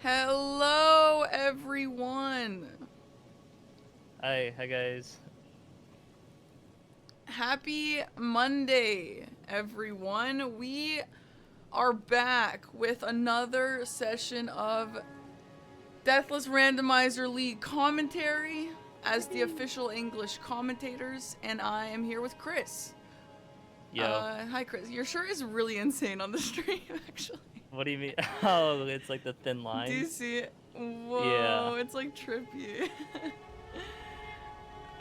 Hello, everyone. Hi guys. Happy Monday, everyone. We are back with another session of Deathless Randomizer League commentary as the official English commentators, and I am here with Chris. Yo. Hi, Chris. Your shirt is really insane on the stream, actually. What do you mean? Oh, it's like the thin Do you lines? see it? Yeah. Whoa, it's like trippy.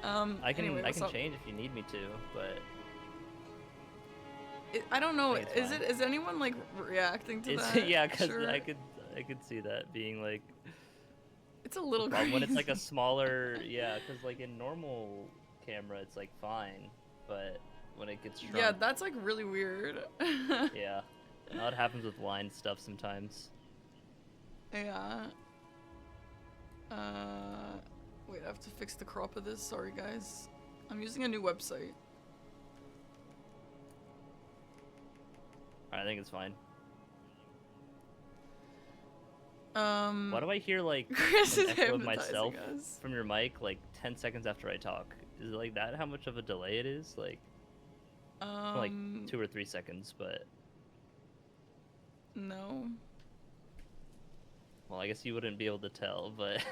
I Anyway, can what's up? change if you need me to, but I don't I know. think it's fine. Is anyone like reacting to It's that? yeah, cuz Sure. I could see that being like It's a the little problem when it's like a crazy. smaller, yeah, cuz like in normal camera it's like fine, but when it gets Yeah, shrunk, that's like really weird. yeah. Now it happens with line stuff sometimes. Yeah. Wait, I have to fix the crop of this. Sorry, guys. I'm using a new website. I think it's fine. Um, Why do I hear like Chris an is echo of myself hypnotizing us. from your mic like 10 seconds after I talk? Is it like that how much of a delay it is? Like like Um, 2 or 3 seconds, but no. well, I guess you wouldn't be able to tell, but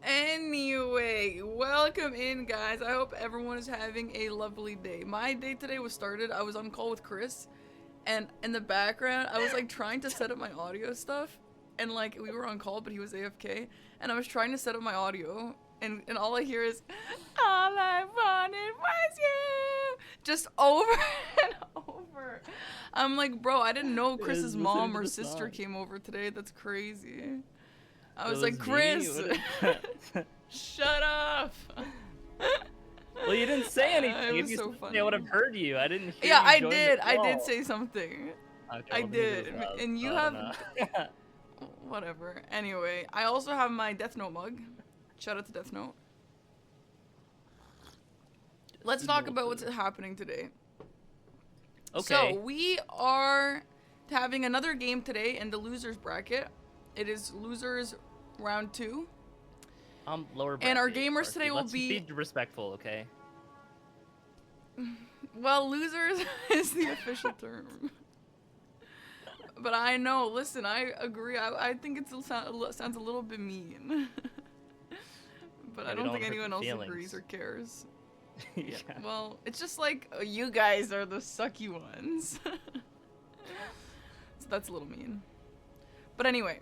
Anyway, welcome in, guys. I hope everyone is having a lovely day. My day today was started. I was on call with Chris, and in the background, I was like trying to set up my audio stuff, and like we were on call, but he was AFK, and I was trying to set up my audio, and all I hear is, "All I wanted was you," just over and over. I'm like, bro, I didn't know Chris's listening mom to or the sister song. came over today. That's crazy. I It was like, was me. Chris, shut up. Well, you didn't say It anything. If was you so said something, I would funny. have heard you. I didn't hear Yeah, you I join the did. I did call. say something. Okay, I well, then maybe it was did. loud. And you I don't have. know. Whatever. Anyway, I also have my Death Note mug. Shout out to Death Note. Let's talk about what's happening today. So, Okay. we are having another game today in the losers bracket. It is losers round 2. Lower bracket. And our gamers Marky. today will Let's be. be respectful, okay? Well, losers is the official term. But I know, listen, I agree. I think it sounds a little bit mean. But Yeah, I we don't don't think hurt anyone your else feelings. agrees or cares. Yeah. Yeah, well, it's just like, you guys are the sucky ones. So that's a little mean. But anyway,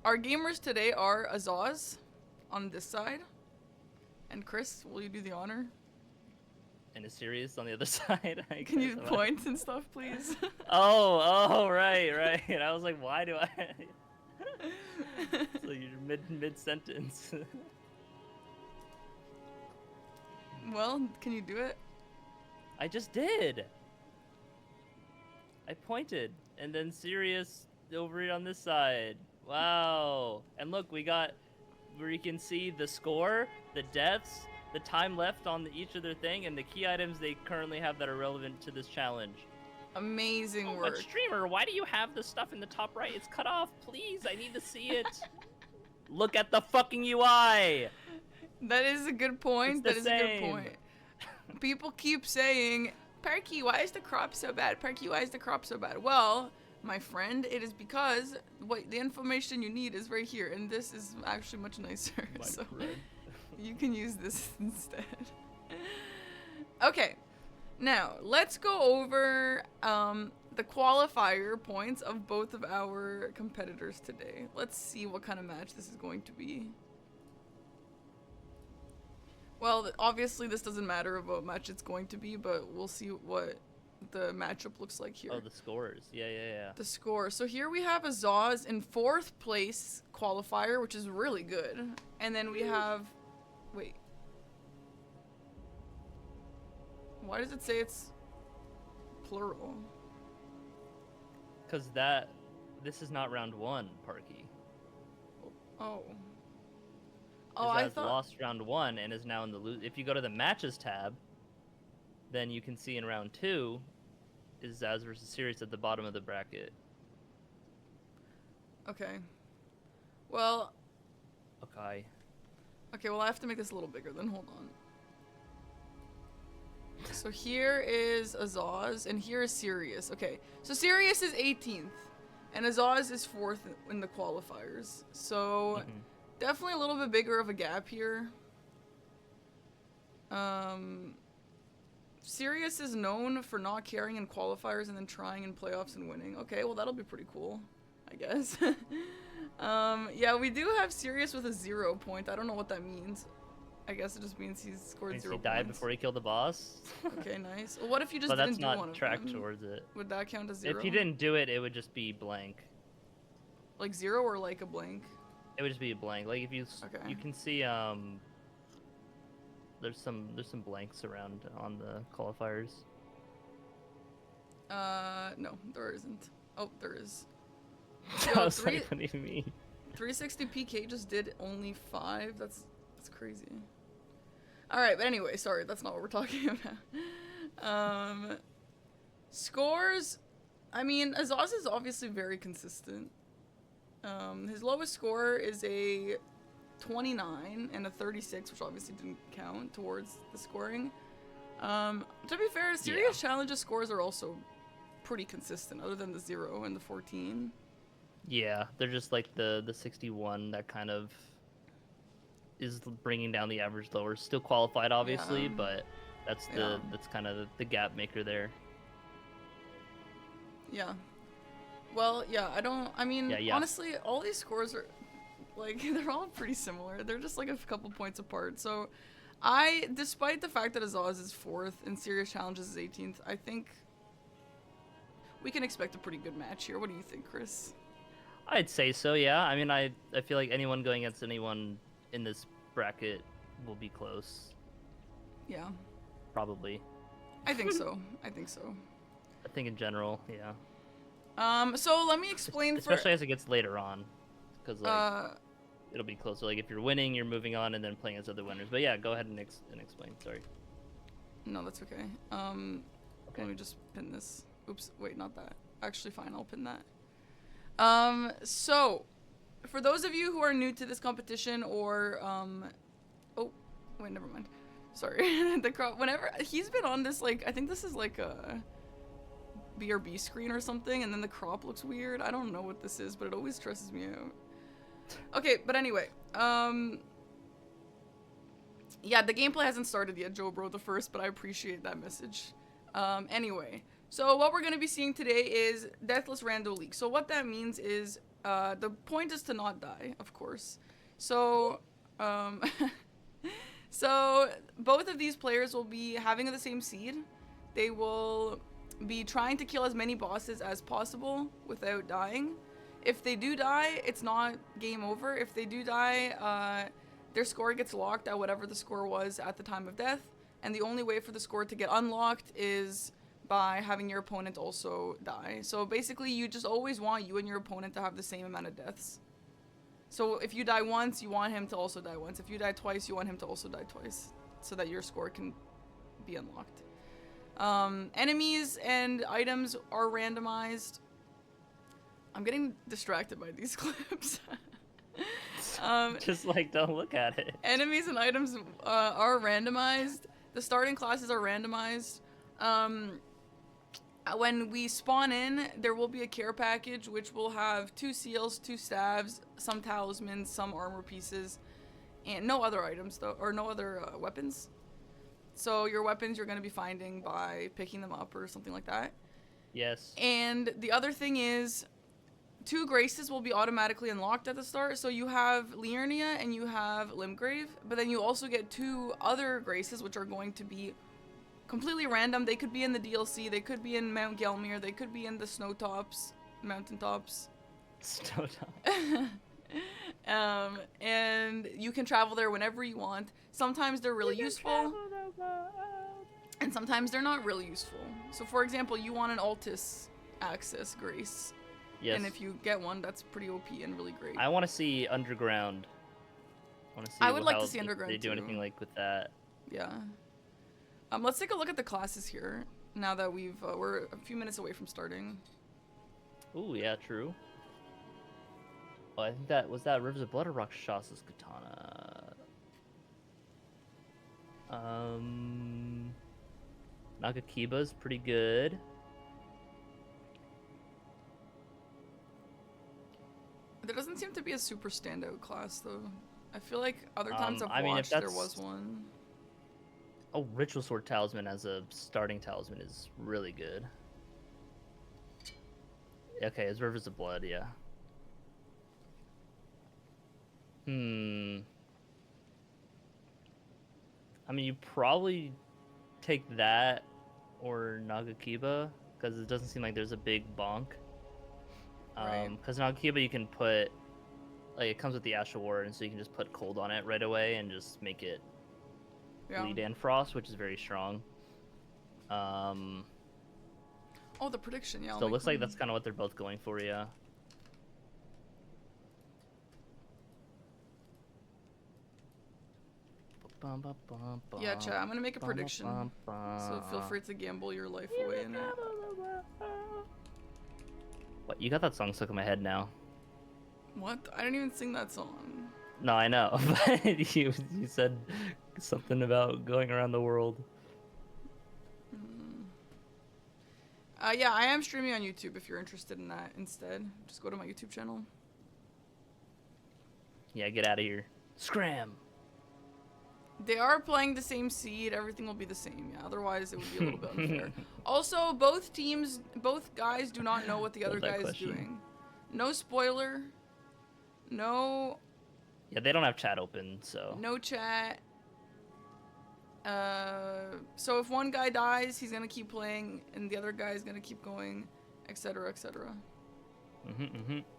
our gamers today are Azaz on this side. And Chris, will you do the honor? And is serious on the other side. I Can you guess. point and stuff, please? Oh, right. I was like, why do I? So you're mid sentence. Well, can you do it? I just did. I pointed, and then Sirius over here on this side. Wow. And look, we got where you can see the score, the deaths, the time left on each of their thing, and the key items they currently have that are relevant to this challenge. Amazing But work. streamer, why do you have the stuff in the top right? It's cut off. Please, I need to see it. Look at the fucking UI. That is a good point. It's the That is a good same. point. People keep saying, Perky, why is the crop so bad? Perky, why is the crop so bad? Well, my friend, it is because the information you need is right here, and this is actually much nicer. So you can use this instead. Okay, now let's go over the qualifier points of both of our competitors today. Let's see what kind of match this is going to be. Well, obviously this doesn't matter of what match it's going to be, but we'll see what the matchup looks like here. Oh, the scores. Yeah. The score. So here we have Azaz in 4th place qualifier, which is really good. And then we have... Wait. Why does it say it's plural? Because this is not round 1, Parky. Oh. Oh, I thought... lost round 1 and is now in the lose. If you go to the matches tab, then you can see in round 2 is Zaz versus Sirius at the bottom of the bracket. Okay. Well, Okay. okay, well I have to make this a little bigger then, hold on. So here is Azaz, and here is Sirius. Okay, so Sirius is 18th, and Azaz is 4th in the qualifiers. So definitely a little bit bigger of a gap here. Sirius is known for not caring in qualifiers and then trying in playoffs and winning. Okay, well that'll be pretty cool, I guess. Yeah, we do have Sirius with a 0 point. I don't know what that means. I guess it just means he's scored Means 0 he died points. before he killed the boss. Okay, nice. Well, what if you just But didn't that's do one not of tracked them? towards it. Would that count as 0? If he didn't do it, it would just be blank. Like 0 or like a blank? It would just be a blank. Like if you Okay. you can see there's some blanks around on the qualifiers. No, there isn't. Oh, there is. I was like, what do you mean? 360 PK just did only 5. That's crazy. All right, but anyway, sorry, that's not what we're talking about. Scores. I mean, Azaz is obviously very consistent. His lowest score is a 29 and a 36, which obviously didn't count towards the scoring. To be fair, Serious Challenges scores are also pretty consistent, other than the 0 and the 14. Yeah, they're just like the 61 that kind of is bringing down the average lower. Still qualified, obviously, but that's that's kind of the gap maker there. Yeah. Well, yeah, I mean, honestly, all these scores are, like, they're all pretty similar. They're just, like, a couple points apart. So, despite the fact that Azaz is 4th and Serious Challenges is 18th, I think we can expect a pretty good match here. What do you think, Chris? I'd say so, yeah. I mean, I feel like anyone going against anyone in this bracket will be close. Yeah. Probably. I think so. I think so. I think in general, yeah. So let me explain especially as it gets later on, because like it'll be closer. Like if you're winning, you're moving on and then playing as other winners. But yeah, go ahead and explain. Sorry. No, that's okay. Okay. Let me just pin this. Oops, wait, not that. Actually, fine, I'll pin that. So for those of you who are new to this competition or oh, wait, never mind. Sorry. The crop. Whenever he's been on this, like I think this is like a BRB screen or something, and then the crop looks weird. I don't know what this is, but it always stresses me out. Okay, but anyway, yeah, the gameplay hasn't started yet, Joe Bro the first, but I appreciate that message. Anyway, so what we're gonna be seeing today is Deathless Rando League. So what that means is, the point is to not die, of course. So, so both of these players will be having the same seed. They will be trying to kill as many bosses as possible without dying. If they do die, it's not game over. If they do die, their score gets locked at whatever the score was at the time of death, and the only way for the score to get unlocked is by having your opponent also die. So basically, you just always want you and your opponent to have the same amount of deaths. So if you die once, you want him to also die once. If you die twice, you want him to also die twice, so that your score can be unlocked. Enemies and items are randomized. I'm getting distracted by these clips. Just like don't look at it. Enemies and items are randomized. The starting classes are randomized. When we spawn in, there will be a care package which will have 2 seals, 2 staves, some talismans, some armor pieces, and no other items though, or no other weapons. So your weapons you're going to be finding by picking them up or something like that. Yes. And the other thing is, 2 graces will be automatically unlocked at the start. So you have Liurnia and you have Limgrave, but then you also get 2 other graces which are going to be completely random. They could be in the DLC, they could be in Mount Gelmir, they could be in the snowtops, mountaintops. Snowtop. And you can travel there whenever you want. Sometimes they're really useful, and sometimes they're not really useful. So for example, you want an Altus access grace. Yes. And if you get one, that's pretty OP and really great. I want to see underground. I would like to see underground they do too. anything like with that. Yeah. Let's take a look at the classes here. Now that we're a few minutes away from starting. Ooh, yeah, true. Oh, I think that was that Rivers of Blood or Rakshasa's katana. Nagakiba's pretty good. There doesn't seem to be a super standout class though. I feel like other times I I've mean, if watched there that's was one. oh, Ritual Sword Talisman as a starting talisman is really good. Okay, it's Rivers of Blood, yeah. I mean, you probably take that or Nagakiba because it doesn't seem like there's a big bonk. Right. Because Nagakiba you can put like it comes with the Astral Ward, and so you can just put cold on it right away and just make it bleed and frost, which is very strong. Oh, the prediction, yeah. So it looks like that's kind of what they're both going for, yeah. Yeah, chat, I'm gonna make a prediction. So feel free to gamble your life away in it. What? You got that song stuck in my head now. What? I didn't even sing that song. No, I know, but you said something about going around the world. Yeah, I am streaming on YouTube if you're interested in that instead. Just go to my YouTube channel. Yeah, get out of here. Scram! They are playing the same seed. Everything will be the same. Yeah, otherwise it would be a little bit unfair. Also, both guys do not know what the other guy is doing. No spoiler. No. Yeah, they don't have chat open, so. No chat. So if one guy dies, he's gonna keep playing, and the other guy is gonna keep going, etc., etc.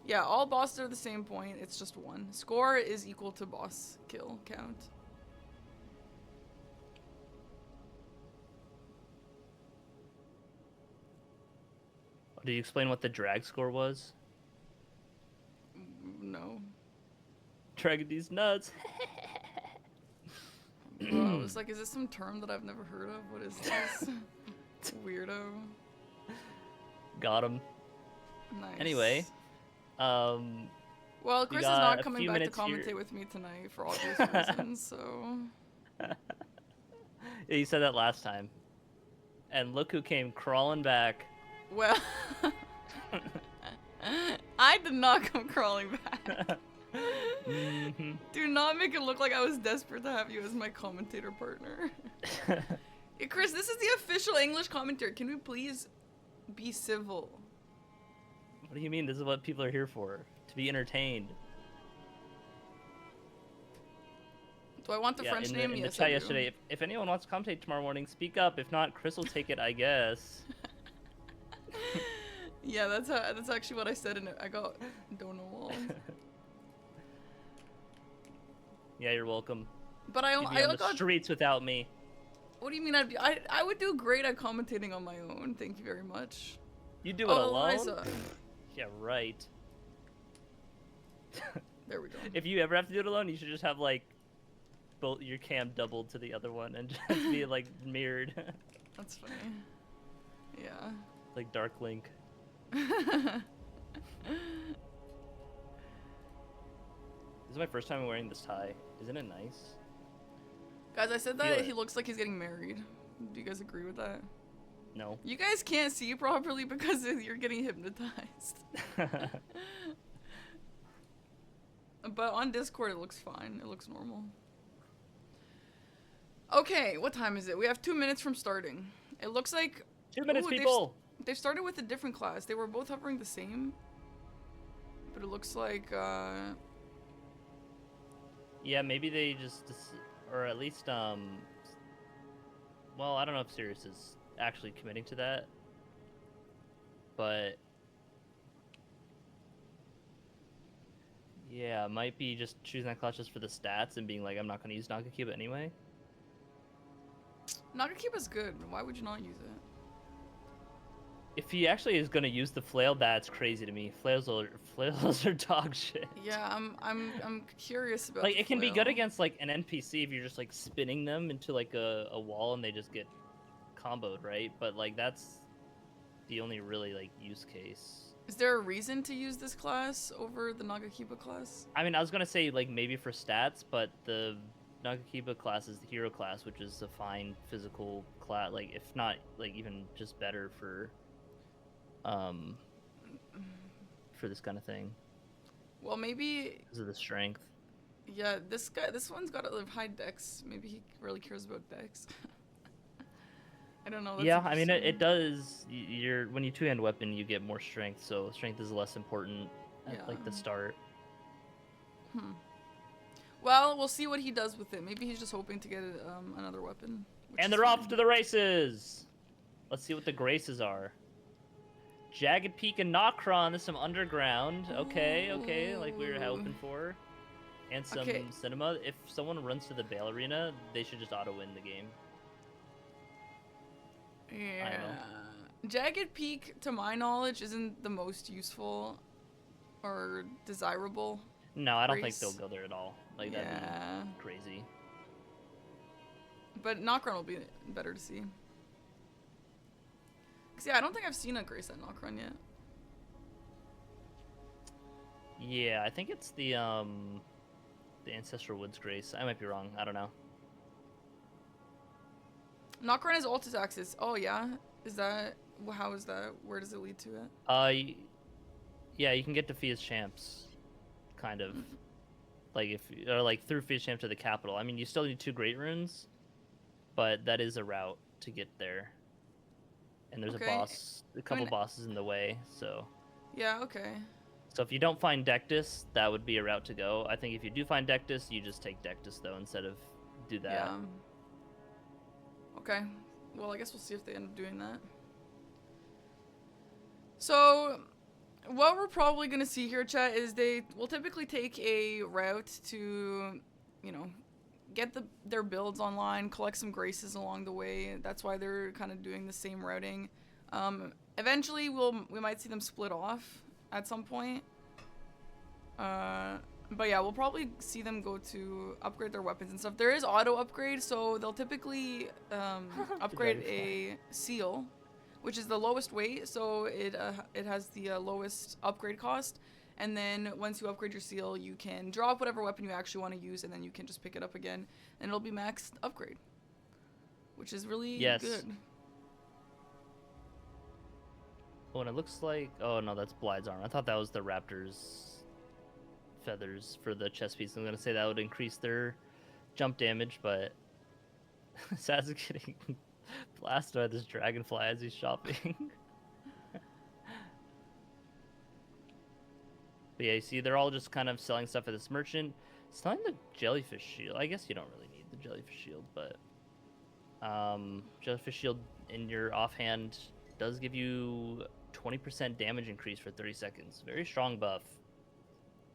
Yeah, all bosses are the same point. It's just one. Score is equal to boss kill count. Did you explain what the drag score was? No. Dragging these nuts. Bro, I was like, is this some term that I've never heard of? What is this? Weirdo. Got him. Nice. Anyway, well, Chris is not coming back to commentate with me tonight for obvious reasons, so. Yeah, you said that last time. And look who came crawling back. Well, I did not come crawling back. Do not make it look like I was desperate to have you as my commentator partner. Hey, Chris, this is the official English commentator. Can we please be civil? What do you mean? This is what people are here for. To be entertained. Do I want the French name? In yes, the chat I do. yesterday, if anyone wants to commentate tomorrow morning, speak up. If not, Chris will take it, I guess. Yeah, that's actually what I said, and I got don't know wall. Yeah, you're welcome. But I You'd be on the streets without me. What do you mean? I would do great at commentating on my own. Thank you very much. You do it alone? Eliza. Yeah, right. There we go. If you ever have to do it alone, you should just have like both your cam doubled to the other one and just be like mirrored. That's funny. Yeah. Like Dark Link. This is my first time wearing this tie. Isn't it nice? Guys, I said that he looks like he's getting married. Do you guys agree with that? No. You guys can't see properly because you're getting hypnotized. But on Discord it looks fine. It looks normal. Okay, what time is it? We have 2 minutes from starting. It looks like 2 minutes, people! They started with a different class. They were both hovering the same. But it looks like, Yeah, maybe they just... Or at least, well, I don't know if Sirius is actually committing to that. But... Yeah, it might be just choosing that class just for the stats and being like, I'm not going to use Nagakiba anyway. Nagakiba's good. Why would you not use it? If he actually is gonna use the flail, that's crazy to me. Flails are dog shit. Yeah, I'm curious about. Like it can be good against like an NPC if you're just like spinning them into like a wall and they just get comboed, right? But like that's the only really like use case. Is there a reason to use this class over the Nagakiba class? I mean, I was gonna say like maybe for stats, but the Nagakiba class is the hero class, which is a fine physical class. Like if not like even just better um for this kind of thing Well, maybe. because of the strength. Yeah, this one's got a high dex. Maybe he really cares about dex. I don't know. That's Yeah, I mean it interesting. does. You're when you two-hand weapon, you get more strength, so strength is less important at Yeah. like the start. Well, we'll see what he does with it. Maybe he's just hoping to get another weapon. And they're off to the races. Let's see what the graces are. Jagged Peak and Nocron. There's some underground. Okay, like we were hoping for. And some cinema. If someone runs to the Bale Arena, they should just auto-win the game. Yeah. Jagged Peak, to my knowledge, isn't the most useful or desirable. No, I don't think they'll go there at all. Like, that'd be crazy. But Nocron will be better to see. Because, yeah, I don't think I've seen a Grace at Nocron yet. Yeah, I think it's the Ancestral Woods Grace. I might be wrong. I don't know. Nocron is Altus Axis. Oh, yeah? Is that... How is that? Where does it lead to it? Yeah, you can get to Fia's Champs, kind of. Like, or like through Fia's Champ to the capital. I mean, you still need 2 Great Runes, but that is a route to get there. And there's a couple bosses in the way, so... Yeah, okay. So if you don't find Dectus, that would be a route to go. I think if you do find Dectus, you just take Dectus, though, instead of do that. Yeah. Okay. Well, I guess we'll see if they end up doing that. So, what we're probably going to see here, chat, is they will typically take a route to, you know, get their builds online, collect some graces along the way. That's why they're kind of doing the same routing. Eventually, we might see them split off at some point. But yeah, we'll probably see them go to upgrade their weapons and stuff. There is auto upgrade, so they'll typically upgrade a seal, which is the lowest weight, so it has the lowest upgrade cost. And then once you upgrade your seal, you can drop whatever weapon you actually want to use, and then you can just pick it up again, and it'll be maxed upgrade, which is really good. Oh, and it looks like... Oh, no, that's Blide's armor. I thought that was the Raptor's feathers for the chest piece. I'm going to say that would increase their jump damage, but... Saz is getting blasted by this dragonfly as he's shopping. But yeah, you see, they're all just kind of selling stuff at this merchant. Selling the jellyfish shield. I guess you don't really need the jellyfish shield, but... jellyfish shield in your offhand does give you 20% damage increase for 30 seconds. Very strong buff.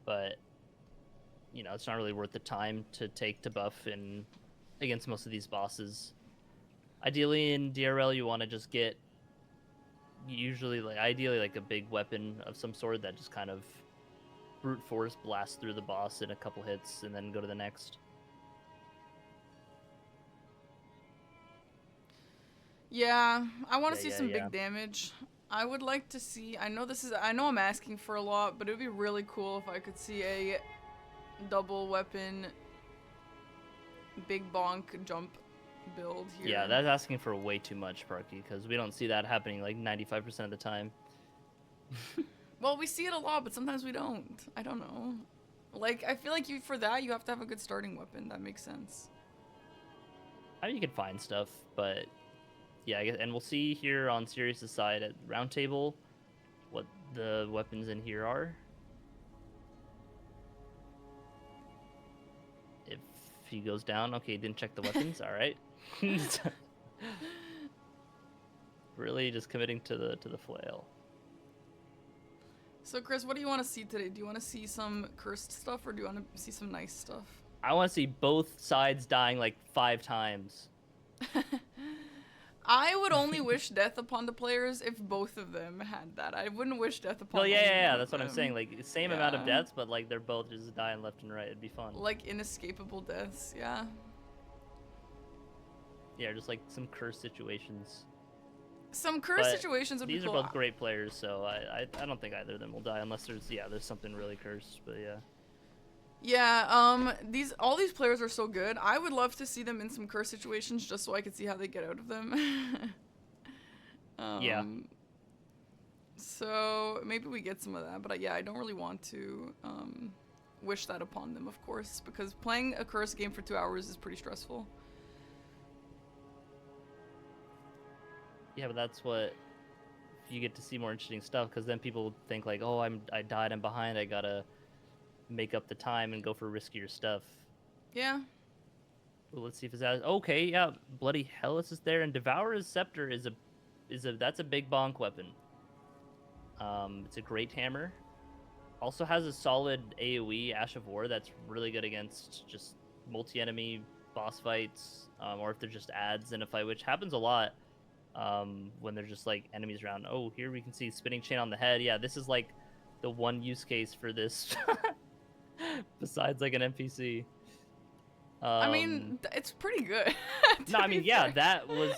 But, you know, it's not really worth the time to take to buff against most of these bosses. Ideally in DRL, you want to just get ideally like a big weapon of some sort that just kind of brute force blasts through the boss in a couple hits and then go to the next. Yeah, I want to see some big damage. I would like to see... I know I'm asking for a lot, but it would be really cool if I could see a double weapon big bonk jump build here. Yeah, that's asking for way too much, Parky, because we don't see that happening like 95% of the time. Well, we see it a lot, but sometimes we don't. I don't know. Like, I feel like for that, you have to have a good starting weapon. That makes sense. I mean, you can find stuff, but... Yeah, I guess, and we'll see here on Sirius' side at round table what the weapons in here are. If he goes down, okay, didn't check the weapons. All right. Really, just committing to the flail. So, Chris, what do you want to see today? Do you want to see some cursed stuff, or do you want to see some nice stuff? I want to see both sides dying like 5 times. I would only wish death upon the players if both of them had that. I wouldn't wish death upon. Well, yeah, that's what I'm saying. Like, same amount of deaths, but like they're both just dying left and right. It'd be fun. Like inescapable deaths, yeah. Yeah, just like some cursed situations. Some curse But situations would be these are cool. both great players, so I don't think either of them will die unless there's something really cursed. But yeah. Yeah, all these players are so good. I would love to see them in some curse situations just so I could see how they get out of them. Yeah. So maybe we get some of that, but yeah, I don't really want to wish that upon them, of course, because playing a curse game for 2 hours is pretty stressful. Yeah, but that's what you get to see more interesting stuff, because then people think like, oh, I died, I'm behind, I gotta make up the time and go for riskier stuff. Yeah. Well, let's see if it's that. Okay, yeah, Bloody Hellas is there, and Devourer's Scepter that's a big bonk weapon. It's a great hammer. Also has a solid AoE Ash of War that's really good against just multi-enemy boss fights, or if they're just adds in a fight, which happens a lot when they're just like enemies around. Oh, here we can see Spinning Chain on the head. Yeah, this is like the one use case for this, besides like an NPC. I mean, it's pretty good. No, I mean, yeah, that was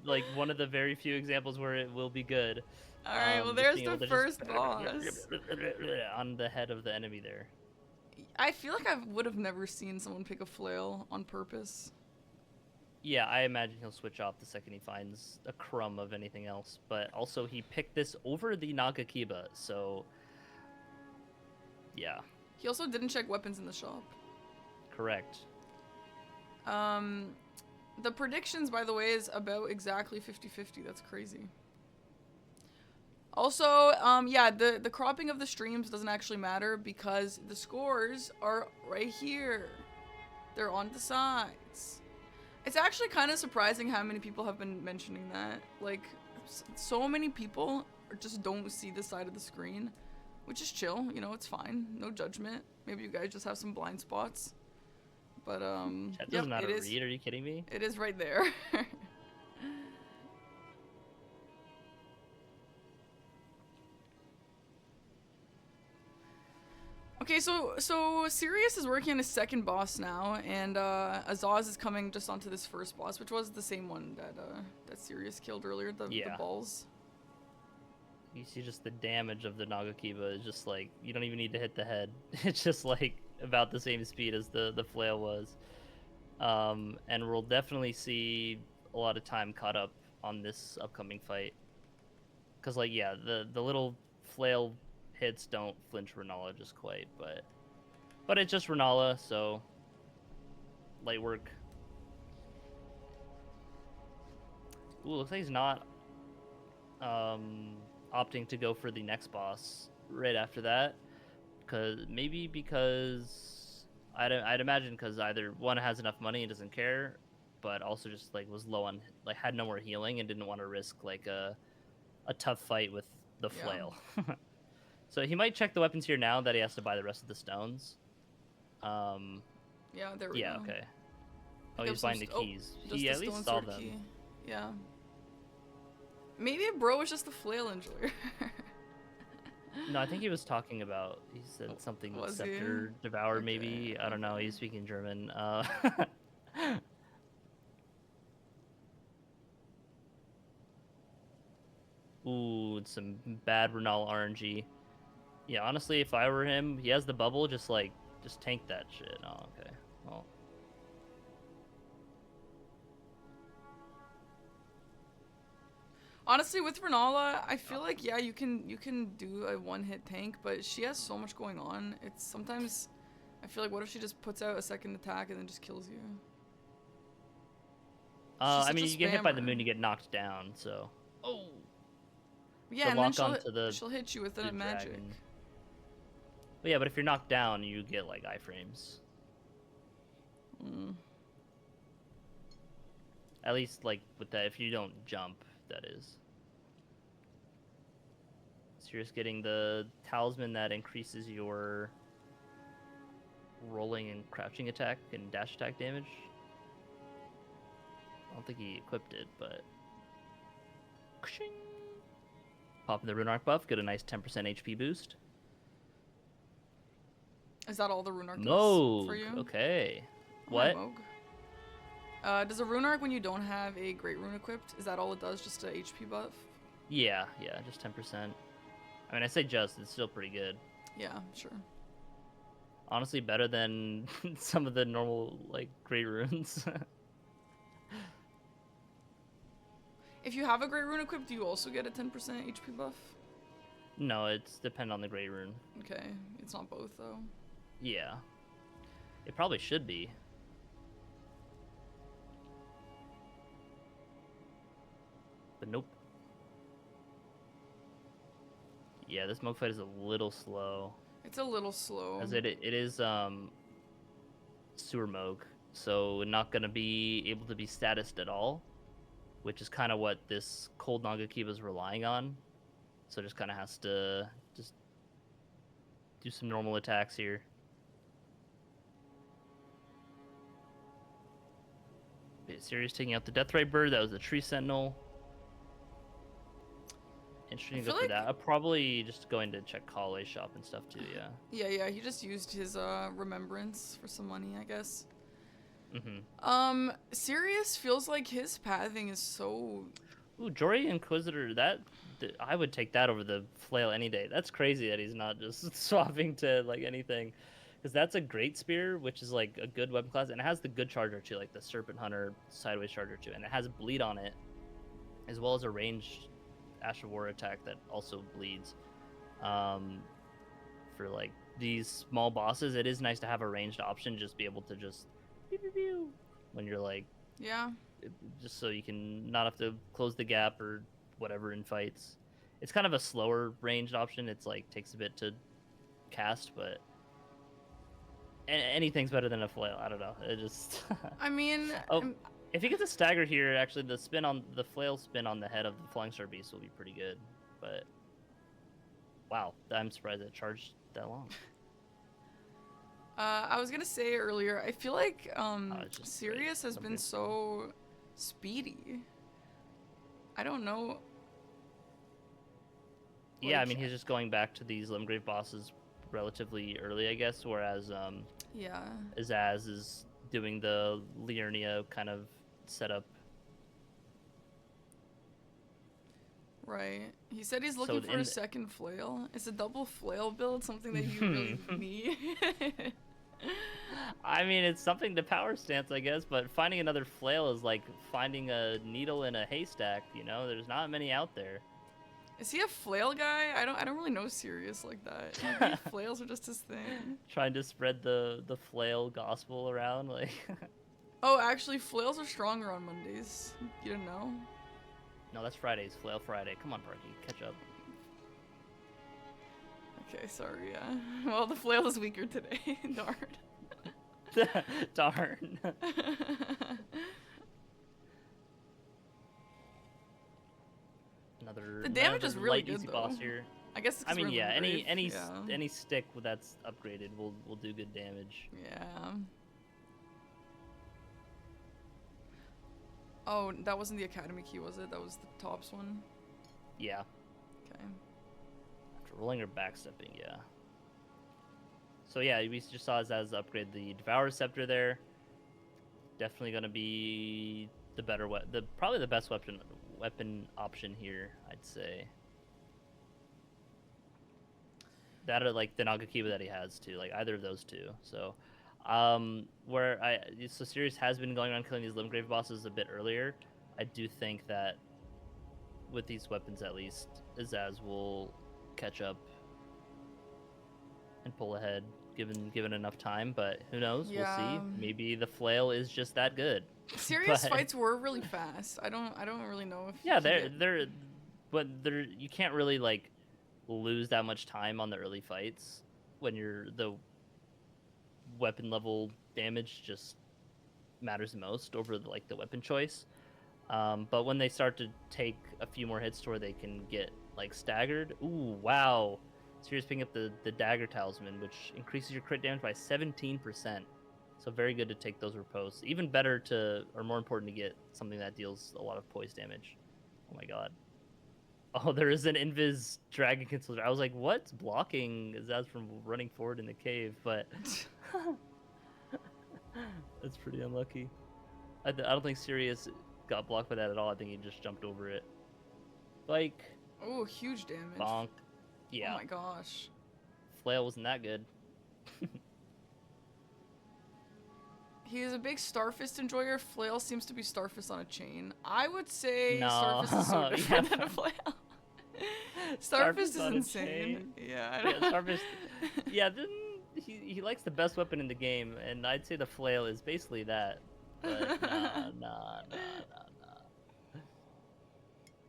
like one of the very few examples where it will be good. All right, well, there's the first just boss. on the head of the enemy there. I feel like I would have never seen someone pick a flail on purpose. Yeah, I imagine he'll switch off the second he finds a crumb of anything else. But also, he picked this over the Nagakiba, so yeah. He also didn't check weapons in the shop. Correct. The predictions, by the way, is about exactly 50-50. That's crazy. Also, yeah, the cropping of the streams doesn't actually matter because the scores are right here. They're on the sides. It's actually kind of surprising how many people have been mentioning that. Like, so many people just don't see the side of the screen, which is chill. You know, it's fine. No judgment. Maybe you guys just have some blind spots. But, Chat doesn't know how to read. Are you kidding me? It is right there. Okay, so Sirius is working on his second boss now, and Azaz is coming just onto this first boss, which was the same one that Sirius killed earlier, the balls. You see just the damage of the Nagakiba is just like, you don't even need to hit the head. It's just like about the same speed as the flail was. And we'll definitely see a lot of time caught up on this upcoming fight. Because, like, yeah, the little flail hits don't flinch Renala just quite, but it's just Renala, so light work. Ooh, looks like he's not opting to go for the next boss right after that, because I'd imagine because either one has enough money and doesn't care, but also just like was low on, like, had no more healing and didn't want to risk like a tough fight with the flail. So he might check the weapons here now that he has to buy the rest of the stones. Yeah, there we go. Yeah, okay. Oh, he's buying the keys. He at least saw them. Key. Yeah. Maybe bro was just a flail enjoyer. No, I think he was talking about, he said something with Scepter Devour, okay, maybe. I don't know, he's speaking German. Ooh, it's some bad Renal RNG. Yeah, honestly, if I were him, he has the bubble, just tank that shit. Oh, okay. Well. Honestly, with Renala, I feel like, yeah, you can do a one-hit tank, but she has so much going on. It's sometimes, I feel like, what if she just puts out a second attack and then just kills you? I mean, you get hit by the moon, you get knocked down, so. Oh! Yeah, and then she'll hit you with a magic. Dragon. But yeah, but if you're knocked down, you get like iframes. At least like with that, if you don't jump, that is. So you're just getting the talisman that increases your rolling and crouching attack and dash attack damage. I don't think he equipped it, but popping the Rune Arc buff, get a nice 10% HP boost. Is that all the Rune Arc does for you? Okay. What? Does a rune arc when you don't have a great rune equipped, is that all it does, just a HP buff? Yeah, just 10%. I mean, I say just, it's still pretty good. Yeah, sure. Honestly, better than some of the normal, like, great runes. If you have a great rune equipped, do you also get a 10% HP buff? No, it's depend on the great rune. Okay, it's not both though. Yeah. It probably should be. But nope. Yeah, this mug fight is a little slow. It's a little slow. As it is sewer mog, so not gonna be able to be statused at all, which is kind of what this cold Nagakiba is relying on. So just kind of has to just do some normal attacks here. Serious taking out the Deathray Bird. That was the Tree Sentinel. Interesting to go through that. I'm probably just going to check Kale's shop and stuff too, yeah. Yeah, he just used his remembrance for some money, I guess. Mm-hmm. Sirius feels like his pathing is so... Ooh, Jory Inquisitor, I would take that over the flail any day. That's crazy that he's not just swapping to, like, anything. Because that's a great spear, which is, like, a good weapon class, and it has the good charger, too, like the Serpent Hunter sideways charger, too. And it has bleed on it, as well as a ranged Ash of War attack that also bleeds. For, like, these small bosses, it is nice to have a ranged option, just be able to just pew, pew, pew, when you're, like... Yeah. Just so you can not have to close the gap or whatever in fights. It's kind of a slower ranged option. It's like takes a bit to cast, but anything's better than a flail. I don't know. It just. I mean. If he gets a stagger here, actually the flail spin on the head of the Flying Star Beast will be pretty good. But wow, I'm surprised it charged that long. I was gonna say earlier, I feel like Sirius has been Okay. so speedy. I don't know. Yeah, I Like, mean he's just going back to these Limgrave bosses relatively early, I guess, whereas yeah. Azaz is doing the Liurnia kind of setup. Right. He said he's looking for a second flail. Is a double flail build something that you really need? I mean, it's something to power stance, I guess, but finding another flail is like finding a needle in a haystack, you know? There's not many out there. Is he a flail guy? I don't really know Sirius like that. Maybe flails are just his thing. Trying to spread the flail gospel around, like... Oh, actually, flails are stronger on Mondays. You didn't know? No, that's Fridays, Flail Friday. Come on, Parky, catch up. Okay, sorry, yeah. Well, the flail is weaker today. Darn. Darn. The damage is really light, good, easy though. boss here. I guess. It's I mean, yeah, Limgrave. any stick that's upgraded will do good damage. Yeah. Oh, that wasn't the Academy key, was it? That was the tops one? Yeah. Okay. After rolling or backstepping, yeah. So yeah, we just saw Azaz upgrade the Devour Scepter there. Definitely gonna be the better probably the best weapon option here, I'd say. That or like the Nagakiba that he has too, like either of those two. So so Sirius has been going around killing these Limgrave bosses a bit earlier. I do think that with these weapons at least, Azaz will catch up and pull ahead given enough time, but who knows? Yeah. We'll see. Maybe the flail is just that good. Sirius fights were really fast. I don't really know if yeah, they're you can't really like lose that much time on the early fights when the weapon level damage just matters the most over the weapon choice. But when they start to take a few more hits to where they can get like staggered, ooh, wow. Sirius picking up the Dagger Talisman, which increases your crit damage by 17%. So very good to take those riposts. Even better or more important to get something that deals a lot of poise damage. Oh my god. Oh, there is an Invis Dragon Consulter. I was like, what's blocking Azaz from running forward in the cave? But that's pretty unlucky. I don't think Sirius got blocked by that at all. I think he just jumped over it. Like, Oh, huge damage. bonk. Oh Yeah, my gosh. flail wasn't that good. He is a big Starfist enjoyer. Flail seems to be Starfist on a chain. I would say No, Starfist is so different yeah. than a Flail. Starfist is on a insane. chain. Yeah, I Yeah, Starfist. Yeah, then he likes the best weapon in the game, and I'd say the flail is basically that. But nah.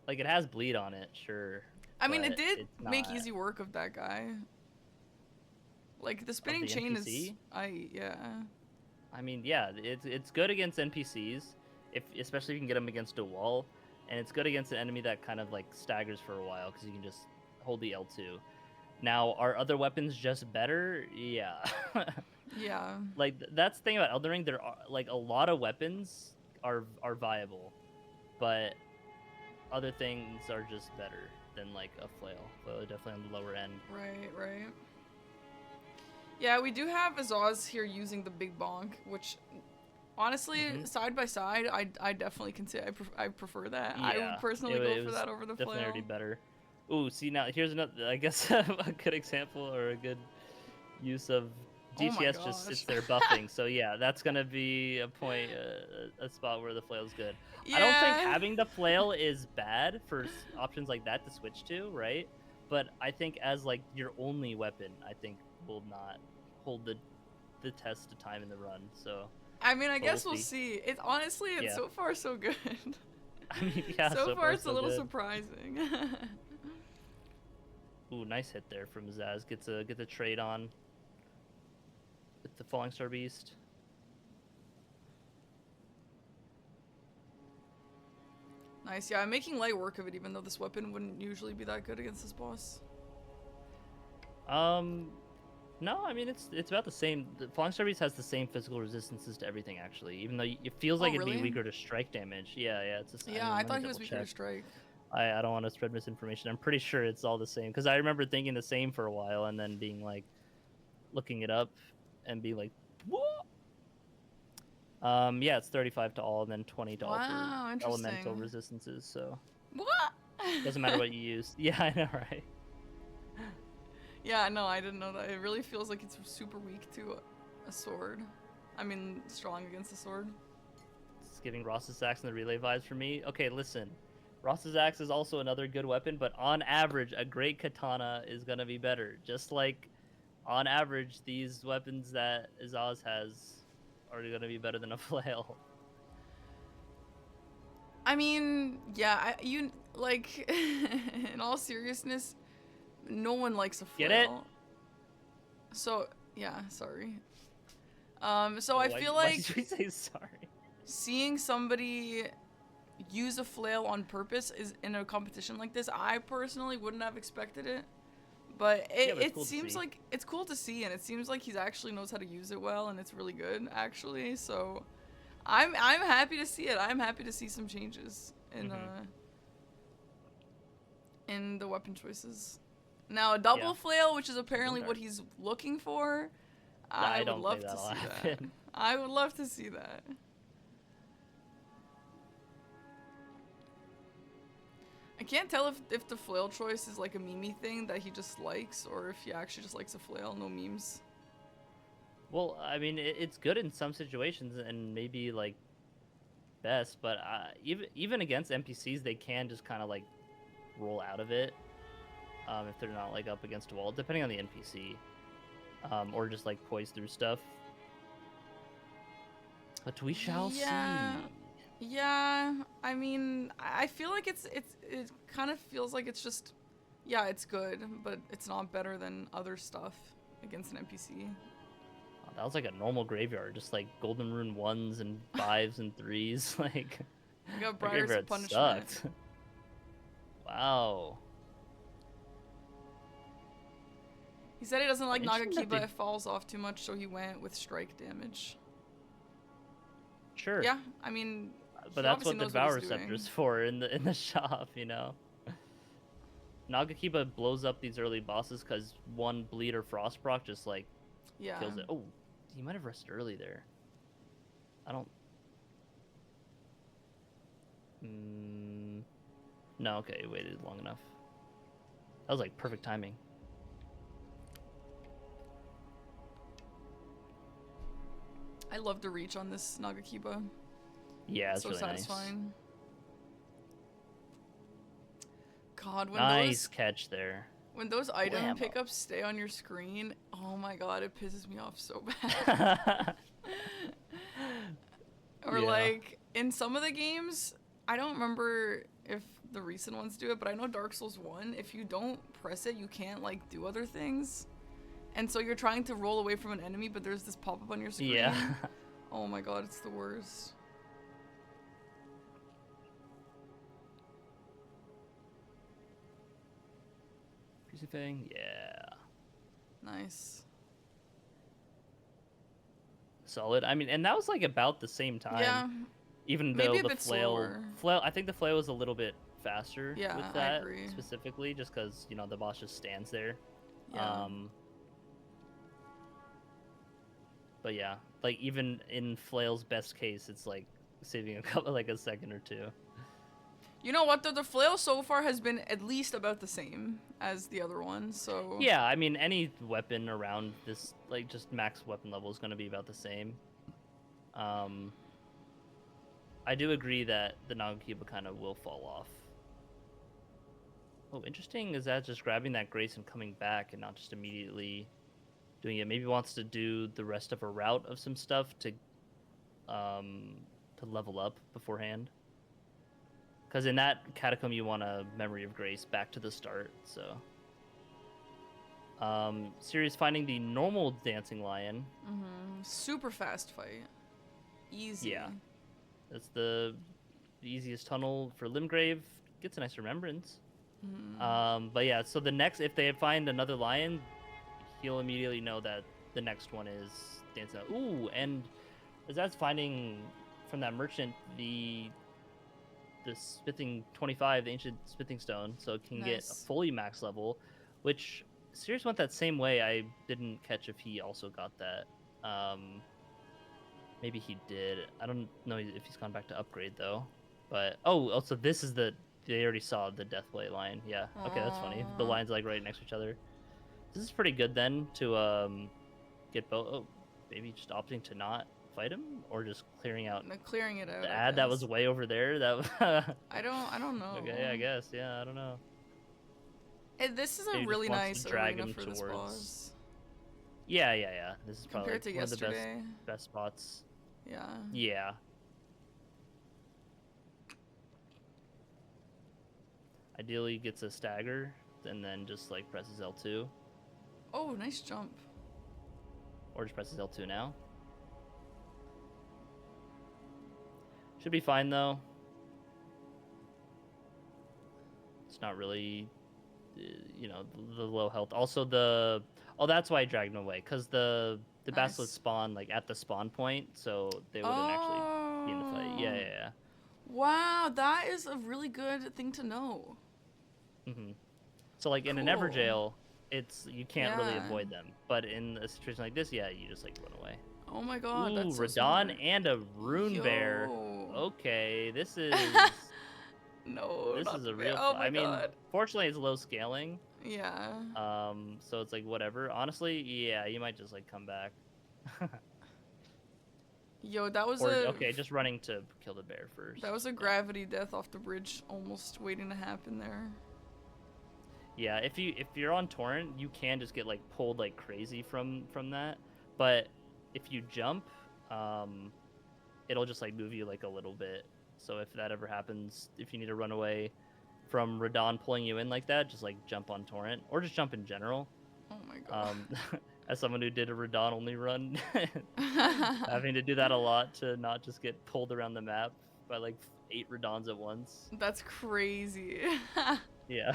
Like it has bleed on it, sure. I mean, it But did it's make not easy work of that guy. Like, the of spinning the chain NPC. is... yeah. I mean, yeah, it's good against NPCs, especially if you can get them against a wall, and it's good against an enemy that kind of like staggers for a while because you can just hold the L2. Now, are other weapons just better? Yeah. Yeah. Like that's the thing about Elden Ring. There are like a lot of weapons are viable, but other things are just better than like a flail. Flail is definitely on the lower end. Right. Yeah, we do have Azaz here using the big bonk, which, honestly, side by side, I definitely can say I prefer that. Yeah, I would personally go for that over the definitely flail. already better. Ooh, see now here's another. I guess a good example or a good use of Oh my DTS just sits gosh. there buffing. So yeah, that's gonna be a point, a spot where the flail's good. Yeah. I don't think having the flail is bad for options like that to switch to, right? But I think as like your only weapon, I think will not hold the test of time in the run. So I mean, I guess we'll we'll see. It's honestly, it's Yeah. so far so good. I mean, yeah, so far it's so a little good. surprising. Ooh, nice hit there from Zaz. Gets a trade on with the Falling Star Beast. Nice, yeah, I'm making light work of it, even though this weapon wouldn't usually be that good against this boss. No, I mean it's about the same. The Falling Star Beast has the same physical resistances to everything actually, even though it feels like it'd really? be weaker to strike damage. Yeah, it's the same. Yeah, I let me thought he was double weaker to check. strike. I don't want to spread misinformation. I'm pretty sure it's all the same because I remember thinking the same for a while and then being like, looking it up and be like, what? Yeah, it's 35 to all and then 20 to all Wow, for elemental interesting. resistances. So What? doesn't matter what you use. Yeah, I know, right? Yeah, no, I didn't know that. It really feels like it's super weak to a sword. I mean, strong against a sword. It's giving Ross's axe and the relay vibes for me. Okay, listen. Ross's axe is also another good weapon, but on average, a great katana is gonna be better. Just like, on average, these weapons that Azaz has are gonna be better than a flail. I mean, yeah, like, in all seriousness, no one likes a flail. Get it? So, yeah, sorry. So Why I feel why like did we say sorry? seeing somebody use a flail on purpose is in a competition like this, I personally wouldn't have expected it. But it cool to seems see. like it's cool to see, and it seems like he's actually knows how to use it well, and it's really good actually. So I'm happy to see it. I'm happy to see some changes in the weapon choices. Now a double flail, which is apparently what he's looking for, I would love to see that. I would love to see that. I can't tell if the flail choice is like a meme thing that he just likes, or if he actually just likes a flail, no memes. Well, I mean, it's good in some situations and maybe like best, but even against NPCs, they can just kind of like roll out of it if they're not like up against a wall, depending on the NPC, or just like poise through stuff. But we shall see. Yeah, I mean, I feel like it kind of feels like it's just, yeah, it's good, but it's not better than other stuff against an NPC. Oh, that was like a normal graveyard, just like golden rune 1s and 5s and 3s. Like, We got the Briar's graveyard punishment. sucked. Wow. He said he doesn't like Interesting that Nagakiba, they- it falls off too much, so he went with strike damage. Sure. Yeah, I mean, But he that's what obviously the knows Devour what he's doing. Receptor's for in the shop, you know. Nagakiba blows up these early bosses because one bleed or frost proc just like Yeah. kills it. Oh, he might have rested early there. I don't. No, okay, waited long enough. That was like perfect timing. I love the reach on this Nagakiba. Yeah, it's So really satisfying. nice. God, when Nice catch there. those item Blammo. pickups stay on your screen, oh my god, it pisses me off so bad. Or Yeah. like in some of the games, I don't remember if the recent ones do it, but I know Dark Souls 1, if you don't press it, you can't like do other things. And so you're trying to roll away from an enemy, but there's this pop-up on your screen. Yeah. Oh my god, it's the worst. Thing, yeah. Nice. Solid. I mean, and that was like about the same time. Yeah. Even Maybe though a the bit flail, slower. I think the flail was a little bit faster Yeah, with I that agree. specifically, just because you know the boss just stands there. Yeah. But yeah, like even in flail's best case, it's like saving a couple, like a second or two. You know what, though? The flail so far has been at least about the same as the other one, so... Yeah, I mean, any weapon around this, like, just max weapon level is going to be about the same. I do agree that the Nagakiba kind of will fall off. Oh, interesting is that just grabbing that Grace and coming back and not just immediately doing it. Maybe wants to do the rest of a route of some stuff to level up beforehand. Because in that catacomb, you want a Memory of Grace back to the start, so... Serious finding the normal dancing lion. Super fast fight. Easy. Yeah. That's the easiest tunnel for Limgrave. Gets a nice remembrance. But yeah, so the next... If they find another lion, he'll immediately know that the next one is dancing. Ooh, and as that's finding from that merchant the Smithing 25, the ancient Smithing Stone, so it can get a fully max level, which Sirius went that same way. I didn't catch if he also got that. Maybe he did. I don't know if he's gone back to upgrade though. But also this is they already saw the Deathblade line. Yeah. Okay, that's funny. The lines like right next to each other. This is pretty good then to get both. Oh, maybe just opting to not fight him or just clearing out. No, clearing it out. The ad that was way over there. That. I don't know. Okay, I guess. Yeah, I don't know. This is a really nice arena for this boss. Yeah. This is probably compared to one of the yesterday. best spots. Yeah. Yeah. Ideally gets a stagger and then just like presses L2. Oh, nice jump. Or just presses L2 now. Should be fine though. It's not really, you know, the low health. Also that's why I dragged him away, because the basilisk spawn like at the spawn point, so they wouldn't actually be in the fight. Yeah. Wow, that is a really good thing to know. So like in an Everjail, you can't really avoid them, but in a situation like this, yeah, you just like run away. Oh my god, ooh, that's so Radon smart. and a Rune Bear. Okay, this is no, this is a real. Oh my I mean, god. fortunately, it's low scaling. Yeah. So it's like whatever. Honestly, yeah, you might just like come back. Yo, that was okay, just running to kill the bear first. That was a gravity death off the bridge, almost waiting to happen there. Yeah, if you're on torrent, you can just get like pulled like crazy from that. But if you jump, it'll just like move you like a little bit. So if that ever happens, if you need to run away from Radon pulling you in like that, just like jump on torrent or just jump in general. Oh my god. As someone who did a Radon only run, having to do that a lot to not just get pulled around the map by like 8 Radons at once. That's crazy. Yeah.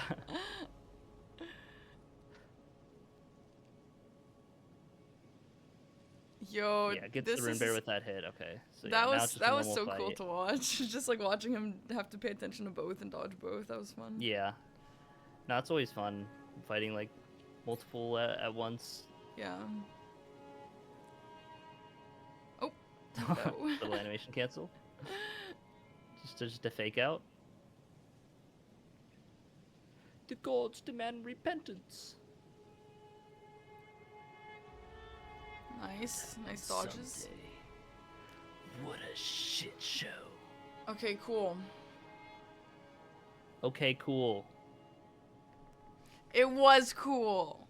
Yo, yeah, gets the Rune Bear with that hit. Okay, so that yeah, was so cool to watch. Just like watching him have to pay attention to both and dodge both. That was fun. Yeah, no, it's always fun fighting like multiple at once. Yeah. Oh. Little animation cancel. Just to fake out. The gods demand repentance. Nice dodges. Someday. What a shit show. Okay, cool. Okay, cool. It was cool.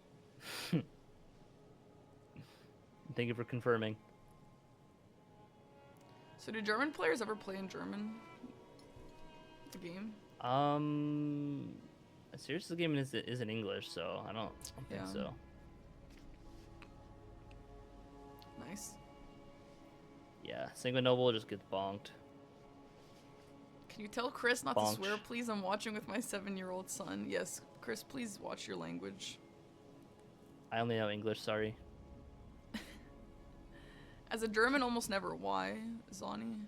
Thank you for confirming. So do German players ever play in German? The game? Seriously, the game is in English, so I don't think so. Nice. Yeah, Sanguine Noble just gets bonked. Can you tell Chris not Bonk. to swear, please? I'm watching with my 7-year-old son. Yes, Chris, please watch your language. I only know English, sorry. As a German, almost never. Why, Zani?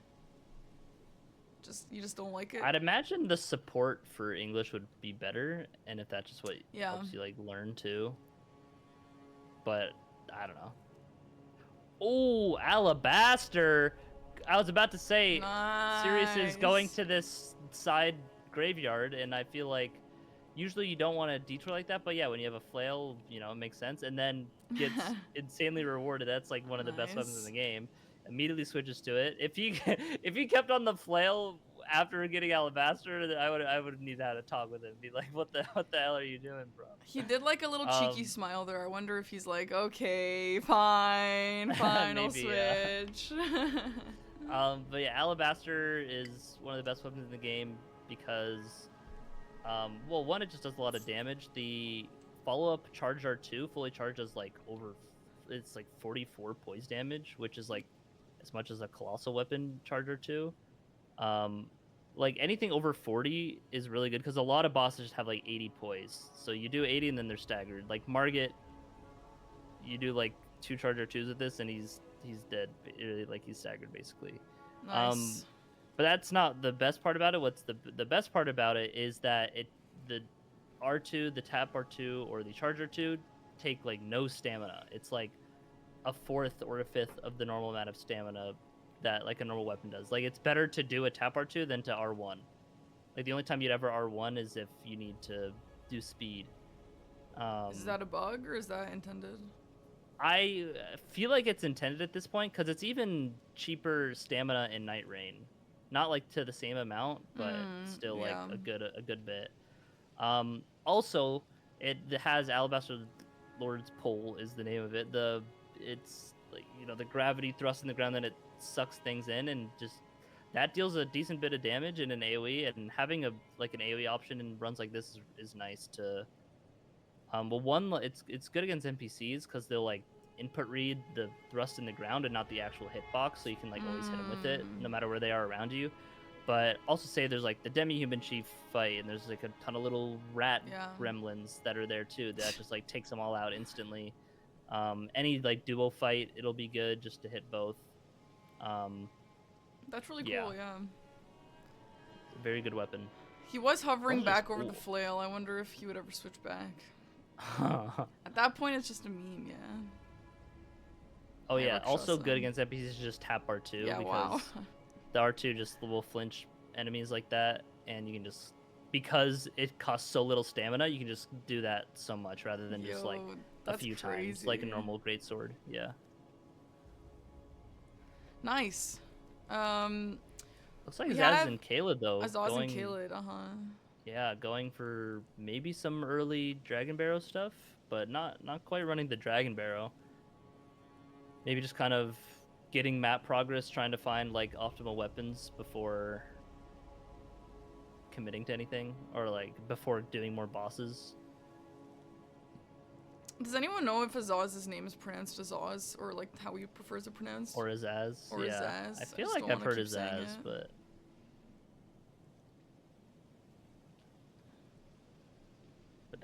You just don't like it? I'd imagine the support for English would be better, and if that's just what helps you like learn too. But I don't know. Oh, Alabaster! I was about to say, Sirius is going to this side graveyard, and I feel like usually you don't want to detour like that, but yeah, when you have a flail, you know, it makes sense, and then gets insanely rewarded. That's like one of the best weapons in the game. Immediately switches to it. If he kept on the flail after getting Alabaster, I would need to have a talk with him. Be like, what the hell are you doing, bro? He did like a little cheeky smile there. I wonder if he's like, okay, fine, I'll switch. But yeah, Alabaster is one of the best weapons in the game because, well, one, it just does a lot of damage. The follow-up Charge R2 fully charges like it's like 44 poise damage, which is like as much as a colossal weapon Charge R2. Like anything over 40 is really good because a lot of bosses have like 80 poise. So you do 80 and then they're staggered. Like Margit, you do like 2 Charge R2s with this and he's dead. Like he's staggered basically. Nice. But that's not the best part about it. What's the best part about it is that the R2, the tap R2, or the Charge R2 take like no stamina. It's like a fourth or a fifth of the normal amount of stamina that like a normal weapon does. Like it's better to do a tap R2 than to R1. Like the only time you'd ever R1 is if you need to do speed. Is that a bug or is that intended? I feel like it's intended at this point because it's even cheaper stamina in Night Rain. Not like to the same amount, but still like a good bit. Also, it has Alabaster Lord's Pole is the name of it. It's like, you know, the gravity thrust in the ground, then it sucks things in, and just that deals a decent bit of damage in an AoE. And having an AoE option in runs like this is nice to. Well, one, it's good against NPCs because they'll like input read the thrust in the ground and not the actual hitbox, so you can like always hit them with it no matter where they are around you. But also say there's like the demi-human chief fight, and there's like a ton of little rat gremlins that are there too that just like takes them all out instantly. Any like duo fight, it'll be good just to hit both. That's really cool, yeah. Very good weapon. He was hovering back over the flail. I wonder if he would ever switch back. At that point, it's just a meme, yeah. Oh yeah, also good against NPCs is just tap R2 because the R2 just will flinch enemies like that, and you can just, because it costs so little stamina, you can just do that so much rather than just like a few times like a normal greatsword. Yeah. Nice. Looks like Azaz and Kayla though. Azaz and Kayla, Yeah, going for maybe some early Dragon Barrow stuff, but not quite running the Dragon Barrow. Maybe just kind of getting map progress, trying to find like optimal weapons before committing to anything, or like before doing more bosses. Does anyone know if Azaz's name is pronounced Azaz, or like how he prefers it pronounced? Or Azaz. Or Azaz. I feel like I've heard Azaz, but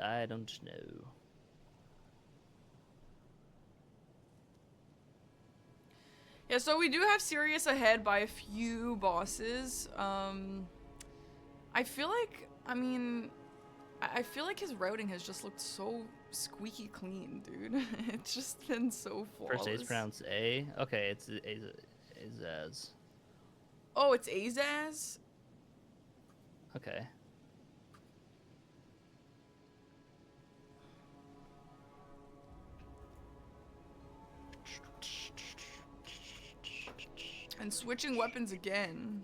I don't know. Yeah, so we do have Sirius ahead by a few bosses. I feel like, I feel like his routing has just looked so squeaky clean, dude. It's just been so flawless. First A's pronounced A? Okay, it's Azaz. Oh, it's Azaz? Okay. And switching weapons again.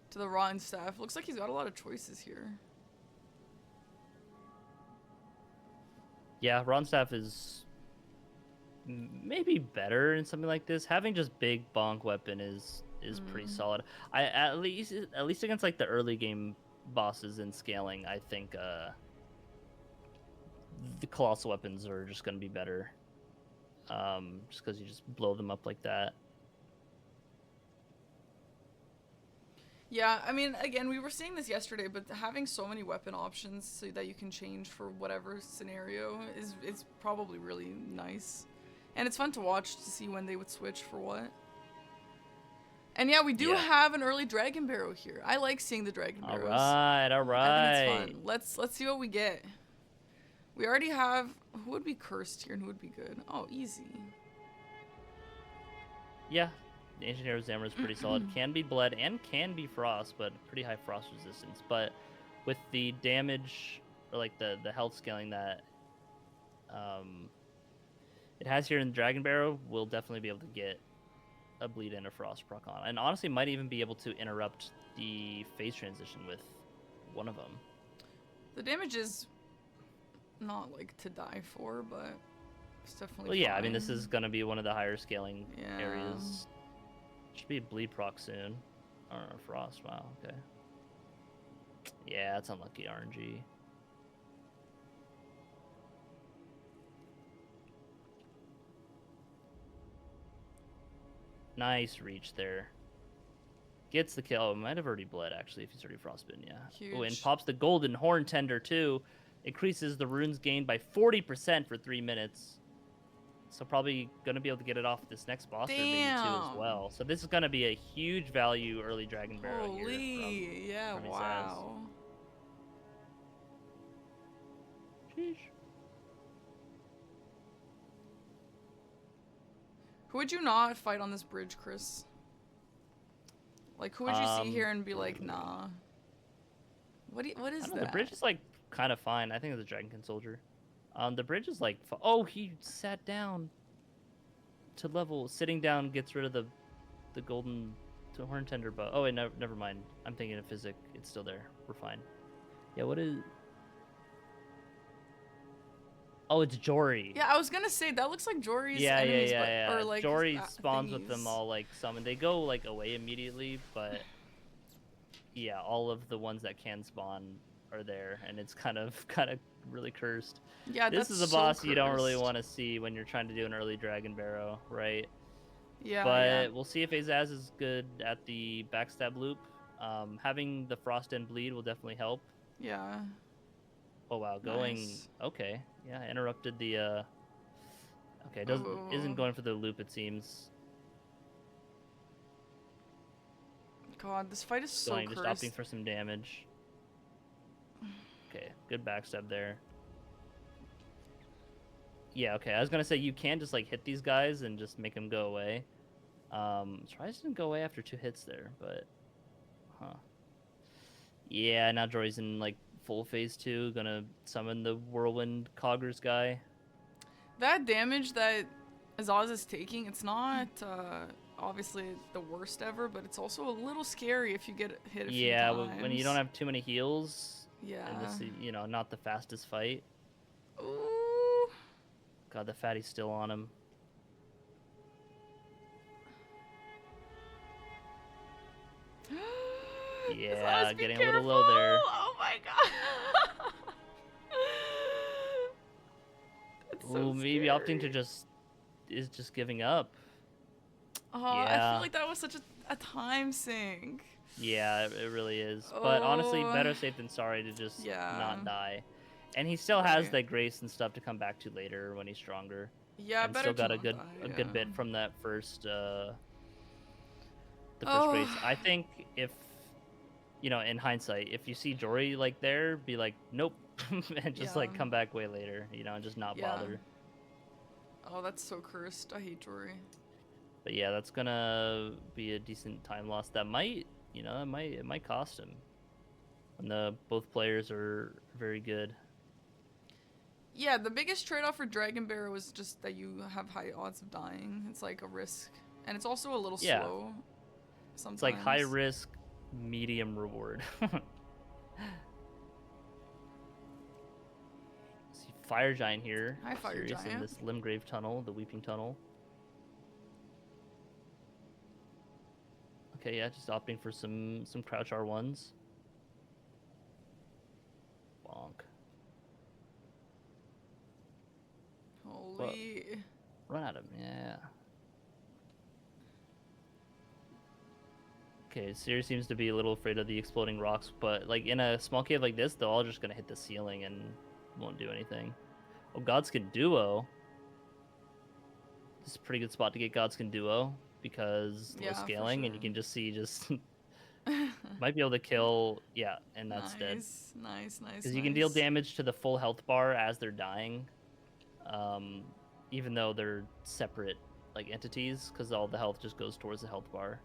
To the rotten staff. Looks like he's got a lot of choices here. Yeah, Ronstaff is maybe better in something like this. Having just big bonk weapon is pretty solid. At least against like the early game bosses in scaling, I think the colossal weapons are just going to be better. Just because you just blow them up like that. Yeah, I mean, again, we were seeing this yesterday, but having so many weapon options so that you can change for whatever scenario is probably really nice. And it's fun to watch to see when they would switch for what. And yeah, we do have an early Dragon Barrow here. I like seeing the Dragon Barrows. All right. I think it's fun. Let's see what we get. We already have... Who would be cursed here and who would be good? Oh, easy. Yeah. The Ancient Hero Zamor is pretty solid. Can be bled and can be frost, but pretty high frost resistance. But with the damage, or like the health scaling that it has here in Dragon Barrow, we'll definitely be able to get a bleed and a frost proc on. And honestly, might even be able to interrupt the phase transition with one of them. The damage is not like to die for, but it's definitely well, yeah, fine. I mean, this is going to be one of the higher scaling areas. Should be a bleed proc soon. Or frost, wow, okay. Yeah, that's unlucky RNG. Nice reach there. Gets the kill. Oh, might have already bled, actually, if he's already frostbitten, yeah. Huge. Oh, and pops the golden horn tender, too. Increases the runes gained by 40% for 3 minutes. So probably going to be able to get it off this next boss or maybe 2 as well. So this is going to be a huge value early Dragon Barrow here. Holy, yeah, from wow. Sheesh. Who would you not fight on this bridge, Chris? Like, who would you see here and be like, nah? What is that? The bridge is, like, kind of fine. I think it's a Dragonkin Soldier. The bridge is, like... Oh, he sat down to level. Sitting down gets rid of the golden horn tender bow. Oh, wait, never mind. I'm thinking of physic. It's still there. We're fine. Yeah, what is... Oh, it's Jory. Yeah, I was gonna say, that looks like Jory's yeah, enemies, yeah. Or, like, Jory spawns with thingies. them all, like, summoned. They go, like, away immediately, but... Yeah, all of the ones that can spawn are there, and it's kind of really cursed. Yeah, this that's is a so boss you don't really cursed. want to see when you're trying to do an early Dragon Barrow, right? Yeah, but we'll see if Azaz is good at the backstab loop. Having the frost and bleed will definitely help. Yeah. Oh wow, going Nice. okay. Yeah, interrupted the okay, isn't going for the loop, it seems. God, this fight is so Going, cursed. just opting for some damage. Okay, good backstab there. Yeah, okay, I was gonna say you can just like hit these guys and just make them go away. Tries didn't go away after 2 hits there, but yeah, now Jory's in like full phase 2, gonna summon the whirlwind coggers guy. That damage that Azaz is taking, it's not obviously the worst ever, but it's also a little scary if you get hit a few times. Yeah, when you don't have too many heals. Yeah. And this is, you know, not the fastest fight. Ooh. God, the fatty's still on him. Yeah, getting a little low there. Oh my god. That's so maybe scary. opting to just giving up. Oh, Yeah. I feel like that was such a time sink. Yeah, it really is. But honestly, better safe than sorry to just not die. And he still has that grace and stuff to come back to later when he's stronger. Yeah, and better still got to a good not die, good bit from that first the first grace. I think if you know, in hindsight, if you see Jory like there, be like, nope, and just like come back way later, you know, and just not bother. Oh, that's so cursed. I hate Jory. But yeah, that's gonna be a decent time loss. That might, you know, it might cost him. And both players are very good. Yeah, the biggest trade-off for Dragon Bear was just that you have high odds of dying. It's like a risk, and it's also a little Yeah, slow. Sometimes it's like high risk, medium reward. See Fire Giant here. Hi, Fire Serious in Giant. this Limgrave tunnel, the Weeping Tunnel. Okay, yeah, just opting for some crouch R1s. Bonk. Holy. Run at him, yeah. Okay, Siri seems to be a little afraid of the exploding rocks, but like in a small cave like this, they're all just gonna hit the ceiling and won't do anything. Oh, Godskin Duo. This is a pretty good spot to get Godskin Duo because low Yeah, for scaling, and you sure. can just see might be able to kill, yeah, and that's dead. Nice. Because you can deal damage to the full health bar as they're dying, even though they're separate like entities, because all the health just goes towards the health bar.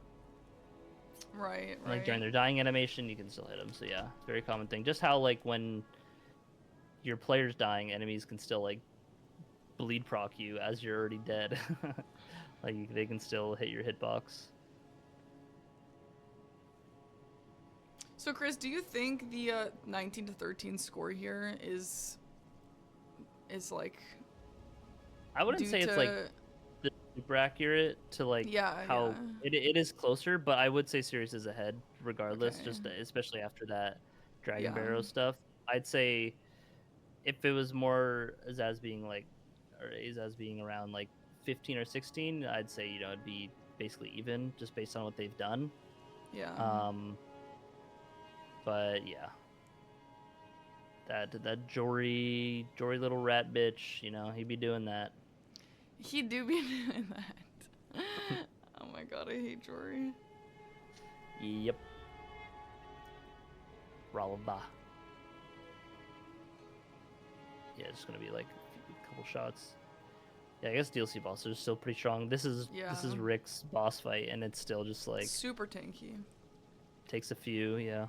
Right. Like during their dying animation, you can still hit them. So yeah, it's a very common thing. Just how like when your player's dying, enemies can still like bleed proc you as you're already dead. Like they can still hit your hitbox. So Chris, do you think the 19 to 13 score here is like? I wouldn't say it's like super accurate to like how it is closer, but I would say Sirius is ahead regardless. Okay. Just especially after that Dragon Barrow stuff. I'd say if it was more Azaz being like, or Azaz being around like 15 or 16, I'd say, you know, it'd be basically even just based on what they've done. Yeah. But yeah, that Jory little rat bitch, you know, he'd be doing that. He do be doing that. Oh my god, I hate Jory. Yep. Ralaba. Yeah, it's gonna be like a couple shots. Yeah, I guess DLC bosses are still pretty strong. This is Rick's boss fight, and it's still just like super tanky. Takes a few, yeah.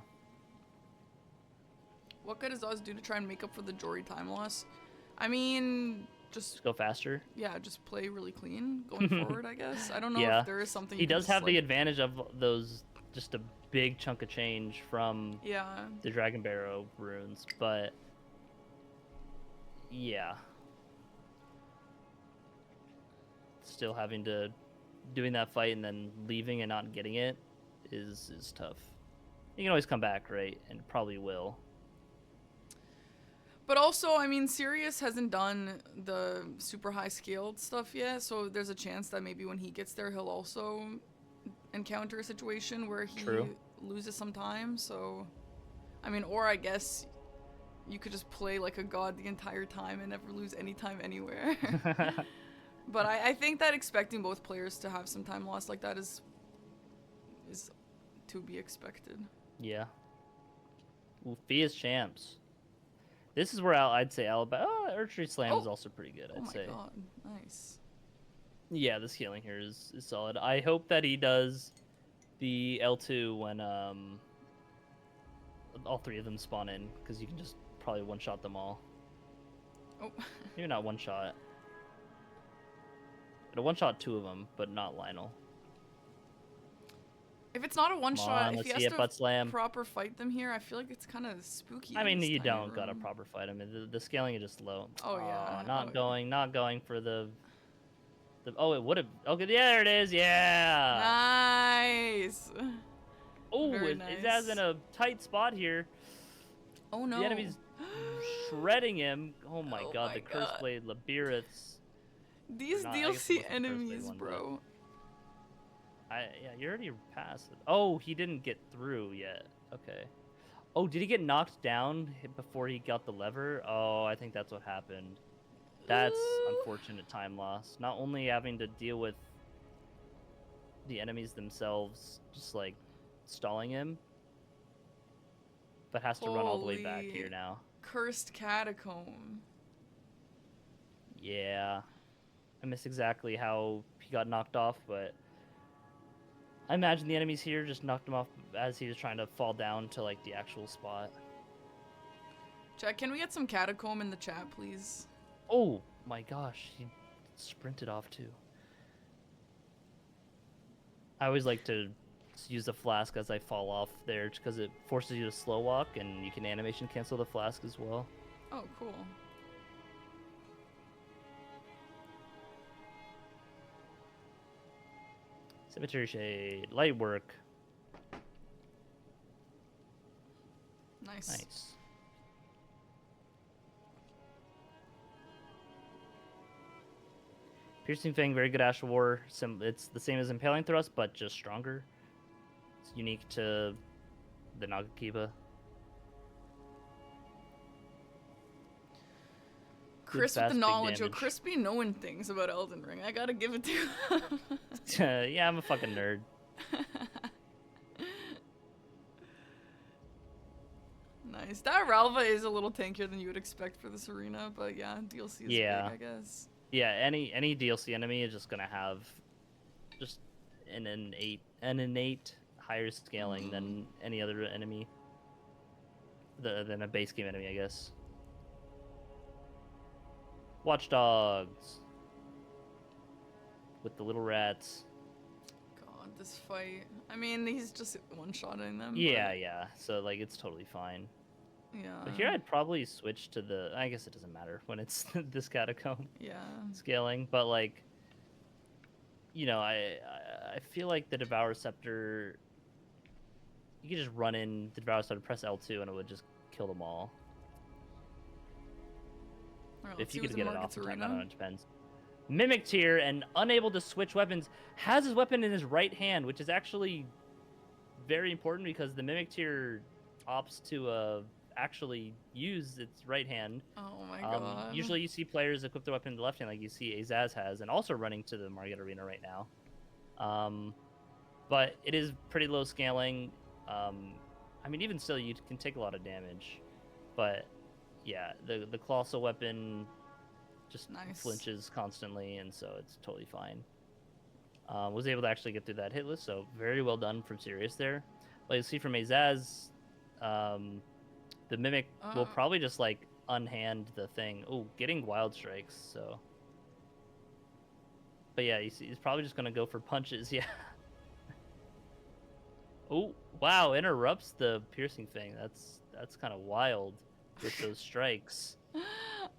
What could Azaz do to try and make up for the Jory time loss? I mean, just go faster. Yeah, just play really clean going forward, I guess. I don't know if there is something. He does have the advantage of those, just a big chunk of change from the Dragon Barrow runes, but yeah. Still doing that fight and then leaving and not getting it is tough. You can always come back, right? And probably will. But also, I mean, Sirius hasn't done the super high scaled stuff yet, so there's a chance that maybe when he gets there, he'll also encounter a situation where he loses some time. So, I mean, or I guess you could just play like a god the entire time and never lose any time anywhere. But I think that expecting both players to have some time loss like that is to be expected. Yeah. Fia's champs. This is where I'd say Alabama. Oh, Archery Slam is also pretty good, I'd say. Oh my god, nice. Yeah, the scaling here is solid. I hope that he does the L2 when all three of them spawn in, because you can just probably one-shot them all. Oh. Maybe not one-shot. It'll one-shot two of them, but not Lionel. If it's not a one-shot, if he has to proper fight them here, I feel like it's kind of spooky. I mean, you don't gotta proper fight him. The scaling is just low. Oh, yeah. Not going for the... Oh, it would have... Okay, yeah, there it is, yeah! Nice! Oh, Azaz in a tight spot here. Oh, no. The enemy's shredding him. Oh my god, the Curse Blade Labyriths. These DLC enemies, bro. Yeah, you already passed it. Oh, he didn't get through yet. Okay. Oh, did he get knocked down before he got the lever? Oh, I think that's what happened. That's unfortunate time loss. Not only having to deal with the enemies themselves just like stalling him, but has to run all the way back here now. Cursed Catacomb. Yeah. I miss exactly how he got knocked off, but I imagine the enemies here just knocked him off as he was trying to fall down to like the actual spot. Chat, can we get some catacomb in the chat, please? Oh my gosh, he sprinted off too. I always like to use the flask as I fall off there because it forces you to slow walk and you can animation cancel the flask as well. Oh, cool. Cemetery Shade, light work. Nice. Nice. Piercing Fang, very good Ash of War. It's the same as Impaling Thrust, but just stronger. It's unique to the Nagakiba. Chris with the knowledge. Yo, Chris be knowing things about Elden Ring. I gotta give it to him. Yeah, I'm a fucking nerd. Nice. That Ralva is a little tankier than you would expect for this arena, but yeah, DLC is big, I guess. Yeah, any DLC enemy is just gonna have just an innate higher scaling than any other enemy. Than a base game enemy, I guess. Watchdogs with the little rats. God, this fight. I mean, he's just one-shotting them. Yeah, but... yeah. So like, it's totally fine. Yeah. But here I'd probably switch to the. I guess it doesn't matter when it's this catacomb. Yeah. Scaling, but like, you know, I feel like the Devour Scepter. You could just run in the Devour Scepter, press L2, and it would just kill them all. Right, if you could get it off in time, I don't know, it depends. Mimic tier and unable to switch weapons, has his weapon in his right hand, which is actually very important because the Mimic tier opts to actually use its right hand. Oh my god. Usually you see players equip their weapon in the left hand like you see Azaz has, and also running to the Margit Arena right now. But it is pretty low scaling. I mean, even still, you can take a lot of damage. But yeah, the colossal weapon just flinches constantly, and so it's totally fine. Was able to actually get through that hit list, so very well done from Serious there. But you see from Azaz, the Mimic will probably just like unhand the thing. Oh, getting Wild Strikes, so. But yeah, you see, he's probably just gonna go for punches, yeah. Oh, wow, interrupts the Piercing Fang. That's kind of wild with those strikes.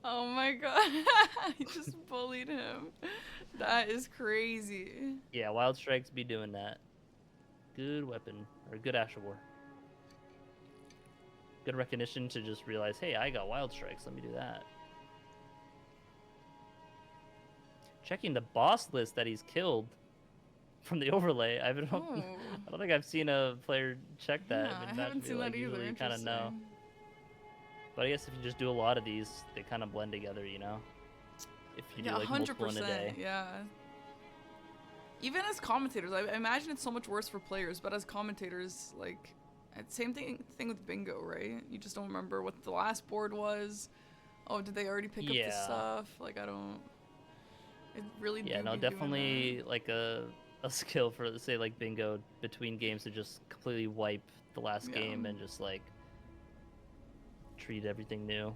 Oh my god. He just bullied him. That is crazy. Yeah, Wild Strikes be doing that. Good weapon, or good Ash of War. Good recognition to just realize, hey, I got Wild Strikes, let me do that. Checking the boss list that he's killed from the overlay. I don't think I've seen a player check that. Yeah, I haven't seen that either. You kind of know. But I guess if you just do a lot of these, they kind of blend together, you know? If you do like 100%, multiple in a day. Yeah. Even as commentators, I imagine it's so much worse for players, but as commentators, like, same thing with bingo, right? You just don't remember what the last board was. Oh, did they already pick up the stuff? Like, I don't... It really Yeah, no, definitely like a skill for, say, like bingo between games to just completely wipe the last game and just like treat everything new.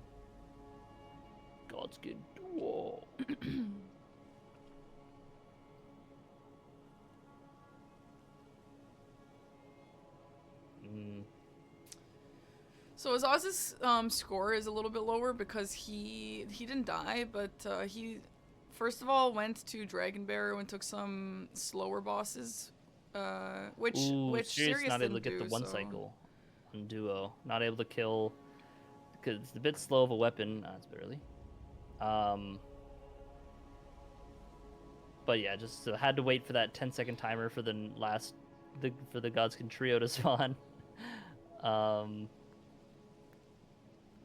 God's good duel. So Azaz's score is a little bit lower because he didn't die, but he first of all went to Dragon Barrow and took some slower bosses, which Serious not able to get the one cycle on duo. Not able to kill because it's a bit slow of a weapon. It's barely. But yeah, just had to wait for that 10-second timer for the for the Godskin trio to spawn. But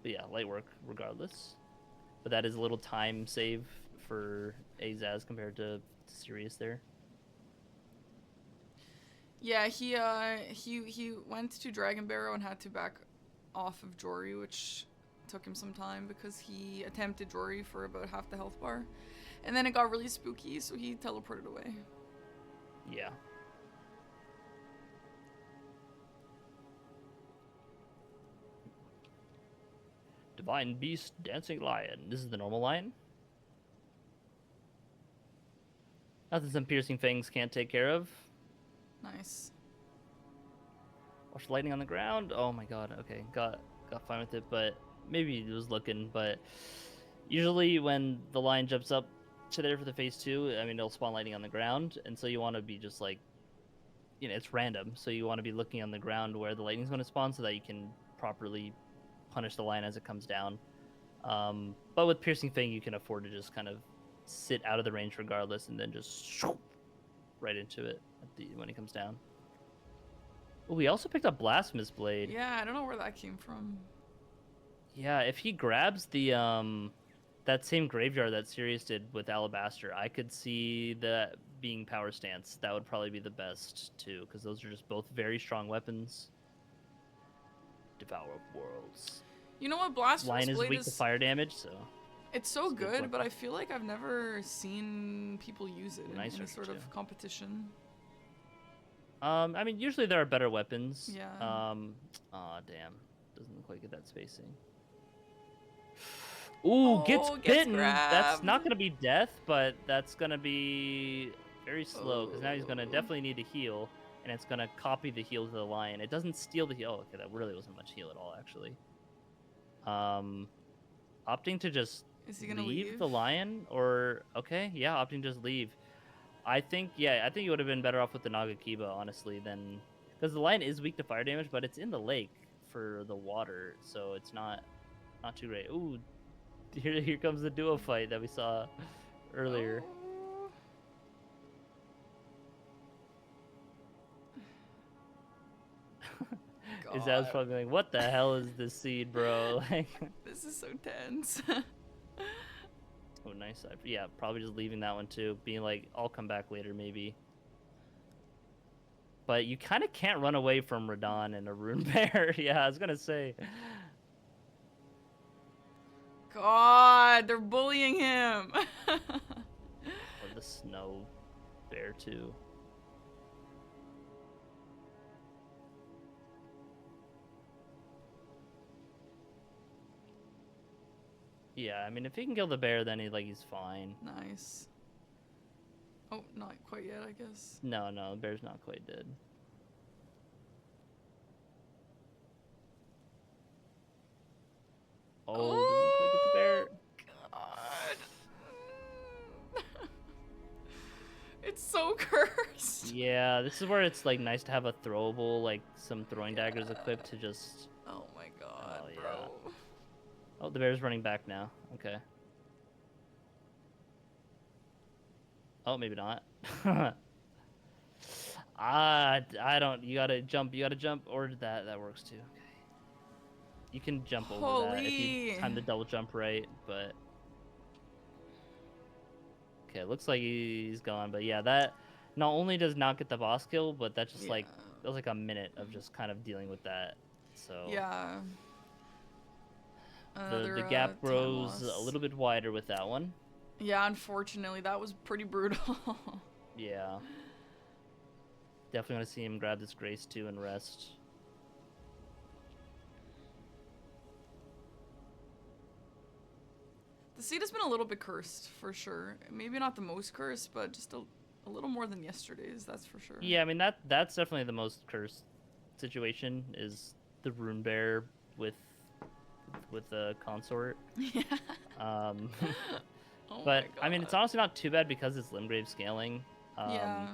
yeah, light work regardless. But that is a little time save for Azaz compared to Serious there. Yeah, he went to Dragon Barrow and had to back off of Jory, which took him some time because he attempted Jory for about half the health bar. And then it got really spooky, so he teleported away. Yeah. Divine Beast, Dancing Lion. This is the normal lion. Nothing some piercing fangs can't take care of. Nice. Watch lightning on the ground. Oh my god. Okay, got fine with it, but maybe it was looking. But usually when the lion jumps up to there for the phase 2, I mean it'll spawn lightning on the ground, and so you want to be just like, you know, it's random. So you want to be looking on the ground where the lightning's going to spawn, so that you can properly punish the lion as it comes down. But with piercing fang, you can afford to just kind of sit out of the range regardless, and then just right into it when it comes down. Oh, we also picked up Blasphemous Blade. Yeah, I don't know where that came from. Yeah, if he grabs the that same graveyard that Sirius did with Alabaster, I could see that being power stance. That would probably be the best too, because those are just both very strong weapons. Devour of Worlds. You know what, Blasphemous Lion is Blade weak to fire damage, so it's so it's a good good, but weapon. I feel like I've never seen people use it in Nice any sort too. of competition. I mean, usually there are better weapons. Yeah. Aw, damn. Doesn't quite get that spacing. Ooh, gets bitten. That's not grabbed. gonna be death, but that's gonna be very slow, because now he's gonna definitely need to heal, and it's gonna copy the heal to the lion. It doesn't steal the heal. Oh, okay, that really wasn't much heal at all, actually. Opting to just Is he gonna leave leave? the lion, or okay, yeah, opting to just leave. I think you would have been better off with the Nagakiba, honestly, than, because the lion is weak to fire damage, but it's in the lake for the water, so it's not too great. Ooh, here comes the duo fight that we saw earlier. Oh. Is that probably like, what the hell is this seed, bro? Like, This is so tense. oh, nice. Yeah, probably just leaving that one too, being like, I'll come back later maybe. But you kind of can't run away from Radon and a Rune Bear. Yeah, I was gonna say. God, they're bullying him. Or the Snow Bear too. Yeah, I mean, if he can kill the bear, then he's fine. Nice. Oh, not quite yet, I guess. No, the bear's not quite dead. Oh, doesn't quite get the bear. God. It's so cursed. Yeah, this is where it's like nice to have a throwable, like some throwing daggers equipped to just. Oh my god, Oh, yeah. bro. Oh, the bear's running back now. Okay. Oh, maybe not. I don't. You gotta jump. Or that works too. Okay. You can jump over that if you time the double jump right, but. Okay, looks like he's gone, but yeah, that not only does not get the boss kill, but that's just like, that was like a minute of just kind of dealing with that. So yeah. The gap grows a little bit wider with that one. Yeah, unfortunately, that was pretty brutal. Yeah. Definitely want to see him grab this Grace too and rest. The seed has been a little bit cursed, for sure. Maybe not the most cursed, but just a little more than yesterday's, that's for sure. Yeah, I mean, that's definitely the most cursed situation, is the Rune Bear with the consort. Yeah. Oh But I mean, it's honestly not too bad because it's Limgrave scaling. Yeah.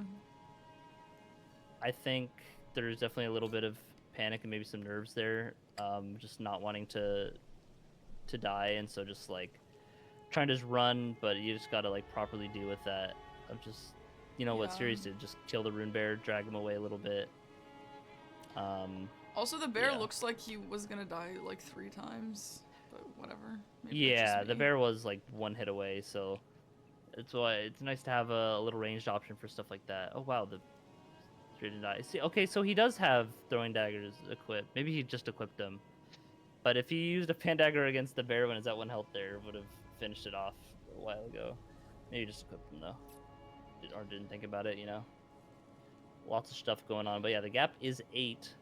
I think there's definitely a little bit of panic and maybe some nerves there, just not wanting to die, and so just like trying to just run, but you just gotta like properly deal with that. Of just, you know, what Sirius did, just kill the Rune Bear, drag him away a little bit. Also, the bear looks like he was gonna die like 3 times, but whatever. Maybe Yeah, the bear was like 1 hit away, so it's why it's nice to have a little ranged option for stuff like that. Oh wow, the didn't die. See, okay, so he does have throwing daggers equipped. Maybe he just equipped them. But if he used a pan dagger against the bear when it's at 1 health, there would have finished it off a while ago. Maybe just equipped them though, or didn't think about it. You know, lots of stuff going on. But yeah, the gap is 8.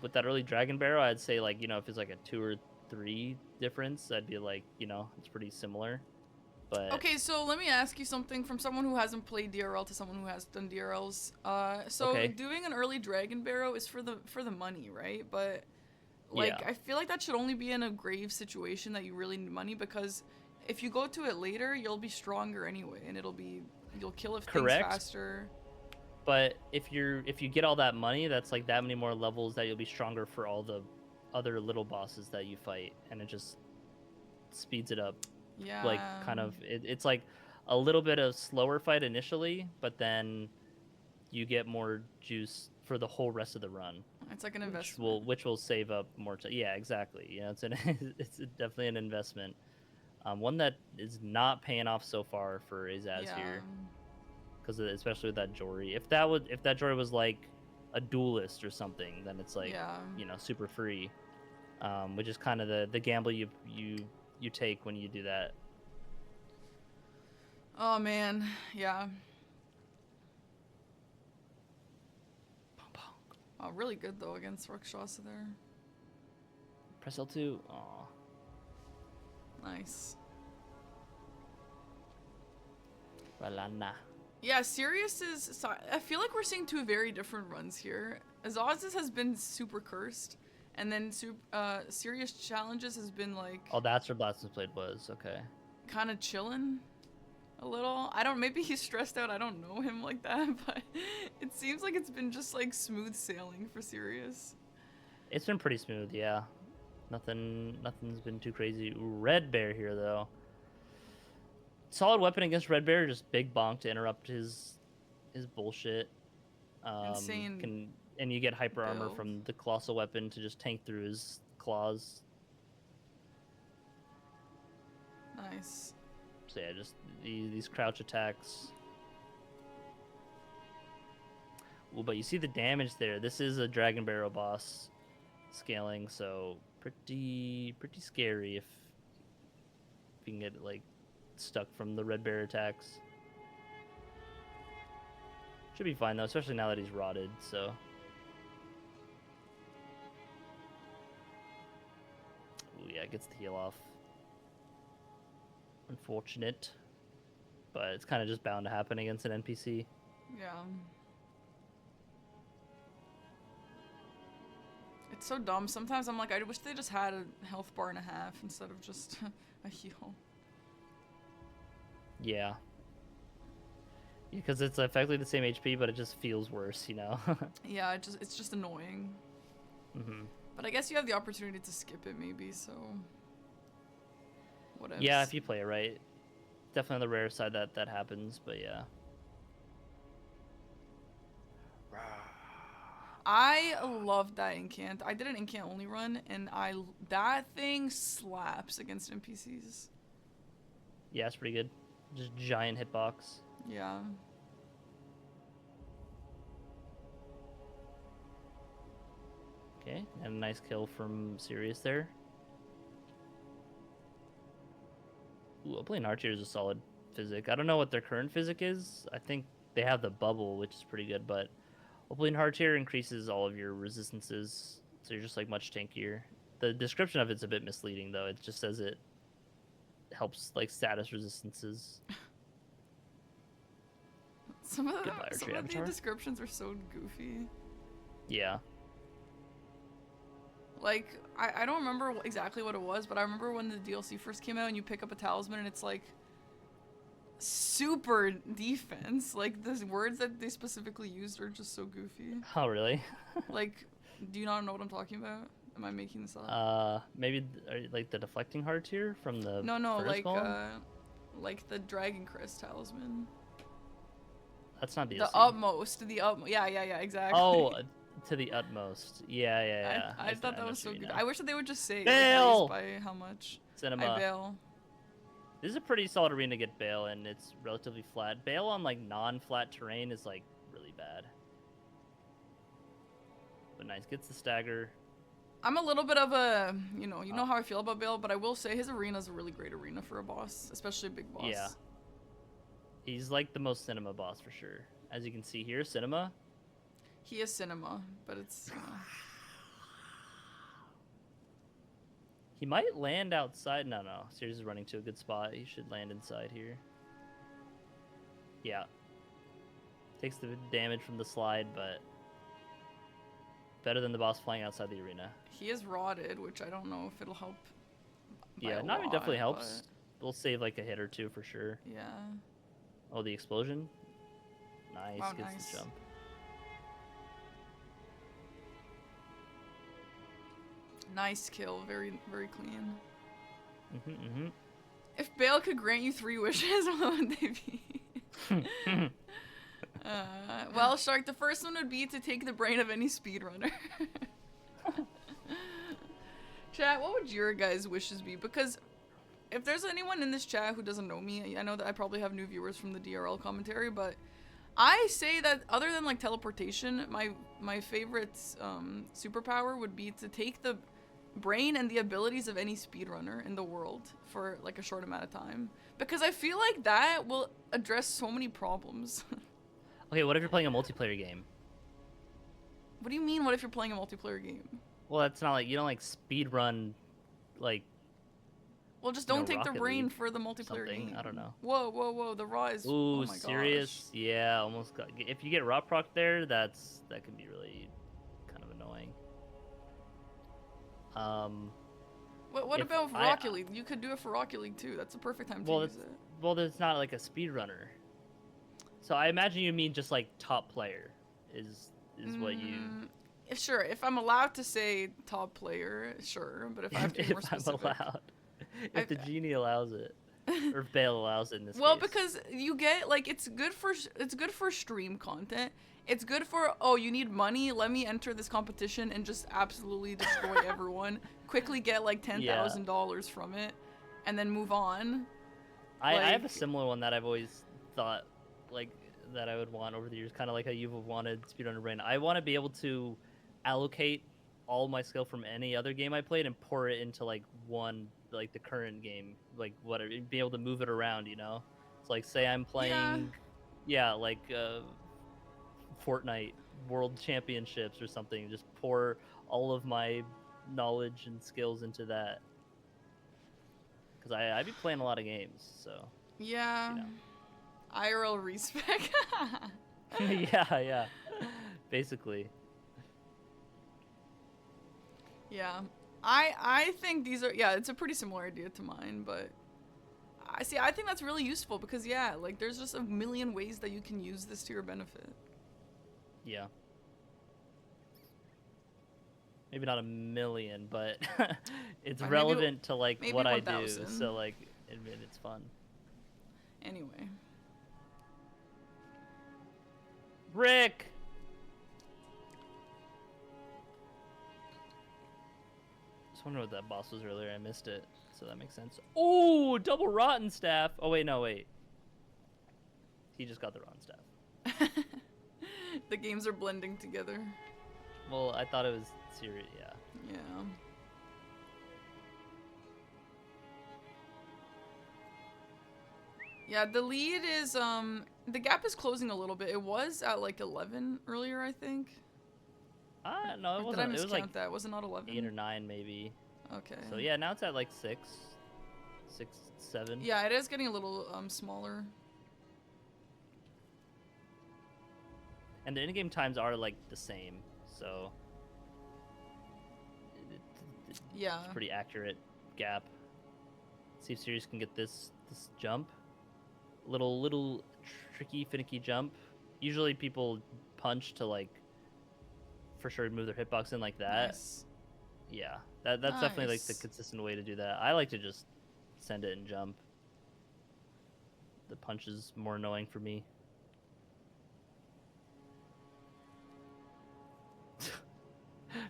With that early dragon barrel, I'd say, like, you know, if it's like a 2 or 3 difference, I'd be like, you know, it's pretty similar. But Okay, so let me ask you something from someone who hasn't played DRL to someone who has done DRLs. So okay, doing an early Dragon Barrow is for the money, right? But yeah, like I feel like that should only be in a grave situation that you really need money, because if you go to it later, you'll be stronger anyway, and you'll kill if things correct. faster. But if you get all that money, that's like that many more levels that you'll be stronger for all the other little bosses that you fight, and it just speeds it up. Like Yeah, kind of it's like a little bit of slower fight initially, but then you get more juice for the whole rest of the run, it's like an investment. which will save up more time. Yeah, exactly. You know, it's an it's definitely an investment. One that is not paying off so far for Azaz Yeah, here, because especially with that Jory. If that Jory was like a duelist or something, then it's like, yeah. you know, super free. Which is kind of the gamble you take when you do that. Oh man, yeah. Oh, really good though against Rakshasa there. Press L2. Aw. Nice. Ralana. Yeah, Sirius is. So I feel like we're seeing two very different runs here. Azaz's has been super cursed, and then Serious Challenges has been like Oh, that's where Blasphemous Blade was. Okay. kind of chilling a little. I don't. Maybe he's stressed out. I don't know him like that, but it seems like it's been just like smooth sailing for Sirius. It's been pretty smooth, yeah. Nothing's been too crazy. Ooh, Red Bear here though. Solid weapon against Red Bear, just big bonk to interrupt his bullshit. Insane And you get hyper armor build. from the colossal weapon to just tank through his claws. Nice. So yeah, just these crouch attacks. Ooh, but you see the damage there. This is a Dragon Barrow boss scaling, so pretty scary if you can get like stuck from the Red Bear attacks. Should be fine though, especially now that he's rotted. So. Ooh, yeah, gets the heal off. Unfortunate, but it's kind of just bound to happen against an NPC. Yeah. It's so dumb. Sometimes I'm like, I wish they just had a health bar and a half instead of just a heal. Yeah. Because it's effectively the same HP, but it just feels worse, you know? Yeah, it's just annoying. Mm-hmm. But I guess you have the opportunity to skip it maybe, so whatever. Yeah, if you play it right. Definitely on the rare side that happens, but yeah. I loved that incant. I did an incant only run, and that thing slaps against NPCs. Yeah, it's pretty good. Just giant hitbox. Yeah. Okay, and a nice kill from Sirius there. Ooh, Oblivion Archer is a solid physic. I don't know what their current physic is. I think they have the bubble, which is pretty good, but Oblivion Archer increases all of your resistances, so you're just like much tankier. The description of it's a bit misleading though. It just says it helps like status resistances. Some of Goodbye, the Avatar. descriptions are so goofy. Yeah. Like, I don't remember exactly what it was, but I remember when the DLC first came out and you pick up a talisman and it's like super defense. Like, the words that they specifically used are just so goofy. Oh, really? Like, do you not know what I'm talking about? Am I making this up? Maybe like the deflecting heart here from the No, first like the Dragon Crest talisman. That's not DLC. The utmost. Yeah, exactly. Oh, to the utmost. Yeah. I thought that was so good. I wish that they would just say Bail! by how much. Cinema. I bail. This is a pretty solid arena to get bail, and it's relatively flat. Bail on like non-flat terrain is like really bad. But nice, gets the stagger. I'm a little bit of a, you know how I feel about Bale, but I will say his arena is a really great arena for a boss, especially a big boss. Yeah. He's like the most cinema boss for sure. As you can see here, cinema. He is cinema, but it's, He might land outside. No, Sirius is running to a good spot. He should land inside here. Yeah. Takes the damage from the slide, but better than the boss flying outside the arena. He is rotted, which I don't know if it'll help. Yeah, no, it definitely helps. We'll save like a hit or two for sure. Yeah. Oh, the explosion. Nice, wow, gets nice. the jump. Nice kill, very, very clean. Mm-hmm. If Bale could grant you 3 wishes, what would they be? Well, Shark, the first one would be to take the brain of any speedrunner. Chat, what would your guys' wishes be? Because if there's anyone in this chat who doesn't know me, I know that I probably have new viewers from the DRL commentary, but I say that other than like teleportation, my favorite superpower would be to take the brain and the abilities of any speedrunner in the world for like a short amount of time. Because I feel like that will address so many problems. Okay, what if you're playing a multiplayer game? What do you mean, what if you're playing a multiplayer game? Well, that's not like, you don't like speed run, like... Well, just don't take the brain for the multiplayer game. game. I don't know. Whoa, the raw is... Ooh, oh my serious? gosh. Yeah, almost got... If you get raw proc there, that can be really kind of annoying. What about Rocket League? You could do it for Rocket League too. That's a perfect time to use it. Well, there's not like a speedrunner. So I imagine you mean just like top player is what you... Sure, if I'm allowed to say top player, sure. But if I have to be more specific... I'm allowed. If the genie allows it. Or if Bale allows it in this well, case. because you get, like, it's good for stream content. It's good for, oh, you need money, let me enter this competition and just absolutely destroy everyone. Quickly get, like, $10,000 from it, and then move on. I have a similar one that I've always thought, like, that I would want over the years, kind of like how you've wanted Speedrunner Brain. I want to be able to allocate all my skill from any other game I played and pour it into, like, one, like, the current game, like, whatever, be able to move it around, you know? So, like, say I'm playing, like, Fortnite World Championships or something, just pour all of my knowledge and skills into that. Because I be playing a lot of games, so... Yeah. You know. IRL respec. yeah. Basically. Yeah. I think these are, it's a pretty similar idea to mine, but I think that's really useful because, like, there's just a million ways that you can use this to your benefit. Yeah. Maybe not a million, but it's relevant to, like, what 1,000. I do, so, like, it's fun. Anyway. Rick! Just wonder what that boss was earlier. I missed it, so that makes sense. Ooh, double rotten staff. Oh, wait, no, wait. He just got the rotten staff. The games are blending together. Well, I thought it was serious, yeah. Yeah, the lead is, the gap is closing a little bit. It was at, like, 11 earlier, I think. No, it wasn't. Did I miscount it was like that? Was it not 11? 8 or 9, maybe. Okay. So, yeah, now it's at, like, 6, 7. Yeah, it is getting a little, smaller. And the in-game times are, like, the same, so... It's a pretty accurate gap. See if Sirius can get this jump. Little tricky, finicky jump. Usually people punch to, like, for sure move their hitbox in like that. Nice. Yeah, that's definitely, like, the consistent way to do that. I like to just send it and jump. The punch is more annoying for me.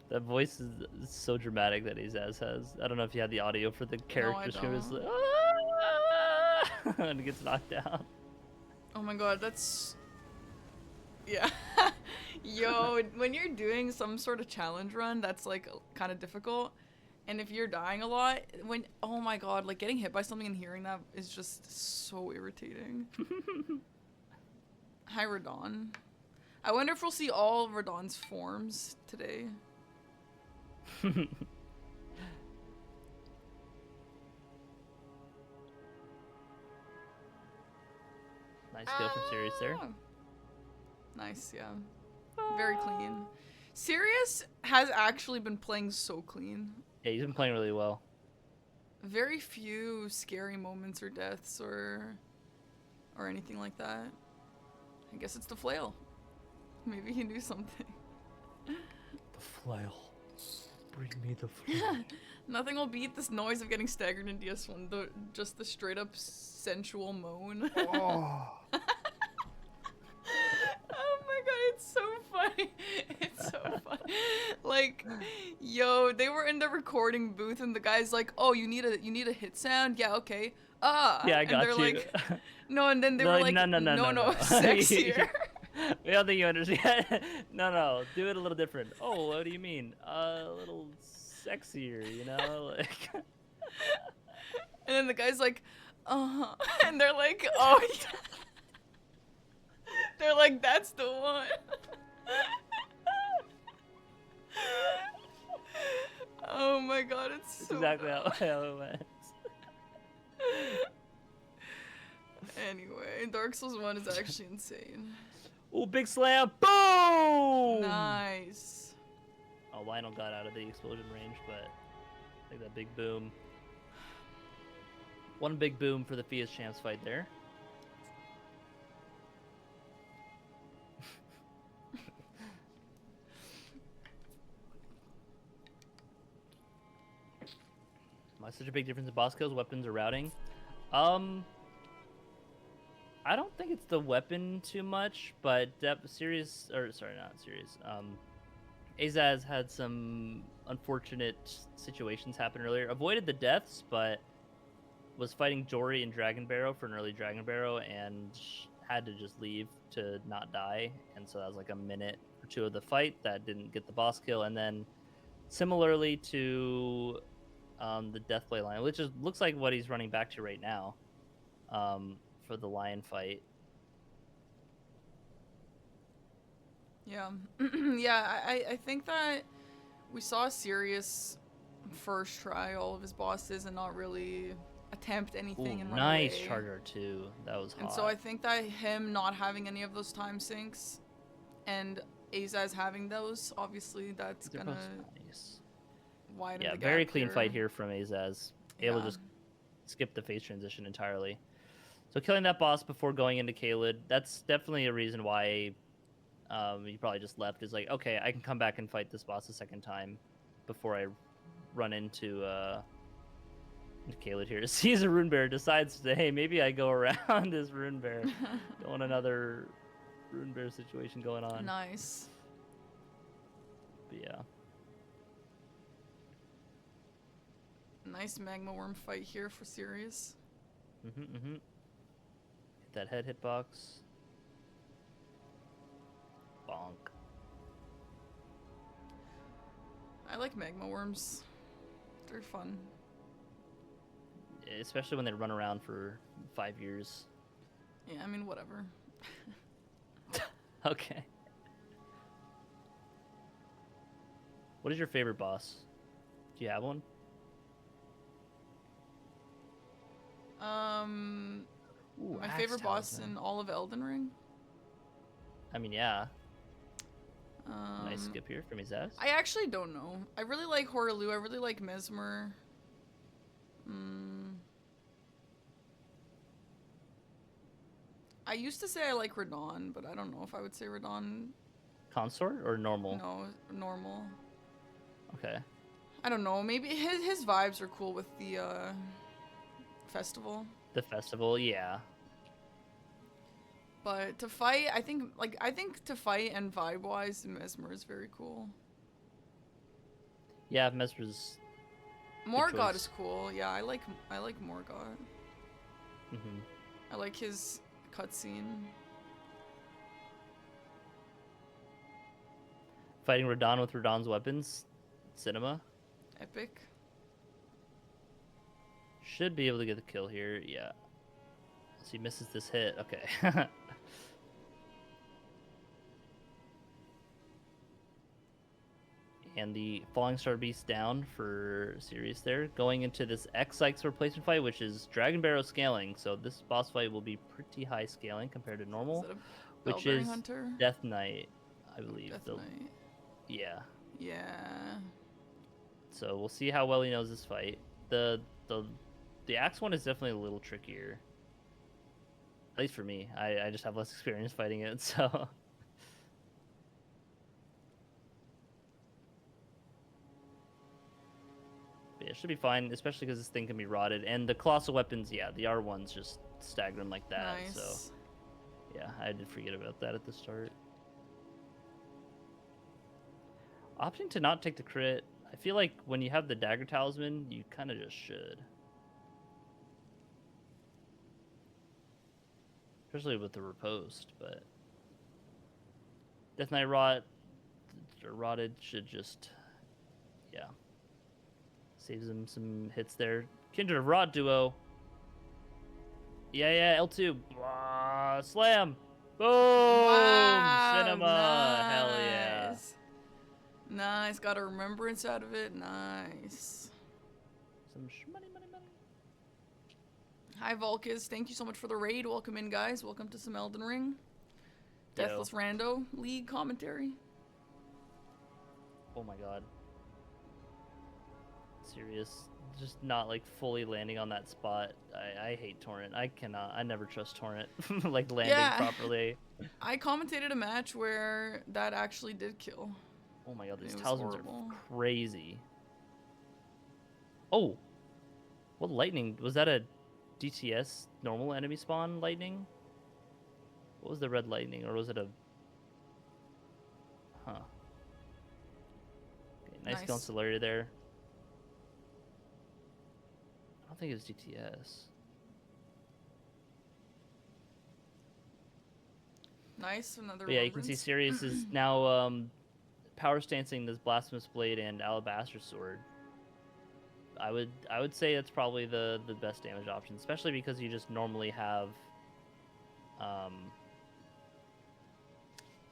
That voice is so dramatic that Azaz has. I don't know if you had the audio for the character scream. It's like, and it gets knocked down. Oh my god, that's... Yeah. Yo, when you're doing some sort of challenge run, that's, like, kind of difficult. And if you're dying a lot, oh my god, like, getting hit by something and hearing that is just so irritating. Hi, Radon. I wonder if we'll see all of Radon's forms today. Nice kill from Sirius there. Nice, yeah. Very clean. Sirius has actually been playing so clean. Yeah, he's been playing really well. Very few scary moments or deaths or anything like that. I guess it's the flail. Maybe he knew something. The flail. Bring me the flail. Nothing will beat this noise of getting staggered in DS1. Just the straight up sensual moan. Oh. Oh my god, it's so funny. It's so funny. Like, yo, they were in the recording booth and the guy's like, "Oh, you need a hit sound? Yeah, okay. Yeah, I got and they're you. like, no, and then they were like, no, sexier. We don't think you understand. No, do it a little different. Oh, what do you mean? A little sexier, you know? Like. And then the guy's like, and they're like, oh yeah. They're like, that's the one. Oh my god, it's so exactly bad. how it went. Anyway, Dark Souls 1 is actually insane. Oh, big slam! Boom! Nice. Oh, Lionel got out of the explosion range, but I think that big boom. One big boom for the Fias Champs fight there. Why such a big difference in boss kills, weapons, or routing? I don't think it's the weapon too much, but Azaz had some unfortunate situations happen earlier. Avoided the deaths, but was fighting Jory and Dragon Barrow for an early Dragon Barrow and had to just leave to not die. And so that was like a minute or two of the fight that didn't get the boss kill. And then similarly to the Deathblade line, which looks like what he's running back to right now. For the lion fight. Yeah. Yeah, I think that we saw Sirius first try all of his bosses and not really attempt anything. Ooh, and run nice away. charger too. That was hot. And so I think that him not having any of those time sinks and Azaz having those, obviously that's They're gonna nice. widen the gap. Very clean here. fight here from Azaz. Able to just skip the phase transition entirely. So killing that boss before going into Caelid, that's definitely a reason why you probably just left. Is like, okay, I can come back and fight this boss a second time before I run into Caelid here. Sees a rune bear, decides to, hey, maybe I go around this rune bear. Don't want another rune bear situation going on. Nice. But yeah. Nice magma worm fight here for Sirius. Hit that head hitbox. Bonk. I like magma worms. They're fun. Especially when they run around for 5 years. Yeah, I mean, whatever. Okay. What is your favorite boss? Do you have one? Ooh, My Axe favorite boss Talisman. in all of Elden Ring. I mean, yeah. Nice skip here from his ass. I actually don't know. I really like Horaloo. I really like Mesmer. I used to say I like Radon, but I don't know if I would say Radon. Consort or normal? No, normal. Okay. I don't know. Maybe his vibes are cool with the festival. The festival, yeah. But to fight, I think to fight and vibe wise, Mesmer is very cool. Yeah, Mesmer's. Morgott is cool. Yeah, I like Morgott. Mm-hmm. I like his cutscene. Fighting Radon with Radon's weapons. Cinema. Epic. Should be able to get the kill here. Yeah. So he misses this hit. Okay. and the Falling Star Beast down for Sirius there. Going into this X-Sykes replacement fight, which is Dragon Barrow scaling. So this boss fight will be pretty high scaling compared to normal, Is it a which Bellbearing is Hunter? Death Knight, I believe. Death Knight. Yeah. Yeah. So we'll see how well he knows this fight. The Axe one is definitely a little trickier. At least for me. I just have less experience fighting it, so... Yeah, it should be fine, especially because this thing can be rotted. And the colossal weapons, yeah, the R1s just stagger them like that. Nice. So, yeah, I did forget about that at the start. Opting to not take the crit, I feel like when you have the dagger talisman, you kind of just should. Especially with the riposte, but Death Knight rotted should just, yeah. Saves him some hits there. Kindred of Rot duo. Yeah, L2. Blah, slam. Boom. Wow, Cinema. nice. Hell yeah. Nice. Got a remembrance out of it. Nice. Some money. Hi, Volkis. Thank you so much for the raid. Welcome in, guys. Welcome to some Elden Ring. Deathless Rando League commentary. Oh my god. Serious, just not like fully landing on that spot. I hate Torrent. I never trust Torrent like landing properly. I commentated a match where that actually did kill. Oh my god, these It was talismans horrible. are crazy. Oh, what lightning? Was that a DTS normal enemy spawn lightning? What was the red lightning, or was it a... Huh. Okay, nice kill on Solaria there. I don't think it was DTS. Nice, another. But yeah, you can see Sirius is now power stancing this Blasphemous Blade and Alabaster Sword. I would say it's probably the best damage option, especially because you just normally have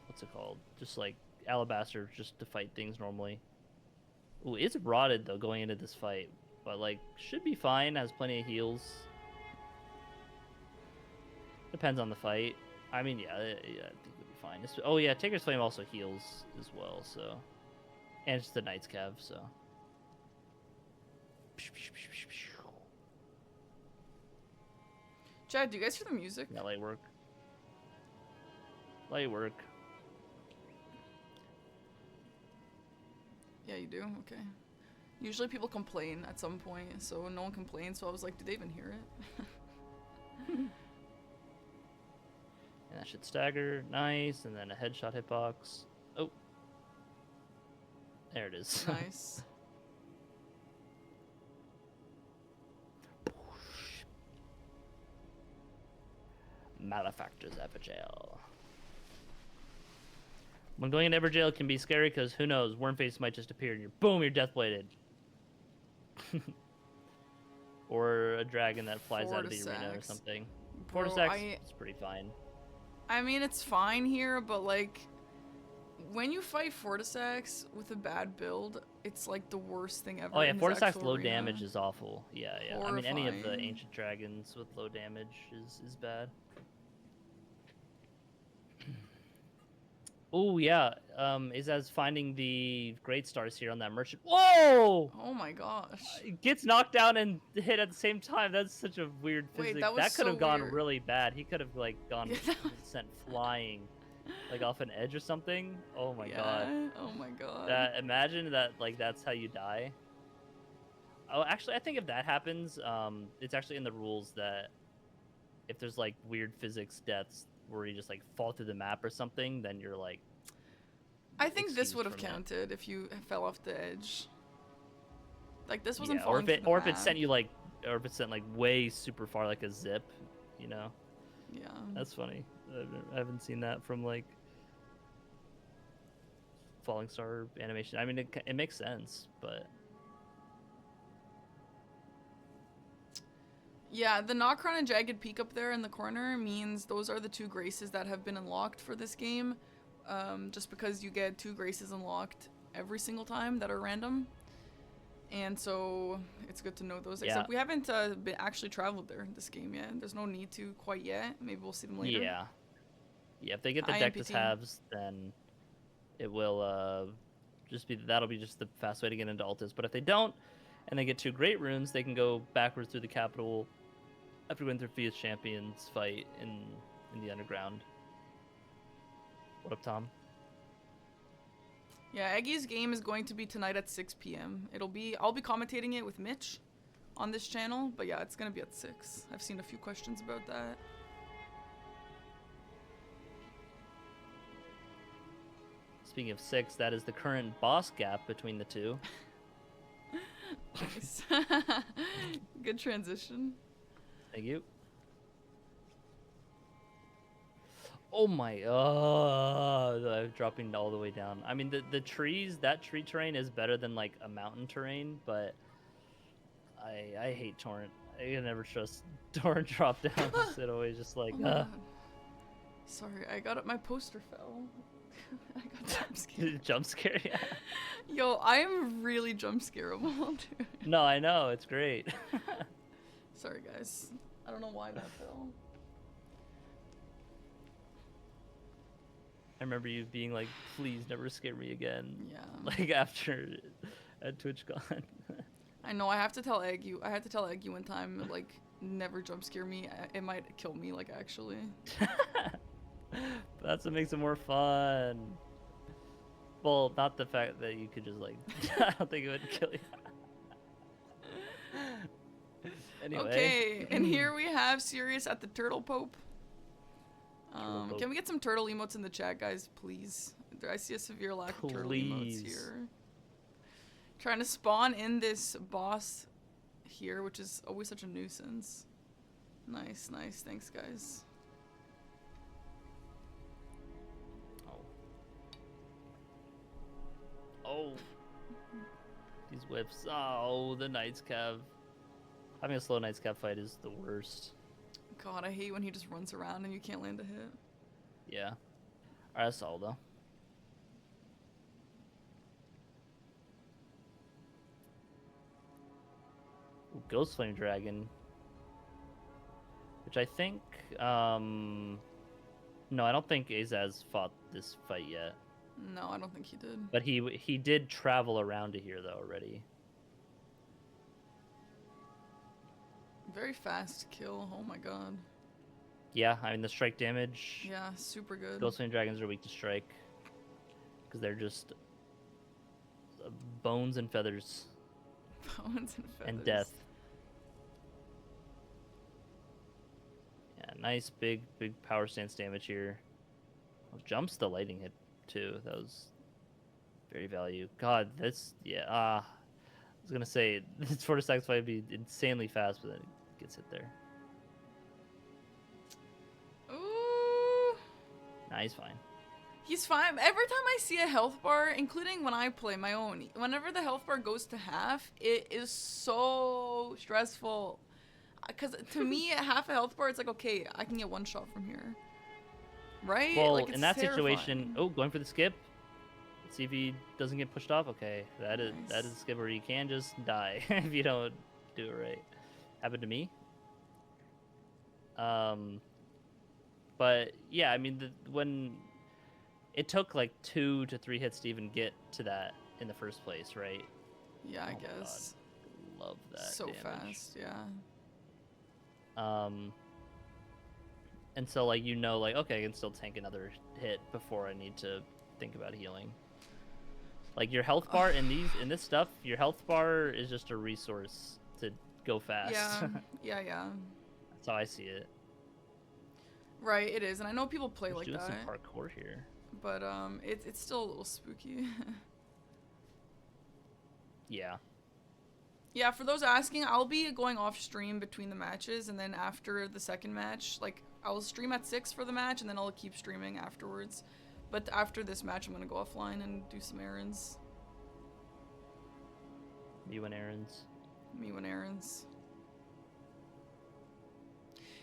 what's it called? Just like Alabaster just to fight things normally. Ooh, it's rotted though going into this fight. But, like, should be fine, has plenty of heals. Depends on the fight. I mean, yeah, I think it'll be fine. Oh, yeah, Taker's Flame also heals as well, so... And it's the Knight's Cav, so... Chad, do you guys hear the music? Yeah, light work. Light work. Yeah, you do? Okay. Usually people complain at some point, so no one complains, so I was like, did they even hear it? And that should stagger. Nice. And then a headshot hitbox. Oh. There it is. Nice. Malefactor's Everjail. When going into Everjail, it can be scary because who knows, Wormface might just appear and you're death-bladed. Or a dragon that flies out of the arena or something. Fortisax is pretty fine. I mean, it's fine here, but like, when you fight Fortisax with a bad build, it's like the worst thing ever. Oh yeah, Fortisax low damage is awful. Yeah. Horrifying. I mean, any of the ancient dragons with low damage is bad. Oh yeah, Izaz finding the great stars here on that merchant. Whoa! Oh my gosh. Gets knocked down and hit at the same time. That's such a weird physics. Wait, that could have gone weird. really bad. He could have like gone sent flying, like off an edge or something. Oh my god. Oh my god. Imagine that, like that's how you die. Oh, actually, I think if that happens, it's actually in the rules that if there's like weird physics deaths where you just like fall through the map or something, then you're like... I think this would have counted if you fell off the edge. Like this wasn't yeah, falling or if it sent you like, or if it sent like way super far, like a zip, you know? Yeah. That's funny. I haven't seen that from like Falling Star animation. I mean, it makes sense, but... Yeah, the Nocron and Jagged Peak up there in the corner means those are the two graces that have been unlocked for this game. Just because you get 2 graces unlocked every single time that are random. And so it's good to know those. Yeah. Except we haven't been actually traveled there in this game yet. There's no need to quite yet. Maybe we'll see them later. Yeah. Yeah, if they get the Hi, deck as NPT. halves, then it will that'll be just the fast way to get into Altus. But if they don't, and they get 2 great runes, they can go backwards through the capital after going through Fia's Champions fight in the underground. What up, Tom? Yeah, Eggy's game is going to be tonight at 6 p.m. I'll be commentating it with Mitch on this channel, but yeah, it's gonna be at 6. I've seen a few questions about that. Speaking of 6, that is the current boss gap between the 2. Nice. Good transition. Thank you. Oh my, I'm dropping all the way down. I mean, the trees, that tree terrain is better than like a mountain terrain, but I hate Torrent. I can never trust Torrent drop downs. It always just like, Oh my God. Sorry, I got it. My poster fell. I got jump scared. Jump scare, yeah. Yo, I am really jump scareable, dude. No, I know, it's great. Sorry, guys. I don't know why that fell. I remember you being like, please never scare me again. Yeah. Like after at TwitchCon. I know. I have to tell Egg I had to tell Egg one time, like, never jump scare me. It might kill me, like, actually. That's what makes it more fun. Well, not the fact that you could just like, I don't think it would kill you. Anyway. Okay, and here we have Serious at the Turtle Pope. Pope. Can we get some turtle emotes in the chat, guys, please? I see a severe lack of turtle emotes here. Trying to spawn in this boss here, which is always such a nuisance. Nice, nice. Thanks, guys. Oh. These whips. Oh, the Knights Cav. Having a slow Knights Cav fight is the worst. God, I hate when he just runs around and you can't land a hit. Yeah. Alright, that's all though. Ooh, Ghost Flame Dragon. Which I think, no, I don't think Azaz fought this fight yet. No, I don't think he did. But he did travel around to here though already. Very fast kill. Oh my god. Yeah, I mean the strike damage. Yeah, super good. Ghost Flame Dragons are weak to strike because they're just bones and feathers. Bones and feathers. And death. Yeah, nice big power stance damage here. Oh, jumps the lightning hit too. That was very value. God, that's I was gonna say this Fortis Sacrifice would be insanely fast, but then it gets hit there. Ooh. Nah, he's fine. He's fine. Every time I see a health bar, including when I play my own, whenever the health bar goes to half, it is so stressful. Because to me, at half a health bar, it's like, okay, I can get one shot from here. Right? Well, like, in that terrifying. situation, oh, going for the skip. Let's see if he doesn't get pushed off. Okay, that is a skip where you can just die if you don't do it right. Happened to me. But yeah, I mean, when it took like 2 to 3 hits to even get to that in the first place, right? Yeah, I guess. God. Love that. So damage. fast, yeah. And so like like okay, I can still tank another hit before I need to think about healing. Like your health bar in this stuff, your health bar is just a resource to go fast. Yeah, yeah. That's how I see it. Right, it is, and I know people play like doing that. some parkour here. But it's still a little spooky. Yeah. Yeah, for those asking, I'll be going off stream between the matches, and then after the second match, like, I'll stream at 6 for the match, and then I'll keep streaming afterwards. But after this match, I'm gonna go offline and do some errands. You and errands. Me and errands.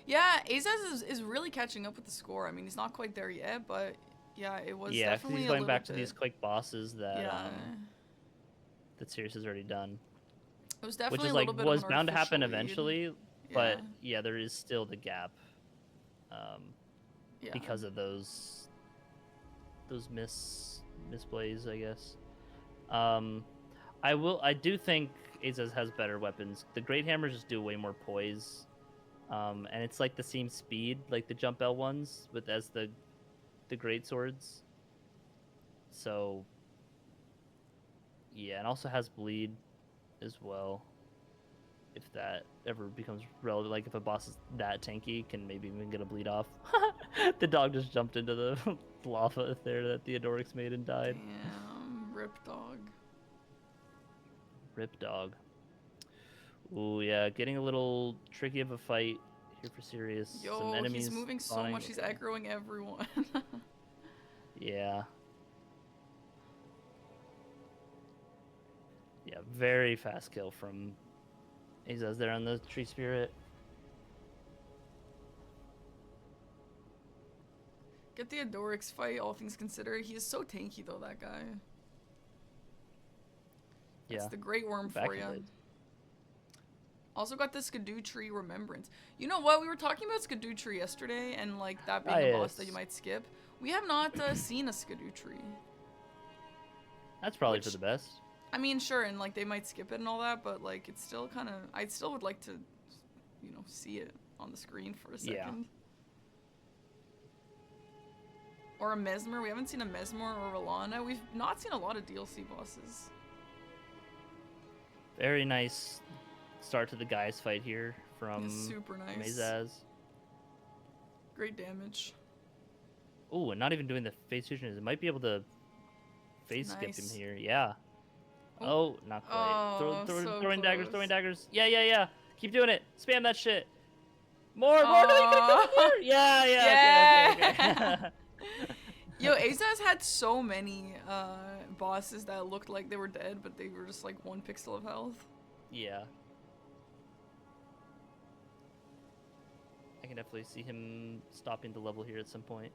Yeah, Azaz is really catching up with the score. I mean, he's not quite there yet, but Yeah, it was Yeah, because definitely he's a going little back to bit. these quick bosses that Yeah, that Sirius has already done, it was which definitely is a like little bit of was an bound to happen artificial lead. eventually. Yeah, But yeah, there is still the gap yeah. because of those misplays, I guess. Um, I do think Azaz has better weapons. The Great Hammers just do way more poise. And it's like the same speed, like the jump L ones, with as the great swords. So yeah, and also has bleed as well. If that ever becomes relevant, like if a boss is that tanky, can maybe even get a bleed off. The dog just jumped into the lava there that Theodorix made and died. Damn, rip dog. Rip dog. Ooh yeah, getting a little tricky of a fight here for Sirius. Some Yo, he's enemies moving so spawning. much. He's Okay. aggroing everyone. Yeah. Yeah, very fast kill from Azaz there on the tree spirit. Get the Adorix fight, all things considered. He is so tanky though, that guy. That's Yeah. the Great Worm Back for in you. blades. Also got the Skidoo Tree Remembrance. You know what? We were talking about Skidoo Tree yesterday, and like that being a boss that you yes. might skip. We have not seen a Skidoo Tree. That's probably Which, for the best. I mean, sure, and like they might skip it and all that, but like it's still kind of. I still would like to, you know, see it on the screen for a second. Yeah. Or a Mesmer. We haven't seen a Mesmer or Rolana. We've not seen a lot of DLC bosses. Very nice start to the guys fight here from Super nice. Azaz. Great damage. Oh, and not even doing the face fusion. It might be able to face skip him Nice. here. Yeah. Oh. Oh, not quite. Oh, so throwing daggers, close. throwing daggers. Yeah. Keep doing it. Spam that shit. More. No, you could have come in here. Yeah. Yeah. Okay. Yo, Azaz had so many bosses that looked like they were dead, but they were just like 1 pixel of health. Yeah. I can definitely see him stopping the level here at some point.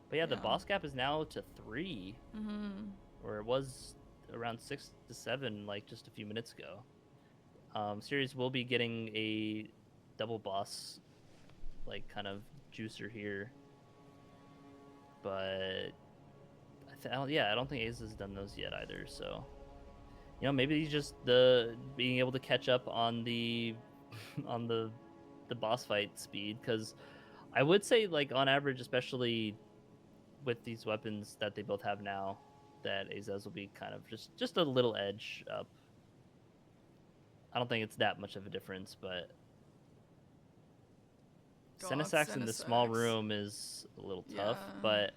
But yeah, the boss gap is now to 3. Mm-hmm. Or it was around 6 to 7, like just a few minutes ago. Series will be getting a double boss, like kind of juicer here. But I don't think Ace has done those yet either. So, you know, maybe he's just being able to catch up on the on the boss fight speed, because I would say, like, on average, especially with these weapons that they both have now, that Azaz will be kind of just a little edge up. I don't think it's that much of a difference, but Senesax in the small room is a little tough, but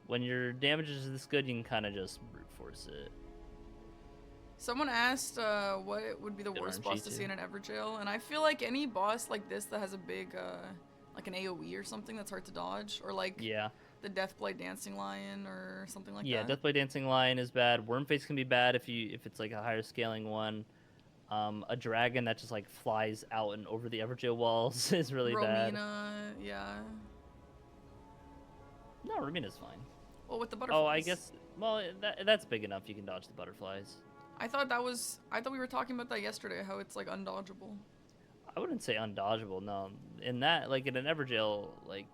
when your damage is this good, you can kind of just brute force it. Someone asked what would be the worst boss to see in an Everjail, and I feel like any boss like this that has a big, like an AoE or something that's hard to dodge, or like the Deathblade Dancing Lion or something like that. Yeah, Deathblade Dancing Lion is bad. Wormface can be bad if it's like a higher scaling one. A dragon that just like flies out and over the Everjail walls is really bad. Romina, yeah. No, Romina's fine. Well, with the butterflies. Oh, I guess. Well, that's big enough. You can dodge the butterflies. I thought we were talking about that yesterday. How it's like undodgeable. I wouldn't say undodgeable. No, in that, like in an Everjail, like,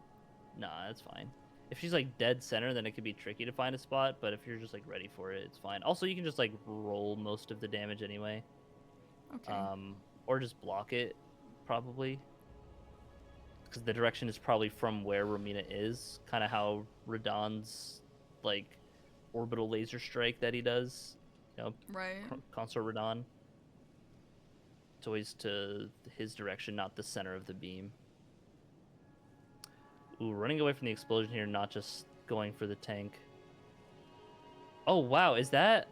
nah, that's fine. If she's like dead center, then it could be tricky to find a spot. But if you're just like ready for it, it's fine. Also, you can just like roll most of the damage anyway. Okay. Or just block it, probably. Because the direction is probably from where Romina is. Kind of how Radahn's, like, orbital laser strike that he does. You know, right. Consort Radahn. It's always to his direction, not the center of the beam. Ooh, running away from the explosion here, not just going for the tank. Oh, wow, is that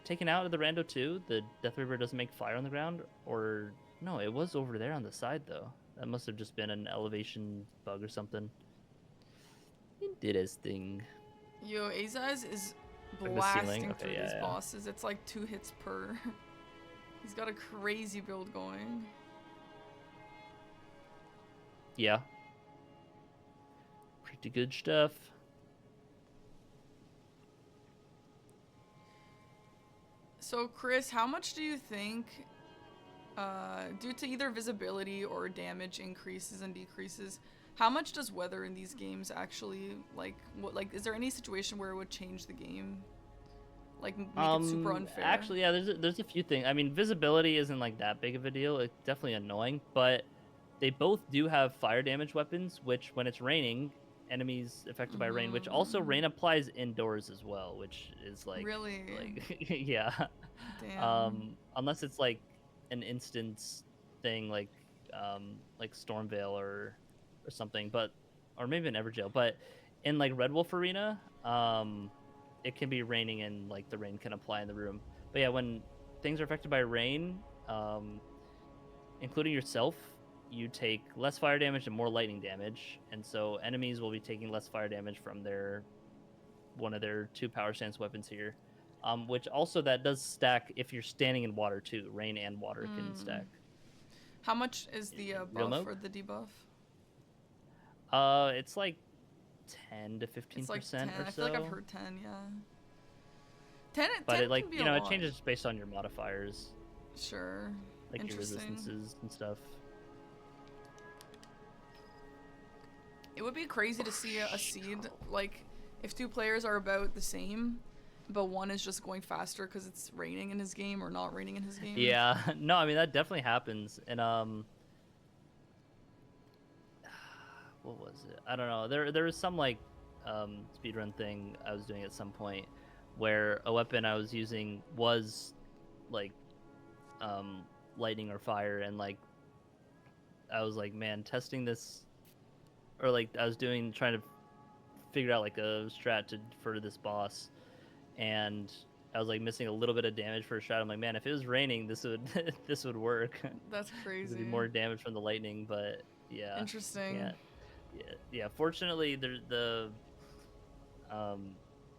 taken out of the rando too? The Death Reaper doesn't make fire on the ground? Or no, it was over there on the side though. That must have just been an elevation bug or something. Interesting. Yo, Azaz is like blasting through these bosses. It's like 2 hits per. He's got a crazy build going. Yeah. Pretty good stuff. So, Chris, how much do you think, due to either visibility or damage increases and decreases, how much does weather in these games actually, like, is there any situation where it would change the game? Like, make it super unfair? Actually, yeah, there's a few things. I mean, visibility isn't like that big of a deal. It's definitely annoying, but they both do have fire damage weapons, which when it's raining, enemies affected by rain, which also rain applies indoors as well, which is like Really? yeah. Damn. Unless it's like an instance thing like Stormveil or something, but or maybe an Everjail, but in like Red Wolf Arena, it can be raining and like the rain can apply in the room. But yeah, when things are affected by rain, including yourself, you take less fire damage and more lightning damage, and so enemies will be taking less fire damage from one of their 2 power stance weapons here. Which also that does stack if you're standing in water too. Rain and water can stack. How much is the Real buff Moog? or the debuff? It's like 10 to 15% It's like 10. or so. I feel like I've heard 10, yeah. 10, But 10 it like can be you a know lot. it changes based on your modifiers, Sure. like your Interesting. resistances and stuff. It would be crazy to see a seed, like, if 2 players are about the same, but one is just going faster because it's raining in his game or not raining in his game. Yeah, no, I mean that definitely happens, and what was it? I don't know. There was some like speedrun thing I was doing at some point where a weapon I was using was like lightning or fire, and like I was like, man, testing this, or like I was trying to figure out like a strat for this boss, and I was like missing a little bit of damage for a strat. I'm like, man, if it was raining, this would this would work. That's crazy. There'd be more damage from the lightning, but yeah. Interesting. Can't. Yeah. Fortunately, the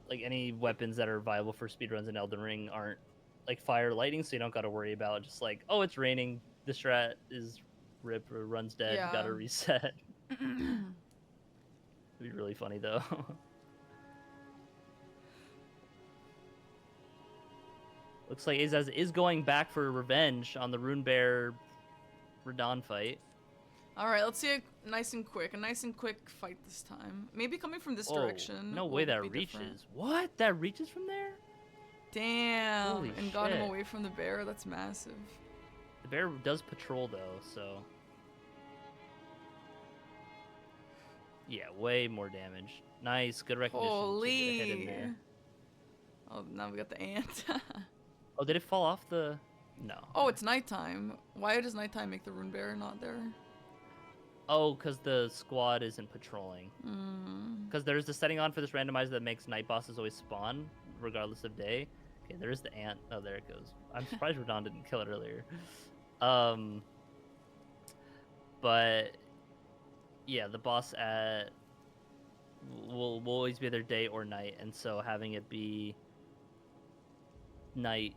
like any weapons that are viable for speedruns in Elden Ring aren't like fire or lightning, so you don't got to worry about just like, oh, it's raining, the strat is rip or runs dead, Yeah. gotta reset. It'd be really funny though. Looks like Azaz is going back for revenge on the Rune Bear Radon fight. Alright, let's see a nice and quick fight this time. Maybe coming from this direction. No will way that be reaches. different. What? That reaches from there? Damn. Holy and got him shit. away from the bear. That's massive. The bear does patrol though, so yeah, way more damage. Nice, good recognition. To get a hit in there. Holy. Oh, now we got the ant. Oh, did it fall off the? No. Oh, it's nighttime. Why does nighttime make the rune bear not there? Oh, because the squad isn't patrolling. Mm. Because there's the setting on for this randomizer that makes night bosses always spawn, regardless of day. Okay, there's the ant. Oh, there it goes. I'm surprised Radon didn't kill it earlier. But yeah, the boss will always be either day or night, and so having it be night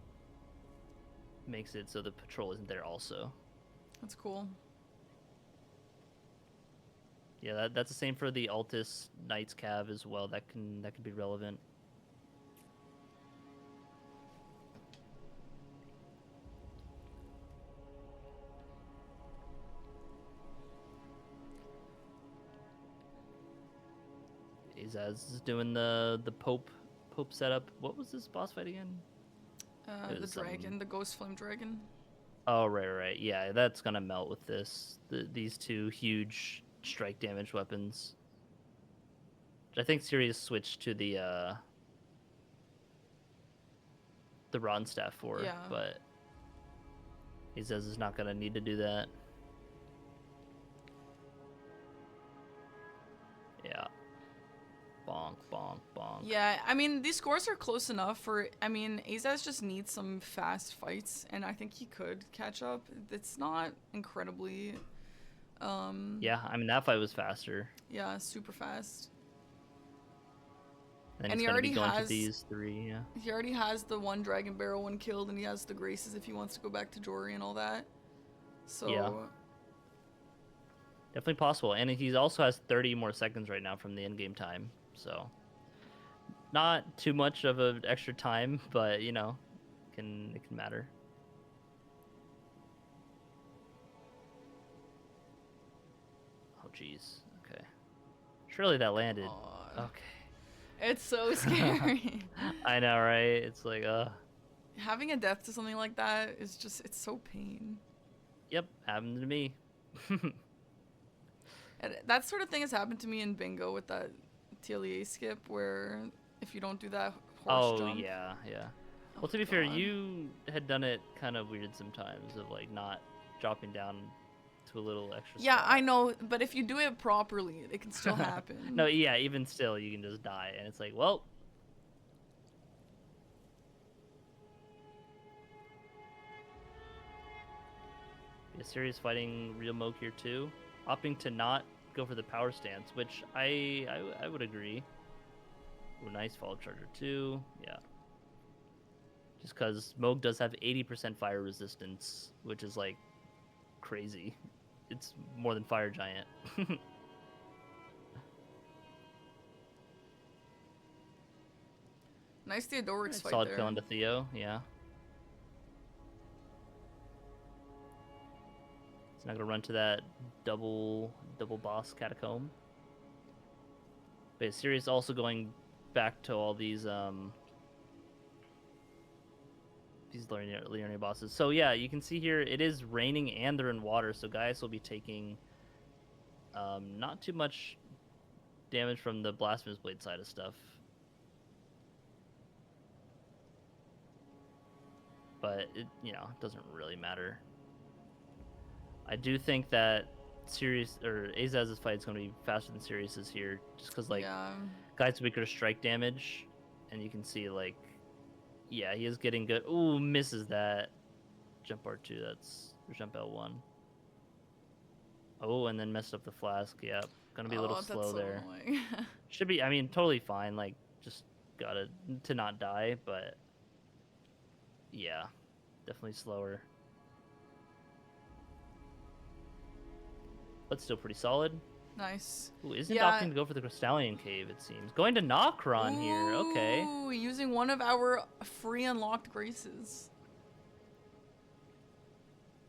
makes it so the patrol isn't there also. That's cool. Yeah, that's the same for the Altus Knights Cav as well. That can be relevant. Azaz is doing the Pope setup. What was this boss fight again? The dragon, the ghost flame dragon. Oh right. Yeah, that's gonna melt with this. These 2 huge strike damage weapons. Which I think Sirius switched to the Ron staff for, Yeah. but he says is not gonna need to do that. Yeah. Bonk, bonk, bonk. Yeah, I mean, these scores are close enough for, I mean, Azaz just needs some fast fights, and I think he could catch up. It's not incredibly, Yeah, I mean, that fight was faster. yeah, super fast. And And he's he gonna already be going has- to these 3, yeah. He already has the one dragon barrel one killed, and he has the graces if he wants to go back to Jory and all that. So, Yeah. Definitely possible. And he also has 30 more seconds right now from the in-game time. So, not too much of an extra time, but, you know, can matter. Oh jeez. Okay. Surely that landed. God. Okay. It's so scary. I know, right? It's like, Having a death to something like that is just, it's so pain. Yep, happened to me. And that sort of thing has happened to me in bingo with that TLEA skip, where if you don't do that horse Oh jump. yeah, yeah. Oh, Well, to be fair, God. you had done it kind of weird sometimes of like not dropping down to a little extra Yeah, spot. I know, but if you do it properly, it can still happen. No, yeah, even still, you can just die, and it's like, well. Be a serious fighting real Moke here too, opting to not go for the power stance, which I would agree. Ooh, nice follow charger too. Yeah. Just because Moog does have 80% fire resistance, which is like crazy. It's more than Fire Giant. Nice Theodoric's fight Solid there. kill into Theo, yeah. It's not gonna run to that double boss catacomb. But Sirius also going back to all these Linear bosses. So yeah, you can see here it is raining and they're in water, so Gaius will be taking not too much damage from the Blasphemous Blade side of stuff. But it, doesn't really matter. I do think that Sirius or Azaz's fight is going to be faster than Sirius's here, just because like Guy's weaker to strike damage, and you can see like, yeah, he is getting good. Ooh, misses that jump R2. That's jump L1. Oh, and then messed up the flask. Yeah, gonna be a little slow so there. Annoying. Should be. I mean, totally fine. Like, just gotta to not die, but yeah, definitely slower. But still pretty solid. Nice. Ooh, isn't opting to go for the Crystallian Cave, it seems. Going to Nokron here, okay. Ooh, using one of our free unlocked graces.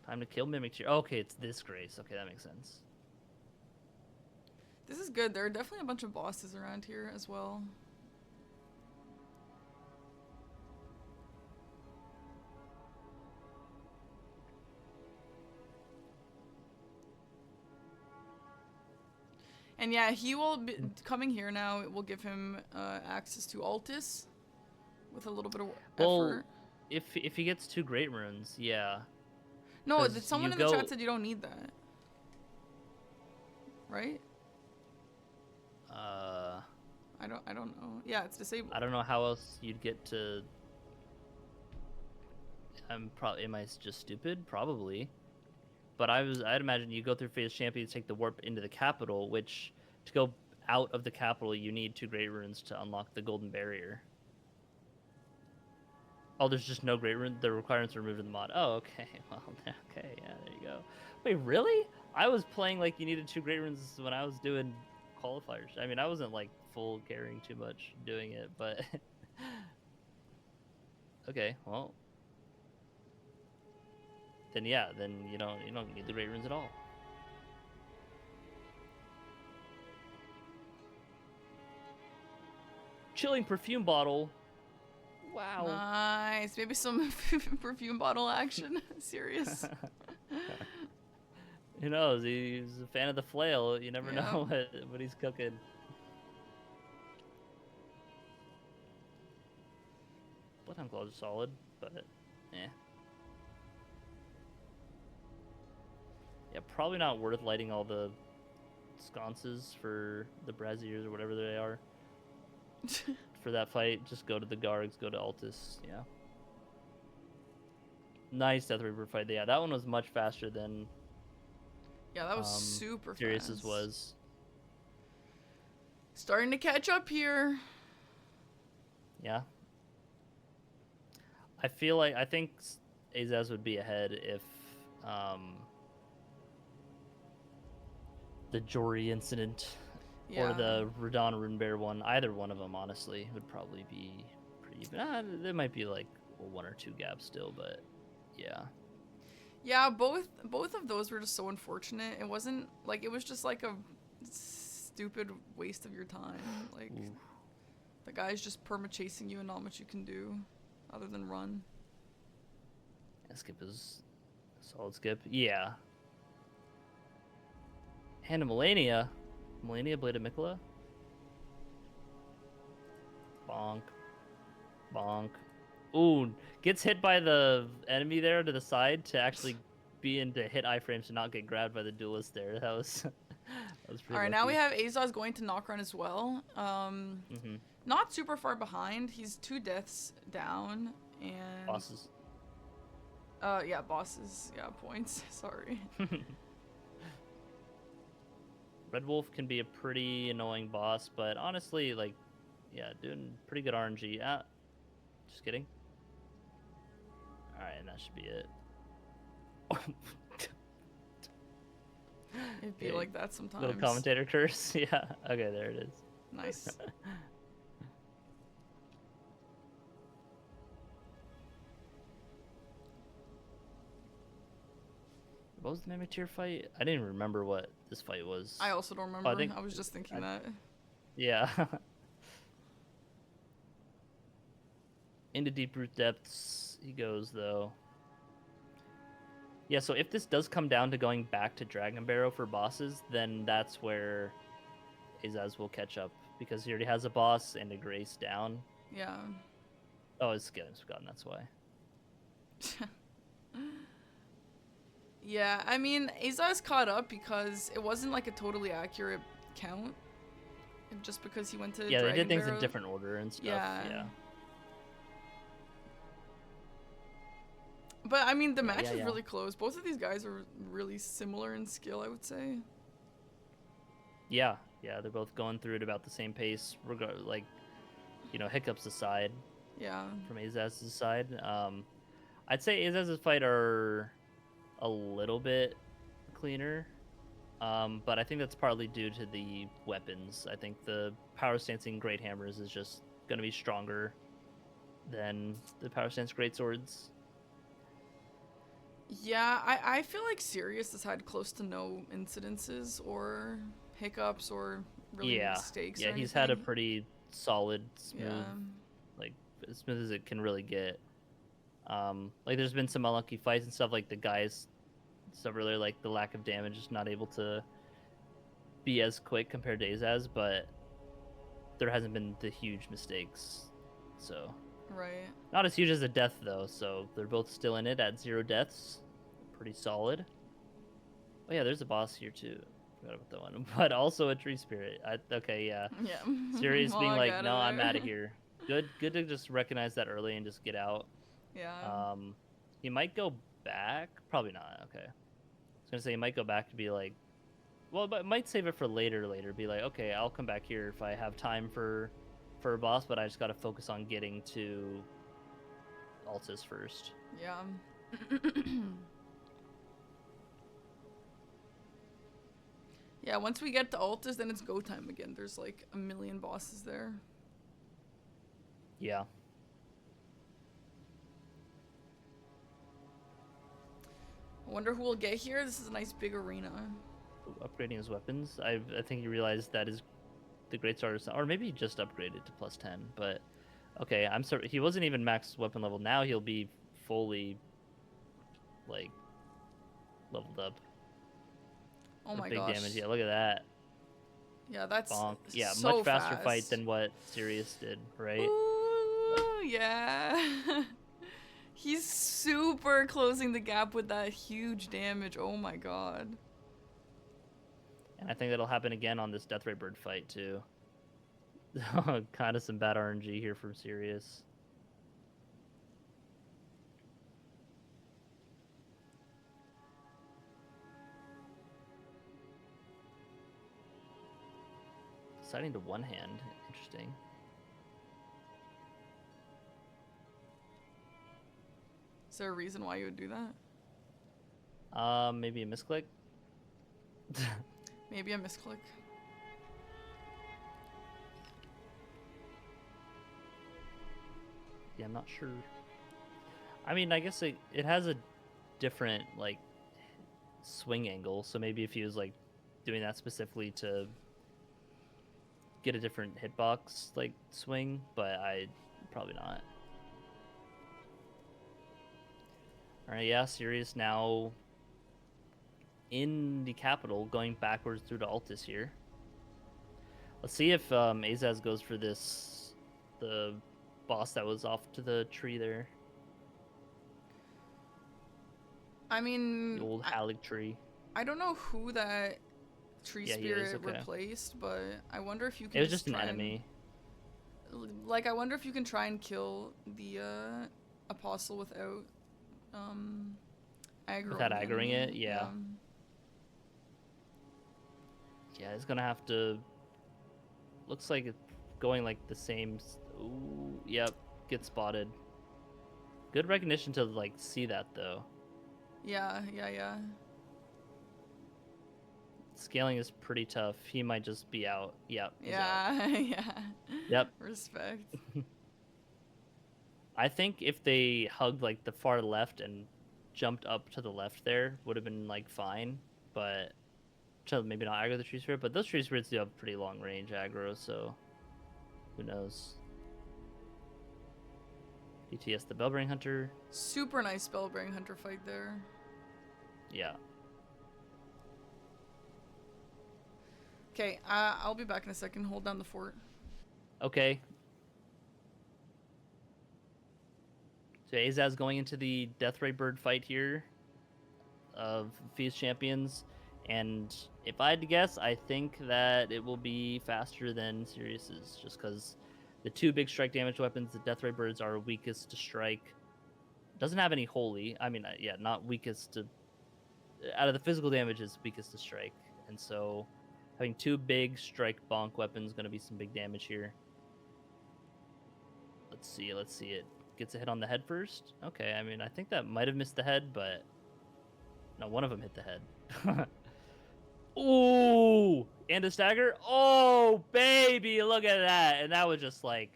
Time to kill Mimic Tier. Okay, it's this grace. Okay, that makes sense. This is good. There are definitely a bunch of bosses around here as well. And yeah, he will be coming here now. It will give him access to Altis with a little bit of effort. If he gets 2 Great Runes, yeah. No, someone in the chat said you don't need that. Right? I don't know. Yeah, it's disabled. I don't know how else you'd get to. Am I just stupid? Probably. But I'd imagine you go through Phase Champions, take the warp into the capital, which to go out of the capital you need 2 Great Runes to unlock the Golden Barrier. Oh, there's just no Great Rune. The requirements are removed in the mod. Oh, okay. Well, okay, yeah, there you go. Wait, really? I was playing like you needed 2 Great Runes when I was doing qualifiers. I mean, I wasn't like full caring too much doing it, but okay, well. Then yeah, then you don't need the Great Runes at all. Chilling perfume bottle. Wow. Nice. Maybe some perfume bottle action. Serious. Who knows? He's a fan of the flail. You never know what he's cooking. Bloodhound Claws are solid, but eh. Yeah, probably not worth lighting all the sconces for the Braziers or whatever they are. For that fight, just go to the Gargs, go to Altis, yeah. Nice Death Reaper fight. Yeah, that one was much faster than that was super Serious's fast. was. Starting to catch up here. Yeah. I think Azaz would be ahead if the Jory incident or the Radon Runebear one, either one of them, honestly, would probably be pretty even. There might be like well, 1 or 2 gaps still, but yeah. Yeah, both of those were just so unfortunate. It wasn't like it was just like a stupid waste of your time. Like Ooh. the guy's just perma chasing you and not much you can do other than run. Yeah, skip is a solid skip. Yeah. Hand of Melania. Melania, Blade of Mikola. Bonk. Bonk. Ooh, gets hit by the enemy there to the side to actually be into hit iframes to not get grabbed by the duelist there. That was that was pretty All right, lucky. now we have Azaz going to knock run as well. Not super far behind. He's 2 deaths down and Bosses. Yeah, bosses. Yeah, points. Sorry. Red Wolf can be a pretty annoying boss, but honestly, like, yeah, doing pretty good RNG. Just kidding. All right, and that should be it. It'd be like that sometimes. Little commentator curse. Yeah. Okay, there it is. Nice. What was the Mimitir fight? I didn't even remember what this fight was. I also don't remember. I was just thinking that. Yeah. Into deep root depths he goes, though. Yeah, so if this does come down to going back to Dragon Barrow for bosses, then that's where Azaz will catch up, because he already has a boss and a Grace down. Yeah. Oh, it's getting forgotten, that's why. Yeah, I mean, Azaz caught up because it wasn't like a totally accurate count. Just because he went to Yeah, Dragon they did things Barrow. in different order and stuff. Yeah. But I mean, the match yeah, is yeah. really close. Both of these guys are really similar in skill, I would say. Yeah, they're both going through it about the same pace, like, you know, hiccups aside. Yeah. From Azaz's side, I'd say Azaz's fight are a little bit cleaner, but I think that's partly due to the weapons. I think the power stancing great hammers is just going to be stronger than the power stance great swords. Yeah, I feel like Sirius has had close to no incidences or hiccups or really mistakes. Yeah, or he's had a anything. pretty solid, smooth, Yeah. like as smooth as it can really get. Like there's been some unlucky fights and stuff, like the guys stuff earlier, like the lack of damage, just not able to be as quick compared to Azaz, but there hasn't been the huge mistakes. So Right. not as huge as a death though, so they're both still in it at 0 deaths. Pretty solid. Oh yeah, there's a boss here too. Forgot about that one. But also a tree spirit. Okay, yeah. Yeah. Sirius Well, being I like, got no, it I'm there. out of here. Good to just recognize that early and just get out. Yeah. He might go back. Probably not. Okay. I was gonna say he might go back to be like, well, but might save it for later. Be like, okay, I'll come back here if I have time for a boss, but I just got to focus on getting to Altus first. Yeah. Yeah, once we get to Altus, then it's go time again. There's like a million bosses there. Yeah. I wonder who will get here. This is a nice big arena. Upgrading his weapons. I think he realized that is the great starter, or maybe he just upgraded to +10. But okay, I'm sorry, he wasn't even max weapon level. Now he'll be fully like leveled up. Oh my big gosh. damage. Yeah, look at that. Yeah, that's Bonk. Yeah, so much faster fast. fight than what Sirius did, right? Ooh, yeah. He's super closing the gap with that huge damage. Oh my god. And I think that'll happen again on this Deathray Bird fight too. Kind of some bad RNG here from Sirius. Deciding to one hand. Interesting. Is there a reason why you would do that? Maybe a misclick. Maybe a misclick. Yeah, I'm not sure. I mean, I guess it has a different like swing angle, so maybe if he was like doing that specifically to get a different hitbox like swing, but I probably not. All right, yeah, Sirius now in the capital, going backwards through to Altus here. Let's see if Azaz goes for the boss that was off to the tree there, I mean, the old Hallig tree. I don't know who that tree Yeah, he is, spirit okay. replaced, but I wonder if you can It was just an try enemy. like, I wonder if you can try and kill the apostle without aggroing Without the aggroing enemy. it, yeah. Yeah, it's gonna have to. Looks like it's going like the same. Ooh, yep, get spotted. Good recognition to like see that though. Yeah. Scaling is pretty tough. He might just be out. Yep, he's Yeah, out. yeah. Yep. Respect. I think if they hugged like the far left and jumped up to the left there, would have been like fine. But maybe not aggro the tree spirit. But those tree spirits do have pretty long range aggro, so who knows? BTS the Bellbring Hunter. Super nice Spellbearing Hunter fight there. Yeah. Okay, I'll be back in a second. Hold down the fort. Okay. So Azaz going into the Deathray Bird fight here of Fuse Champions. And if I had to guess, I think that it will be faster than Sirius's, just because the two big strike damage weapons, the Deathray Birds, are weakest to strike. Doesn't have any holy. I mean, yeah, not weakest to. Out of the physical damage, is weakest to strike. And so having two big strike bonk weapons going to be some big damage here. Let's see it. Gets a hit on the head first. Okay, I mean, I think that might have missed the head, but no, one of them hit the head. Ooh, and a stagger. Oh, baby, look at that. And that was just like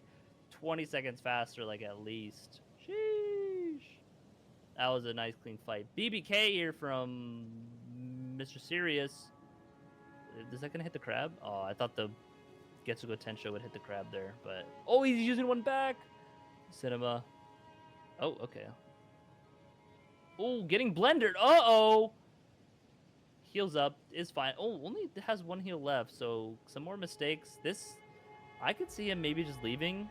20 seconds faster, like at least. Sheesh. That was a nice, clean fight. BBK here from Mr. Serious. Is that going to hit the crab? Oh, I thought the Getsugo Tensho would hit the crab there, but... Oh, he's using one back! Cinema. Oh, okay. Oh, getting blendered. Uh-oh! Heals up. Is fine. Oh, only has one heal left, so some more mistakes. This... I could see him maybe just leaving.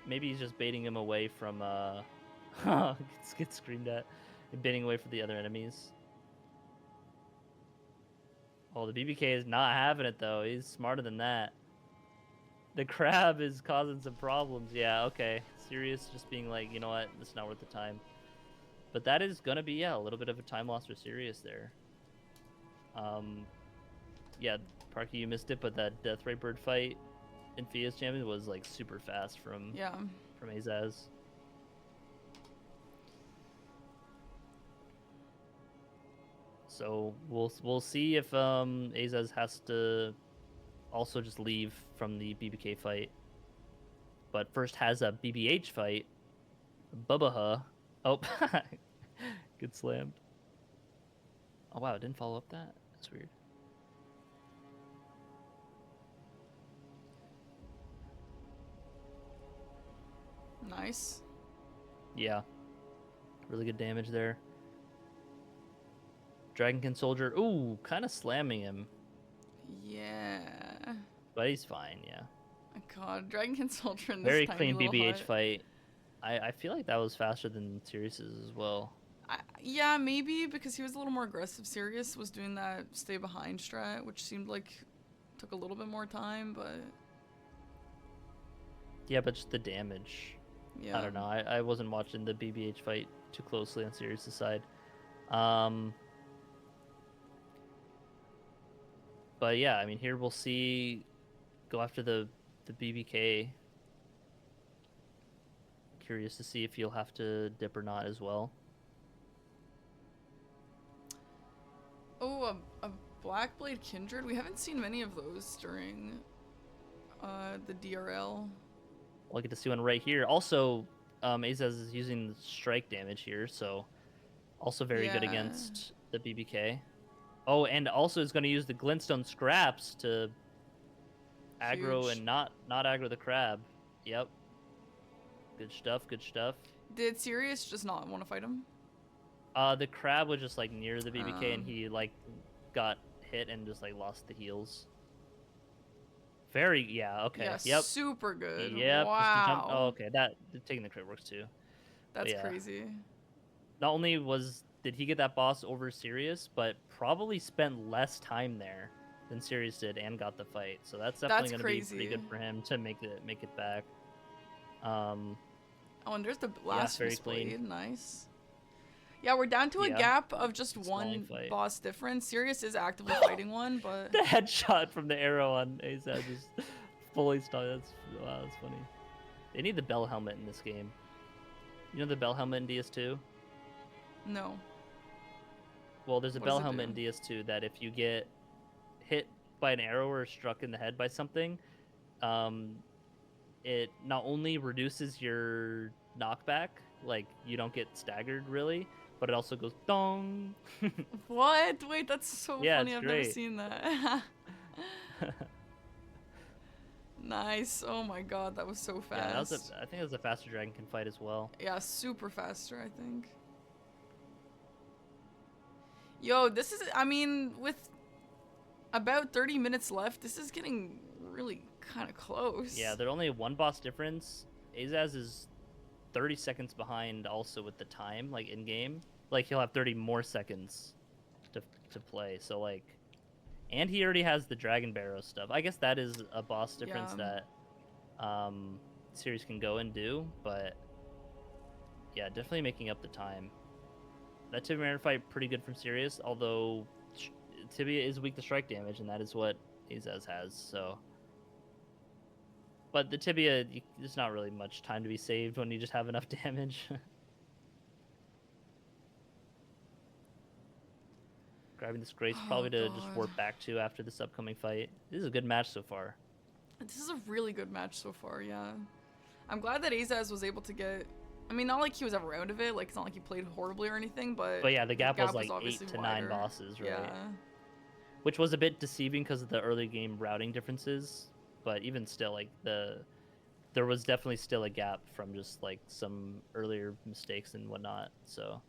Maybe he's just baiting him away from... Get screamed at. Baiting away from the other enemies. Oh, the BBK is not having it, though. He's smarter than that. The crab is causing some problems. Yeah, okay. Serious just being like, you know what? This is not worth the time. But that is going to be, yeah, a little bit of a time loss for Serious there. Yeah, Parky, you missed it, but that Deathray Bird fight in Fia's Champion was, like, super fast from Azaz. So we'll see if Azaz has to also just leave from the BBK fight. But first has a BBH fight. Bubbaha. Oh, good slammed. Oh wow, it didn't follow up that? That's weird. Nice. Yeah. Really good damage there. Dragonkin Soldier. Ooh, kind of slamming him. Yeah. But he's fine, yeah. Oh God, Dragonkin Soldier in this Very tiny clean little BBH hut. fight. I feel like that was faster than Sirius's as well. Yeah, maybe because he was a little more aggressive. Sirius was doing that stay behind strat, which seemed like took a little bit more time, but... Yeah, but just the damage. Yeah. I don't know. I wasn't watching the BBH fight too closely on Sirius's side. But yeah, I mean, here we'll see go after the BBK. Curious to see if you'll have to dip or not as well. Oh, a Blackblade Kindred? We haven't seen many of those during the DRL. we'll get to see one right here. Also, Azaz is using strike damage here, so also very good Yeah. against the BBK. Oh, and also is going to use the glintstone scraps to aggro Huge. and not aggro the crab. Yep. Good stuff. Good stuff. Did Sirius just not want to fight him? The crab was just like near the BBK, and Um. he like got hit and just like lost the heals. Very, yeah, okay, Yeah, yep, super good. yep. Just the jump. Oh, Wow. okay, that taking the crit works too. But That's yeah, crazy. not only did he get that boss over Sirius, but probably spent less time there than Sirius did and got the fight. So that's definitely That's going to be pretty crazy. good for him to make it back. Oh, and there's the Yeah, very blasphemous clean. blade. Nice. Yeah, we're down to a Yeah, gap of just it's a long one fight. boss difference. Sirius is actively fighting one, but The headshot from the arrow on Azaz just fully stunned. Wow, that's funny. They need the bell helmet in this game. You know the bell helmet in DS2? no. Well, there's a What bell does it helmet in do? DS2 that if you get hit by an arrow or struck in the head by something, it not only reduces your knockback, like you don't get staggered really, but it also goes dong. What? Wait, that's so Yeah, funny. it's I've never great. seen that. Nice. Oh my god, that was so Yeah, fast. I think that was a faster dragon can fight as well. Yeah, super faster, I think. Yo, this is, I mean, with about 30 minutes left, this is getting really kind of close. Yeah, they're only one boss difference. Azaz is 30 seconds behind also with the time, like in game. Like he'll have 30 more seconds to play. So like, and he already has the Dragon Barrow stuff. I guess that is a boss difference Yeah. that series can go and do, but yeah, definitely making up the time. That Tibia fight pretty good from Sirius, although Tibia is weak to strike damage, and that is what Azaz has. So, but the Tibia, there's not really much time to be saved when you just have enough damage. Grabbing this Grace Oh probably to just god. warp back to after this upcoming fight. This is a good match so far. This is a really good match so far, yeah. I'm glad that Azaz was able to get, I mean, not like he was ever out of it, like it's not like he played horribly or anything, but Yeah, the gap was like 8 obviously to 9 wider. bosses, right? Yeah. Which was a bit deceiving because of the early game routing differences, but even still, like there was definitely still a gap from just like some earlier mistakes and whatnot. So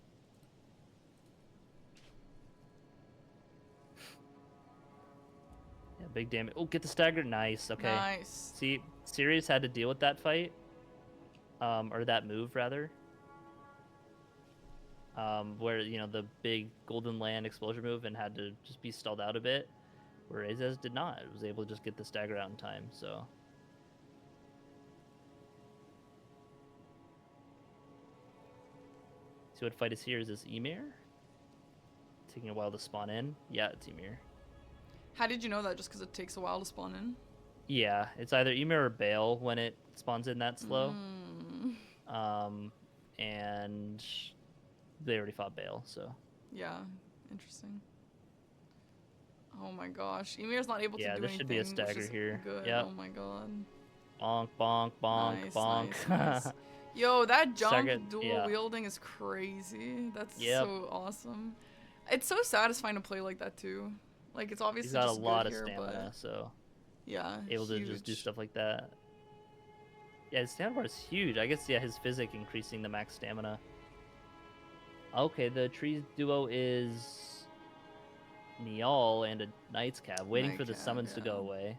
yeah, big damage. Oh, get the stagger. Nice. Okay. Nice. See, Sirius had to deal with that fight, or that move rather. Where the big Golden Land explosion move and had to just be stalled out a bit, where Azaz did not. It was able to just get the stagger out in time. So. See what fight is here? Is this Emir? Taking a while to spawn in. Yeah, it's Emir. How did you know that? Just because it takes a while to spawn in? Yeah, it's either Emir or Bale when it spawns in that slow. And they already fought Bale, so. Yeah, interesting. Oh my gosh, Emir's not able to do Yeah, anything. there should be a stagger which is here. Good. Yep. Oh my god. Bonk, bonk, bonk, Nice, bonk. nice, nice. Yo, that jump Stagger, dual yeah. wielding is crazy. That's Yep. so awesome. It's so satisfying to play like that too. Like it's obviously He's got a just lot good of here, stamina, but so yeah, able to just do stuff like that. Yeah, his stamina bar is huge. I guess, yeah, his physic increasing the max stamina. Okay, the trees duo is Niall and a Knight's Cab, waiting for the Nightcap, summons to go yeah. away.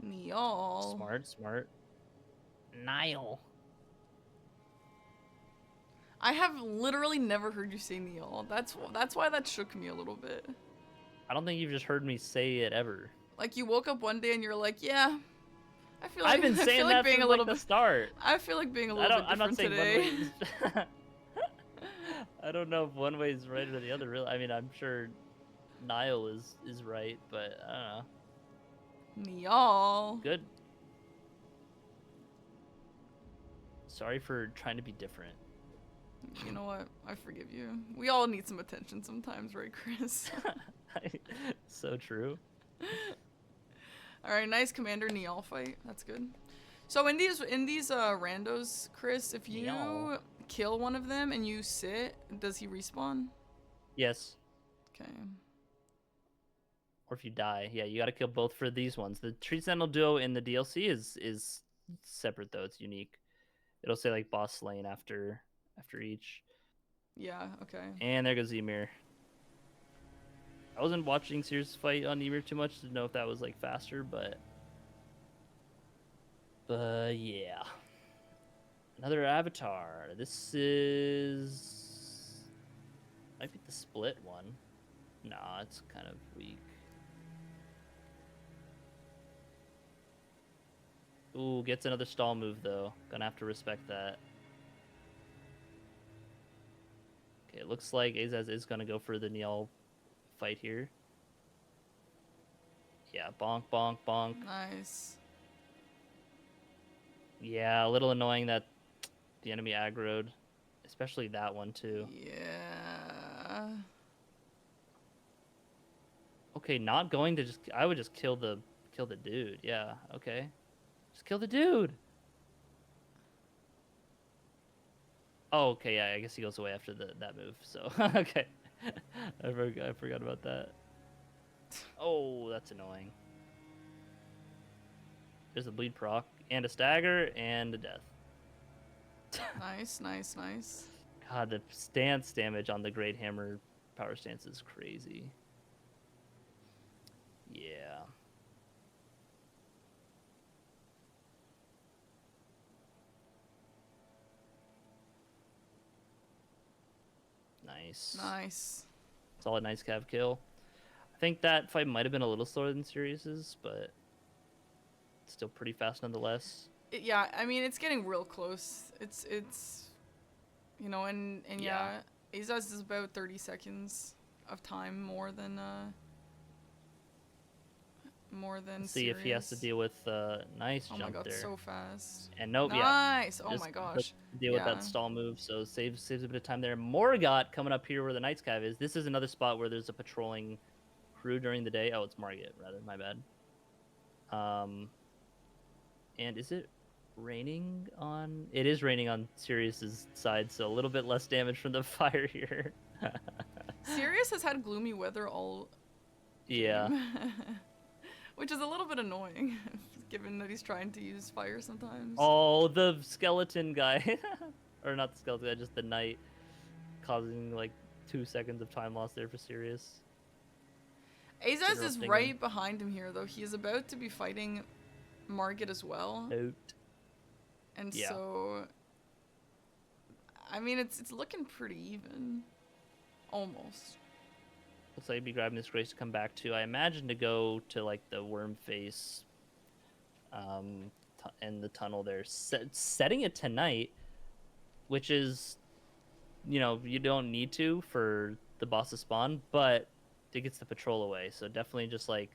Niall. Smart, smart. Niall. I have literally never heard you say Niall. That's why that shook me a little bit. I don't think you've just heard me say it ever. Like you woke up one day and you're like, yeah, I feel like I've been saying that being since a little like the bit. start. I feel like being a little bit I'm not different saying today. one way. I don't know if one way is right or the other. Really, I mean, I'm sure Niall is right, but I don't know. Niall. Good. Sorry for trying to be different. You know what? I forgive you. We all need some attention sometimes, right, Chris? So true. All right, nice Commander Niall fight. That's good. So in these randos, Chris, if you Meow. kill one of them and you sit, does he respawn? Yes. Okay. Or if you die, yeah, you got to kill both for these ones. The Tree Sentinel duo in the DLC is separate though; it's unique. It'll say like boss slain after each. Yeah. Okay. And there goes Ymir. I wasn't watching Sears fight on Ymir too much to know if that was like faster, but yeah. Another avatar. This is might be the split one. Nah, it's kind of weak. Ooh, gets another stall move though. Gonna have to respect that. Okay, it looks like Azaz is gonna go for the Niall fight here. Yeah, bonk, bonk, bonk. Nice. Yeah, a little annoying that the enemy aggroed, especially that one too. Yeah. Okay, not going to just. I would just kill the dude. Yeah. Okay. Just kill the dude. Oh, okay. Yeah, I guess he goes away after that move. So okay. I forgot about that. Oh, that's annoying. There's a bleed proc and a stagger and a death. Nice, nice, nice. God, the stance damage on the Great Hammer power stance is crazy. Yeah. Nice. Nice. Solid nice cav kill. I think that fight might have been a little slower than Serious's, but still pretty fast nonetheless. Yeah, I mean it's getting real close. It's you know, and yeah, Azaz is about 30 seconds of time more than Let's see if he has to deal with nice oh jump my god, there. so fast. And nope, nice. yeah. Oh my gosh. Deal with that stall move, so saves a bit of time there. Morgot coming up here where the Knight's Cav is. This is another spot where there's a patrolling crew during the day. Oh, it's Margit rather. My bad. And is it raining on? It is raining on Sirius's side, so a little bit less damage from the fire here. Sirius has had gloomy weather all Yeah. which is a little bit annoying, given that he's trying to use fire sometimes. Oh, the skeleton guy. Or not the skeleton guy, just the knight. Causing like 2 seconds of time loss there for Sirius. Azaz is right behind him here, though. He is about to be fighting Margit as well. Out. And so... I mean, it's looking pretty even. Almost. Looks like he'd be grabbing this grace to come back to. I imagine to go to like the worm face and the tunnel there. Setting it tonight, which is, you know, you don't need to for the boss to spawn, but it gets the patrol away. So definitely just like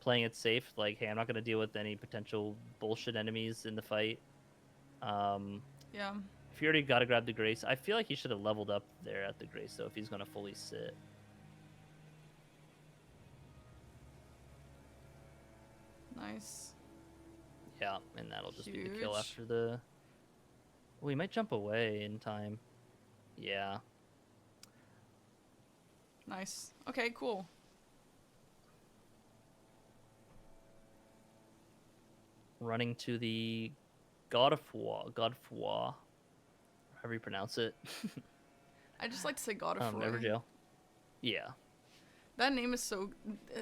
playing it safe. Like, hey, I'm not going to deal with any potential bullshit enemies in the fight. Yeah. If you already got to grab the grace, I feel like he should have leveled up there at the grace, though, if he's going to fully sit. Nice. Yeah, and that'll just be the Huge. kill after the... Oh, he might jump away in time. Yeah. Nice. Okay, cool. Running to the Godefroy, however you pronounce it. I just like to say Godefroy. Everjail. Yeah. That name is so...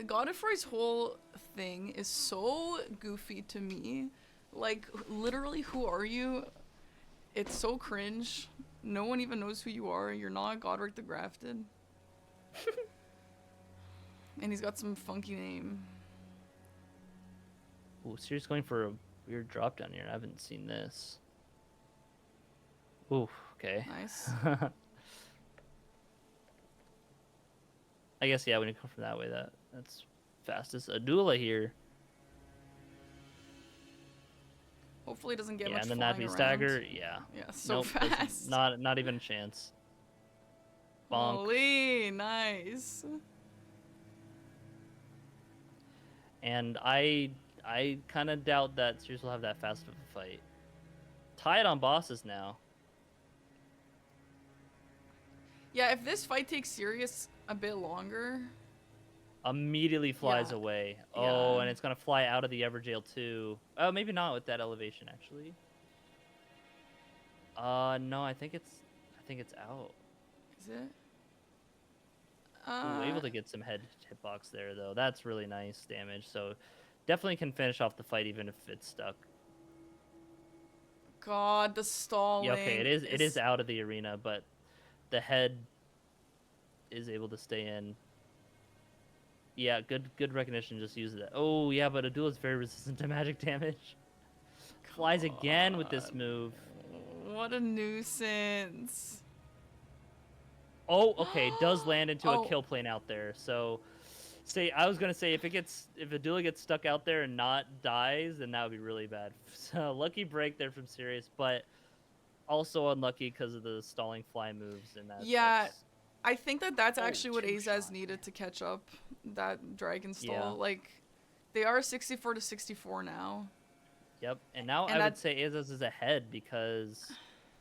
Godefroy's whole thing is so goofy to me. Like, literally, who are you? It's so cringe. No one even knows who you are. You're not Godric the Grafted. And he's got some funky name. Ooh, Sirius going for a weird drop down here. I haven't seen this. Ooh, okay. Nice. I guess, yeah, when you come from that way, that's fastest. Adula here. Hopefully it doesn't get Yeah, much and then flying that'd be around. stagger. Yeah. Yeah, so Nope, fast. Not even a chance. Bonk. Holy, nice. And I I kind of doubt that Sirius will have that fast of a fight. Tied on bosses now. Yeah, if this fight takes Sirius a bit longer. Immediately flies Yeah. away. Oh, Yeah. and it's gonna fly out of the Everjail too. Oh, maybe not with that elevation actually. No, I think it's out. Is it? Ooh, able to get some hitbox there though. That's really nice damage. So definitely can finish off the fight even if it's stuck. God, the stalling. Yeah, okay, it is out of the arena, but the head is able to stay in. Yeah, good recognition. Just use that. Oh yeah, but Adula is very resistant to magic damage. Flies again with this move. What a nuisance. Oh, okay, does land into a Oh. kill plane out there. So, I was gonna say if Adula gets stuck out there and not dies, then that would be really bad. So lucky break there from Sirius, but also unlucky because of the stalling fly moves and that. Yeah, I think that's Oh, actually what Azaz two-shot. needed to catch up that dragon stall. Yeah. Like, they are 64 to 64 now. Yep, and now And I would say Azaz is ahead because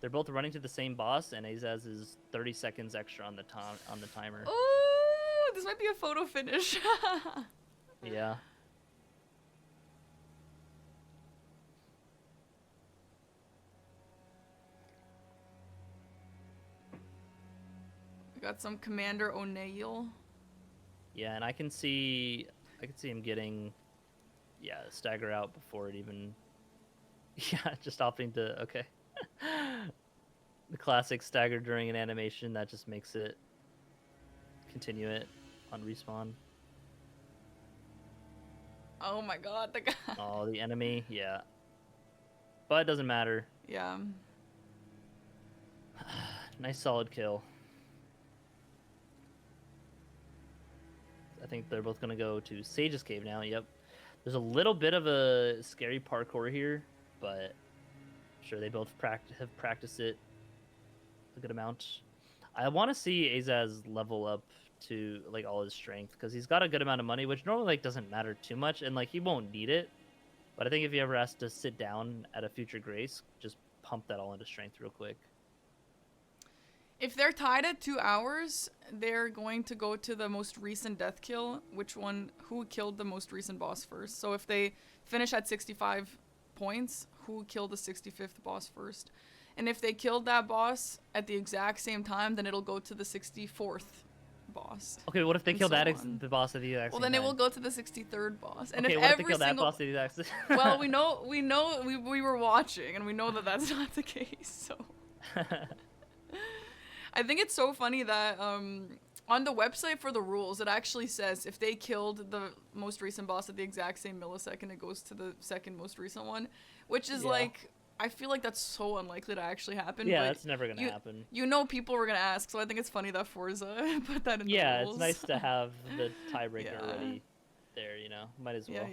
they're both running to the same boss, and Azaz is 30 seconds extra on the timer. Ooh, this might be a photo finish. Yeah. We got some Commander O'Neill. Yeah, and I can see him getting, yeah, stagger out before it even. Yeah, just opting to okay. The classic stagger during an animation that just makes it continue it on respawn. Oh my god, the guy. Oh, the enemy, yeah. But it doesn't matter. Yeah. Nice solid kill. I think they're both gonna go to Sage's Cave now. Yep. There's a little bit of a scary parkour here, but I'm sure they both have practiced it a good amount. I want to see Azaz level up to like all his strength because he's got a good amount of money, which normally like doesn't matter too much, and like he won't need it. But I think if he ever has to sit down at a future grace, just pump that all into strength real quick. If they're tied at 2 hours, they're going to go to the most recent death kill. Who killed the most recent boss first? So if they finish at 65 points, who killed the 65th boss first? And if they killed that boss at the exact same time, then it'll go to the 64th boss. Okay, what if they And kill so that on. the boss at the exact Well, same then it time? will go to the 63rd boss. And Okay, if what if they every kill that single boss at the exact same well, we were watching, and we know that that's not the case. So I think it's so funny that on the website for the rules, it actually says if they killed the most recent boss at the exact same millisecond, it goes to the second most recent one, which is like, I feel like that's so unlikely to actually happen. Yeah, but that's never gonna happen. You know, people were gonna ask, so I think it's funny that Forza put that in the rules. Yeah, it's nice to have the tiebreaker already there. You know, might as well.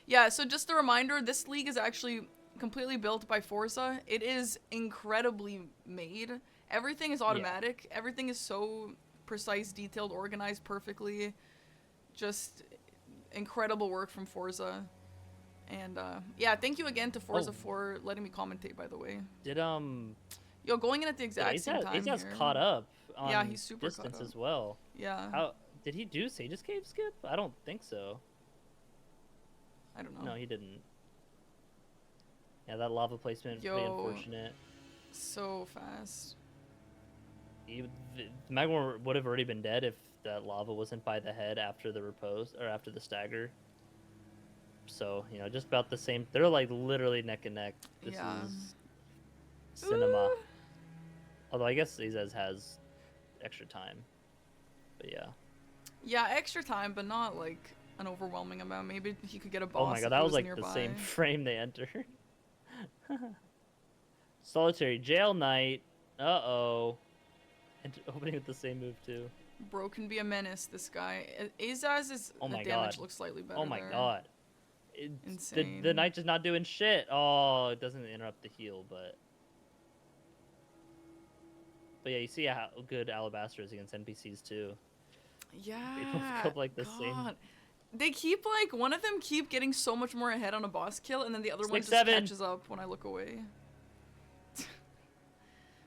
Yeah, so just a reminder, this league is actually completely built by Forza. It is incredibly made. Everything is automatic. Yeah. Everything is so precise, detailed, organized perfectly. Just incredible work from Forza. And yeah, thank you again to Forza for letting me commentate, by the way. Did Yo, going in at the exact same time He's here. caught up on yeah, he's super distance caught up. as well. Yeah. How did he do Sage's Cave skip? I don't think so. I don't know. No, he didn't. Yeah, that lava placement pretty unfortunate. So fast. Magmor would have already been dead if that lava wasn't by the head after the repose or after the stagger. So, you know, just about the same. They're like literally neck and neck. This is cinema. Although I guess Azaz has extra time. But yeah. Yeah, extra time, but not like an overwhelming amount. Maybe he could get a boss. Oh my god, that was like nearby. the same frame they entered. Solitary Jail Knight. Uh-oh. And opening with the same move too. Bro can be a menace, this guy. Azaz's damage looks slightly better. Oh my god. Insane. The knight just not doing shit. Oh, it doesn't interrupt the heal, but yeah, you see how good Alabaster is against NPCs too. Yeah. They both go like the same. They keep like one of them keep getting so much more ahead on a boss kill, and then the other one just 6-7. catches up when I look away.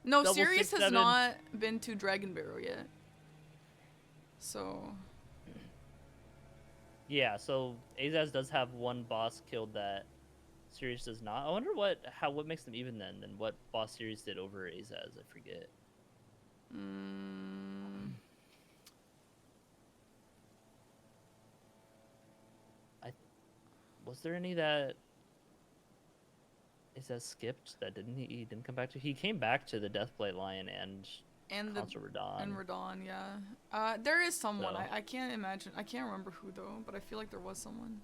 No, Double Sirius has 6-7. not been to Dragon Barrow yet. So. Yeah, so Azaz does have one boss killed that Sirius does not. I wonder what makes them even then than what boss Sirius did over Azaz. I forget. Was there any that Azaz skipped that he didn't come back to? He came back to the Deathblight Lion and Consort Radahn. And Radahn, yeah. There is someone. So. I can't imagine. I can't remember who though, but I feel like there was someone.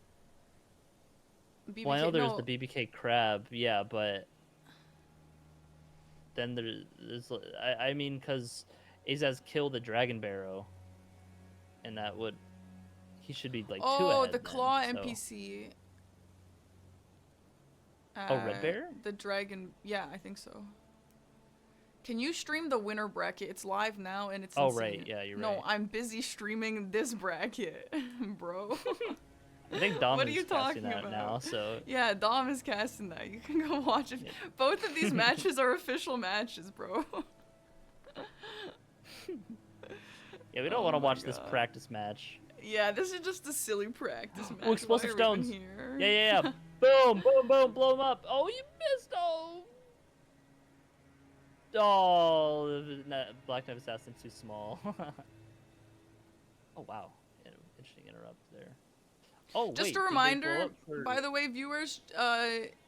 BBK, well, I know there's the BBK crab, yeah, but then there's I mean, because Azaz killed the Dragon Barrow, and that would he should be like 2 ahead. Oh, the claw then, NPC. Red Bear? The dragon. Yeah, I think so. Can you stream the winner bracket? It's live now and it's insane. Right, yeah, you're right. No, I'm busy streaming this bracket, bro. I think Dom what is are you casting talking that about? Now, so yeah, Dom is casting that. You can go watch it. Yeah. Both of these matches are official matches, bro. Yeah, we don't want to watch this practice match. Yeah, this is just a silly practice match. Oh, explosive stones. Yeah. Boom, boom, boom, blow them up. Oh, you missed. Oh, the Black Knight Assassin's too small. Oh, wow. Interesting interrupt there. Oh, just a reminder, by the way, viewers,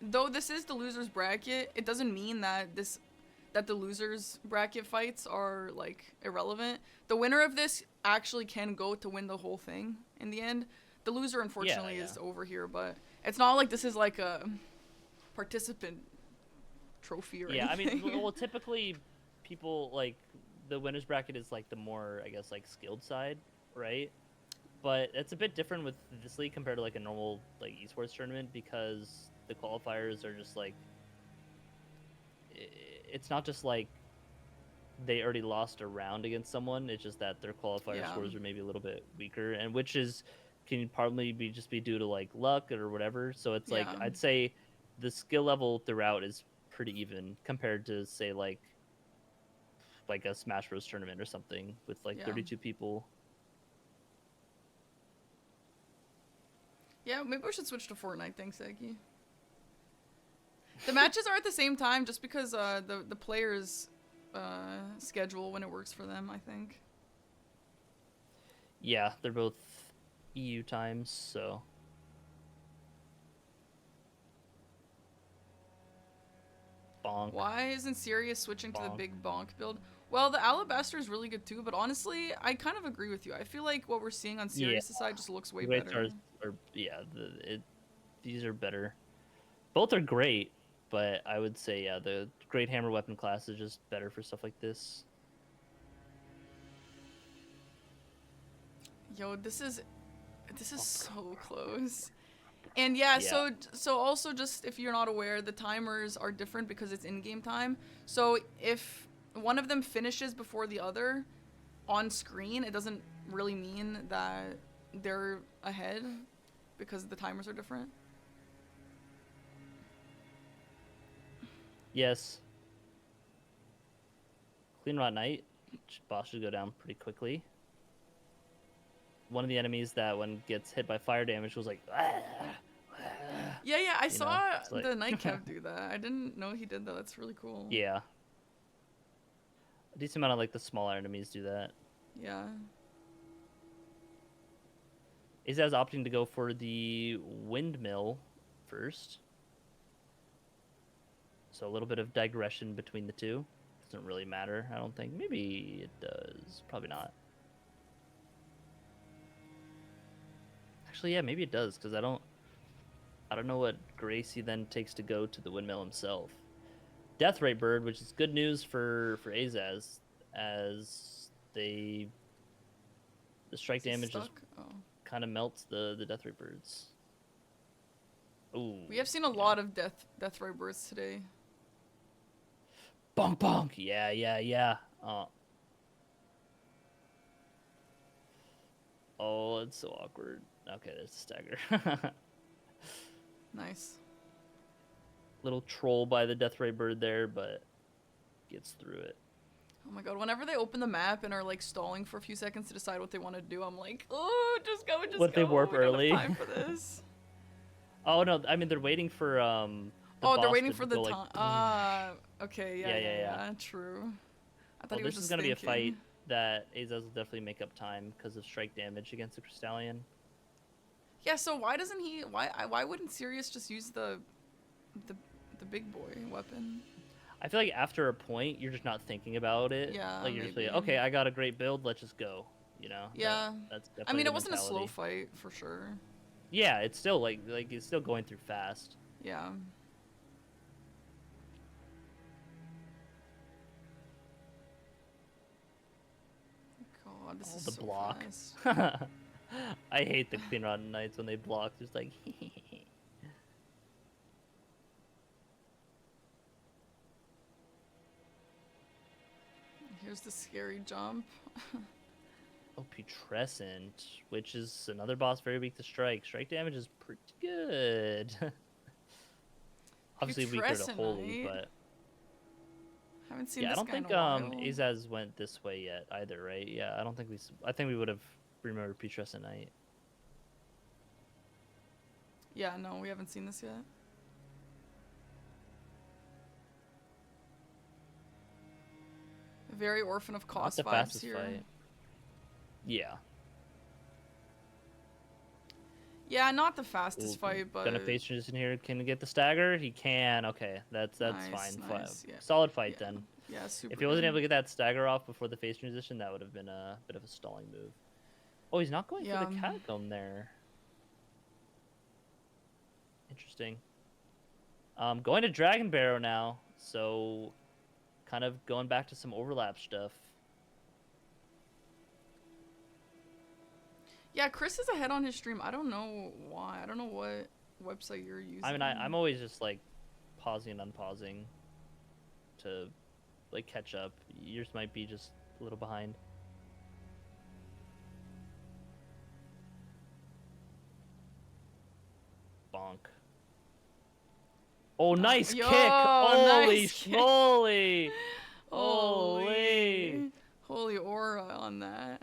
though this is the loser's bracket, it doesn't mean that the loser's bracket fights are like irrelevant. The winner of this actually can go to win the whole thing in the end. The loser, unfortunately, is over here, but it's not like this is like a participant trophy or anything. I mean, well, typically people like the winner's bracket is like the more, I guess, like skilled side, right? But it's a bit different with this league compared to like a normal like esports tournament because the qualifiers are just like, it's not just like they already lost a round against someone. It's just that their qualifier scores are maybe a little bit weaker, and which can probably be due to like luck or whatever. So it's like I'd say the skill level throughout is pretty even compared to say like a Smash Bros tournament or something with like 32 people. Yeah, maybe we should switch to Fortnite. Thanks, Eggy. The matches are at the same time just because the players schedule when it works for them, I think. Yeah, they're both EU times, so. Bonk. Why isn't Sirius switching to the big bonk build? Well, the Alabaster is really good too, but honestly, I kind of agree with you. I feel like what we're seeing on Sirius' side just looks way better. These are better. Both are great, but I would say, the Great Hammer weapon class is just better for stuff like this. Yo, this is so close. And so also just if you're not aware, the timers are different because it's in-game time. So if one of them finishes before the other on screen, it doesn't really mean that they're ahead because the timers are different. Yes. Clean Rot Knight. Boss should go down pretty quickly. One of the enemies that when gets hit by fire damage was like, Yeah, I saw the Nightcap do that. I didn't know he did that. That's really cool. Yeah. A decent amount of like the smaller enemies do that. Yeah. Azaz opting to go for the windmill first. So a little bit of digression between the two. Doesn't really matter, I don't think. Maybe it does. Probably not. Actually, yeah, maybe it does, because I don't know what grace he then takes to go to the windmill himself. Death Ray Bird, which is good news for Azaz, as the strike damage just kind of melts the Death Ray Birds. Ooh. We have seen a lot of Death Ray Birds today. Bonk bonk. Yeah. Oh, it's so awkward. Okay, there's the stagger. Nice. Little troll by the death ray bird there, but gets through it. Oh my god, whenever they open the map and are like stalling for a few seconds to decide what they want to do, I'm like, oh, just go, just What, go. they warp We don't early? have time for this. Oh no, I mean they're waiting for the Oh, they're boss waiting to for the go like. time. Okay, yeah, Yeah, yeah, yeah, yeah. yeah, true. I thought Well, he was this is just gonna be a thinking. fight that Azaz will definitely make up time because of strike damage against the Crystallion. Yeah, so why doesn't he? Why wouldn't Sirius just use the the big boy weapon? I feel like after a point, you're just not thinking about it. Yeah, Like you're just maybe. like, okay, I got a great build, let's just go. You know, Yeah. that's I definitely mean, the it wasn't a slow mentality. fight for sure. Yeah, it's still like it's still going through fast. Yeah. God, this Oh, is the so block. fast. I hate the Clean Rotten Knights when they block. Just like. Here's the scary jump. Oh, Putrescent, which is another boss very weak to strike. Strike damage is pretty good. Obviously weaker to holy, Putrescent. but Haven't seen yeah, I this don't guy in think a while. Azaz went this way yet either, right? Yeah, I don't think I think we would have remembered Putrescent Knight. Yeah, no, we haven't seen this yet. Very Orphan of Not Cost the vibes fastest here. fight. Yeah. Yeah, not the fastest Ooh, fight, but gonna face transition here. Can he get the stagger? He can. Okay, that's nice, fine. nice. Yeah, Solid fight yeah, then. yeah, super If he wasn't good. able to get that stagger off before the face transition, that would have been a bit of a stalling move. Oh, he's not going for the Yeah. catacomb there. Interesting. Going to Dragon Barrow now, so kind of going back to some overlap stuff. Yeah, Chris is ahead on his stream. I don't know why. I don't know what website you're using. I mean, I'm always just like pausing and unpausing to like catch up. Yours might be just a little behind. Bonk. Oh, nice Yo, kick! Holy nice kick. schmoly! Holy. Holy aura on that.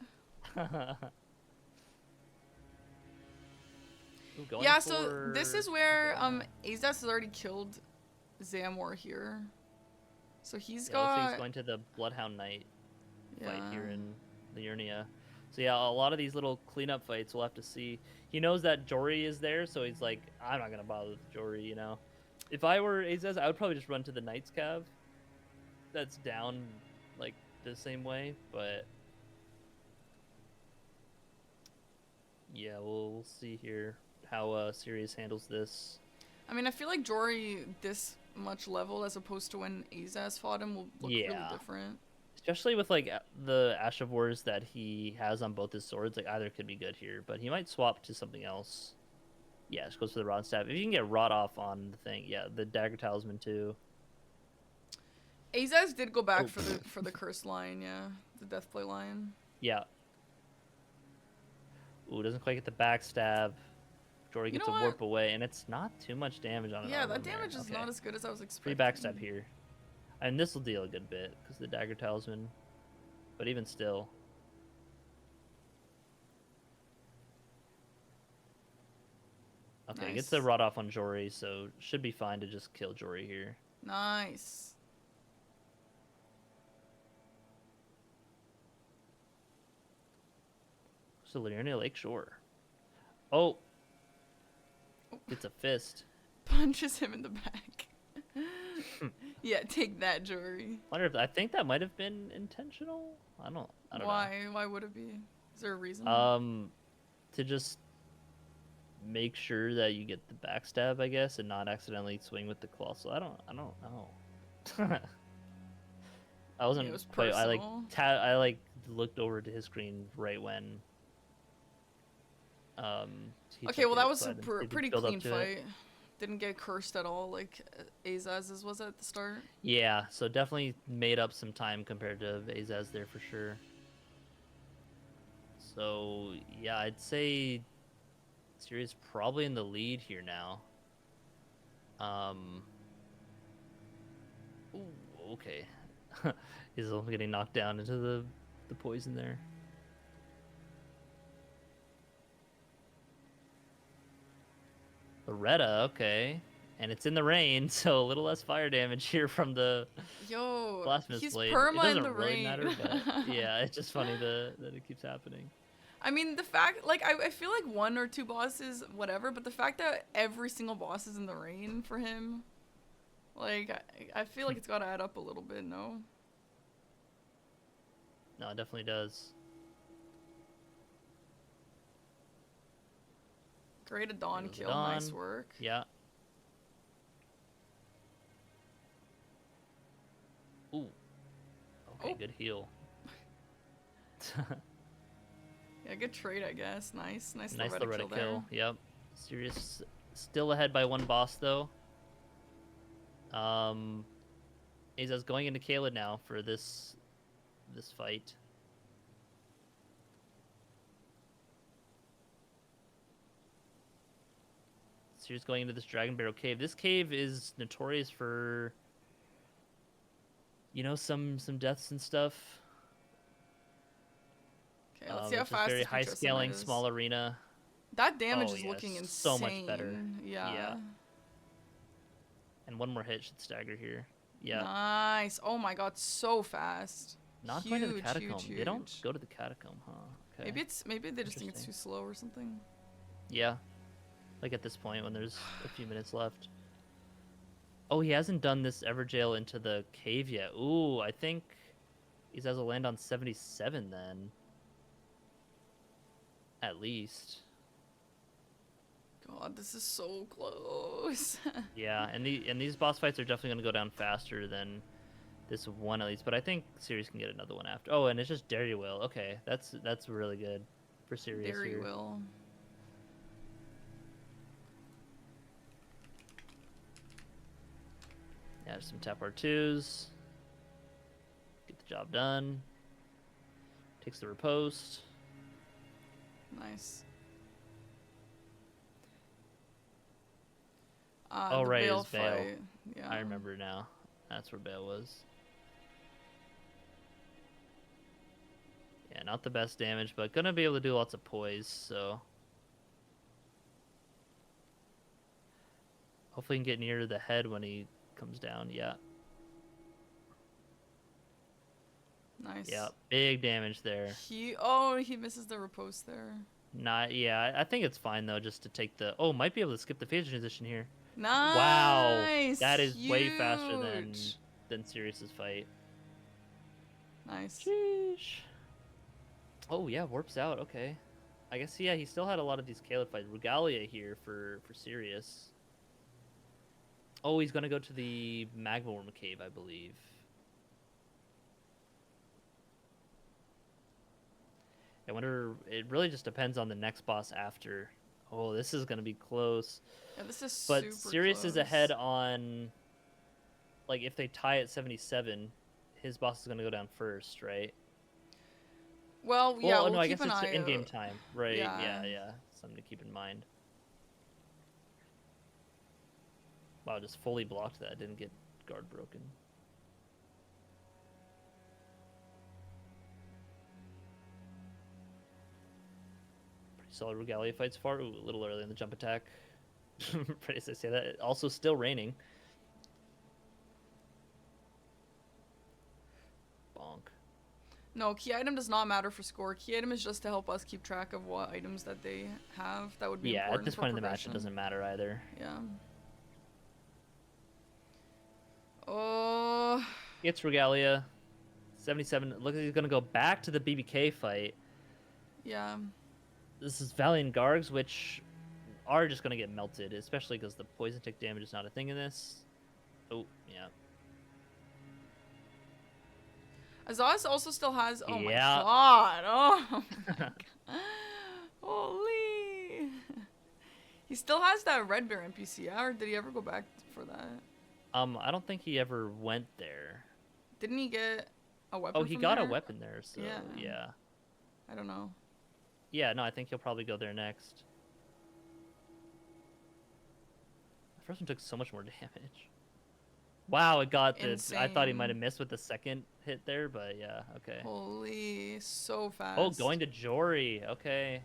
Ooh, Yeah, so this is where Azaz has already killed Zamor here. So he's yeah, looks like got he's going to the Bloodhound Knight fight here yeah. in Liurnia. So yeah, a lot of these little cleanup fights we'll have to see. He knows that Jory is there, so he's like, I'm not gonna bother with Jory, you know. If I were Azaz, I would probably just run to the Knight's Cav. That's down like the same way, but yeah, we'll see here how Sirius handles this. I mean, I feel like Jory this much level as opposed to when Azaz fought him will look really different. Especially with like the Ash of Wars that he has on both his swords, like either could be good here, but he might swap to something else. Yeah, just goes for the Rod Staff. If you can get Rod off on the thing, yeah, the Dagger Talisman too. Azaz did go back for the curse line, yeah, the Deathplay line. Yeah. Ooh, doesn't quite get the backstab. Jory gets a warp away, and it's not too much damage on it. Yeah, that damage is not as good as I was expecting. Free backstab here. And this will deal a good bit, because the Dagger Talisman. But even still. Okay, gets the Rod off on Jory, so should be fine to just kill Jory here. Nice. So Liurnia Lakeshore. Oh! Gets a fist. Punches him in the back. Yeah, take that, Jory. I think that might have been intentional. I don't know. Why would it be? Is there a reason? To just make sure that you get the backstab, I guess, and not accidentally swing with the Colossal. I don't know. I wasn't quite. I looked over to his screen right when. Okay, well that was a pretty clean fight. Didn't get cursed at all like Azaz's was at the start. Yeah, so definitely made up some time compared to Azaz there for sure. So yeah, I'd say Sirius probably in the lead here now. Ooh, okay. He's getting knocked down into the poison there. Loretta, okay. And it's in the rain, so a little less fire damage here from the Yo, Blasphemous he's Blade. It perma in doesn't the really rain. matter, but yeah, it's just funny that it keeps happening. I mean, the fact, like, I feel like 1 or 2 bosses, whatever, but the fact that every single boss is in the rain for him, like, I feel like it's gotta add up a little bit, no? No, it definitely does. Great at Dawn There's kill, Dawn. nice work. Yeah. Ooh. Okay, Oh. good heal. Yeah, good trade, I guess. Nice Nice Loretta Loretta kill kill. there. Yep. Sirius still ahead by 1 boss though. Aza's going into Kayla now for this fight. Sirius going into this Dragon Barrel cave. This cave is notorious for, you know, some deaths and stuff. Okay, let's see how It's just fast very this high Putressa scaling, is. small arena. That damage Oh, is yeah, looking insane. so much better. Yeah. And 1 more hit should stagger here. Yeah. Nice. Oh my god, so fast. Not huge, going to the catacomb. Huge, They don't huge. go to the catacomb, huh? Okay. Maybe they just think it's Interesting. too slow or something. Yeah. Like at this point when there's a few minutes left. Oh, he hasn't done this Everjail into the cave yet. Ooh, I think he has a land on 77 then. At least. God, this is so close. Yeah, and these boss fights are definitely going to go down faster than this one at least, but I think Sirius can get another one after. Oh, and it's just Dairy Will. Okay, that's really good for Sirius There here. you will. Yeah, some tap R2s. Get the job done. Takes the riposte. Nice. Oh, the right, Bale it's Bale. fight. Yeah. I remember now. That's where Bale was. Yeah, not the best damage, but gonna be able to do lots of poise, so... Hopefully he can get near the head when he comes down, yeah. Nice. Yeah, big damage there. He misses the riposte there. Yeah, I think it's fine, though, just to take the... Oh, might be able to skip the phase transition here. Nice. Wow, that is huge. way faster than Sirius's fight. Nice. Sheesh. Oh yeah, warps out. Okay, I guess yeah. He still had a lot of these Caleb fights. Regalia here for Sirius. Oh, he's gonna go to the Magma Worm cave, I believe. I wonder. It really just depends on the next boss after. Oh, this is gonna be close. Yeah, this is But super Sirius close. is ahead on. Like if they tie at 77, his boss is gonna go down first, right? Well, yeah. Well, We'll no, I keep guess an it's eye in-game out. time, right? Yeah. Yeah. Something to keep in mind. Wow, just fully blocked that. Didn't get guard broken. Pretty solid Regalia fights far. Ooh, a little early in the jump attack. Pretty as I say that. Also still raining. Bonk. No, key item does not matter for score. Key item is just to help us keep track of what items that they have. That would be Yeah, important at this for point in the match, it progression. doesn't matter either. Yeah. Oh. It's Regalia. 77. Looks like he's going to go back to the BBK fight. Yeah. This is Valiant Gargs, which are just going to get melted, especially because the poison tick damage is not a thing in this. Oh, yeah. Azaz also still has. Oh my Yeah. god. Oh my god. Holy. He still has that Red Bear NPC, yeah? Or did he ever go back for that? I don't think he ever went there. Didn't he get a weapon? Oh, he from got there? a weapon there, so Yeah. I don't know. Yeah, no, I think he'll probably go there next. first one took so much more damage. Wow, it got the. I thought he might have Insane. missed with the second hit there, but yeah, okay. Holy, so fast. Oh, going to Jory. Okay.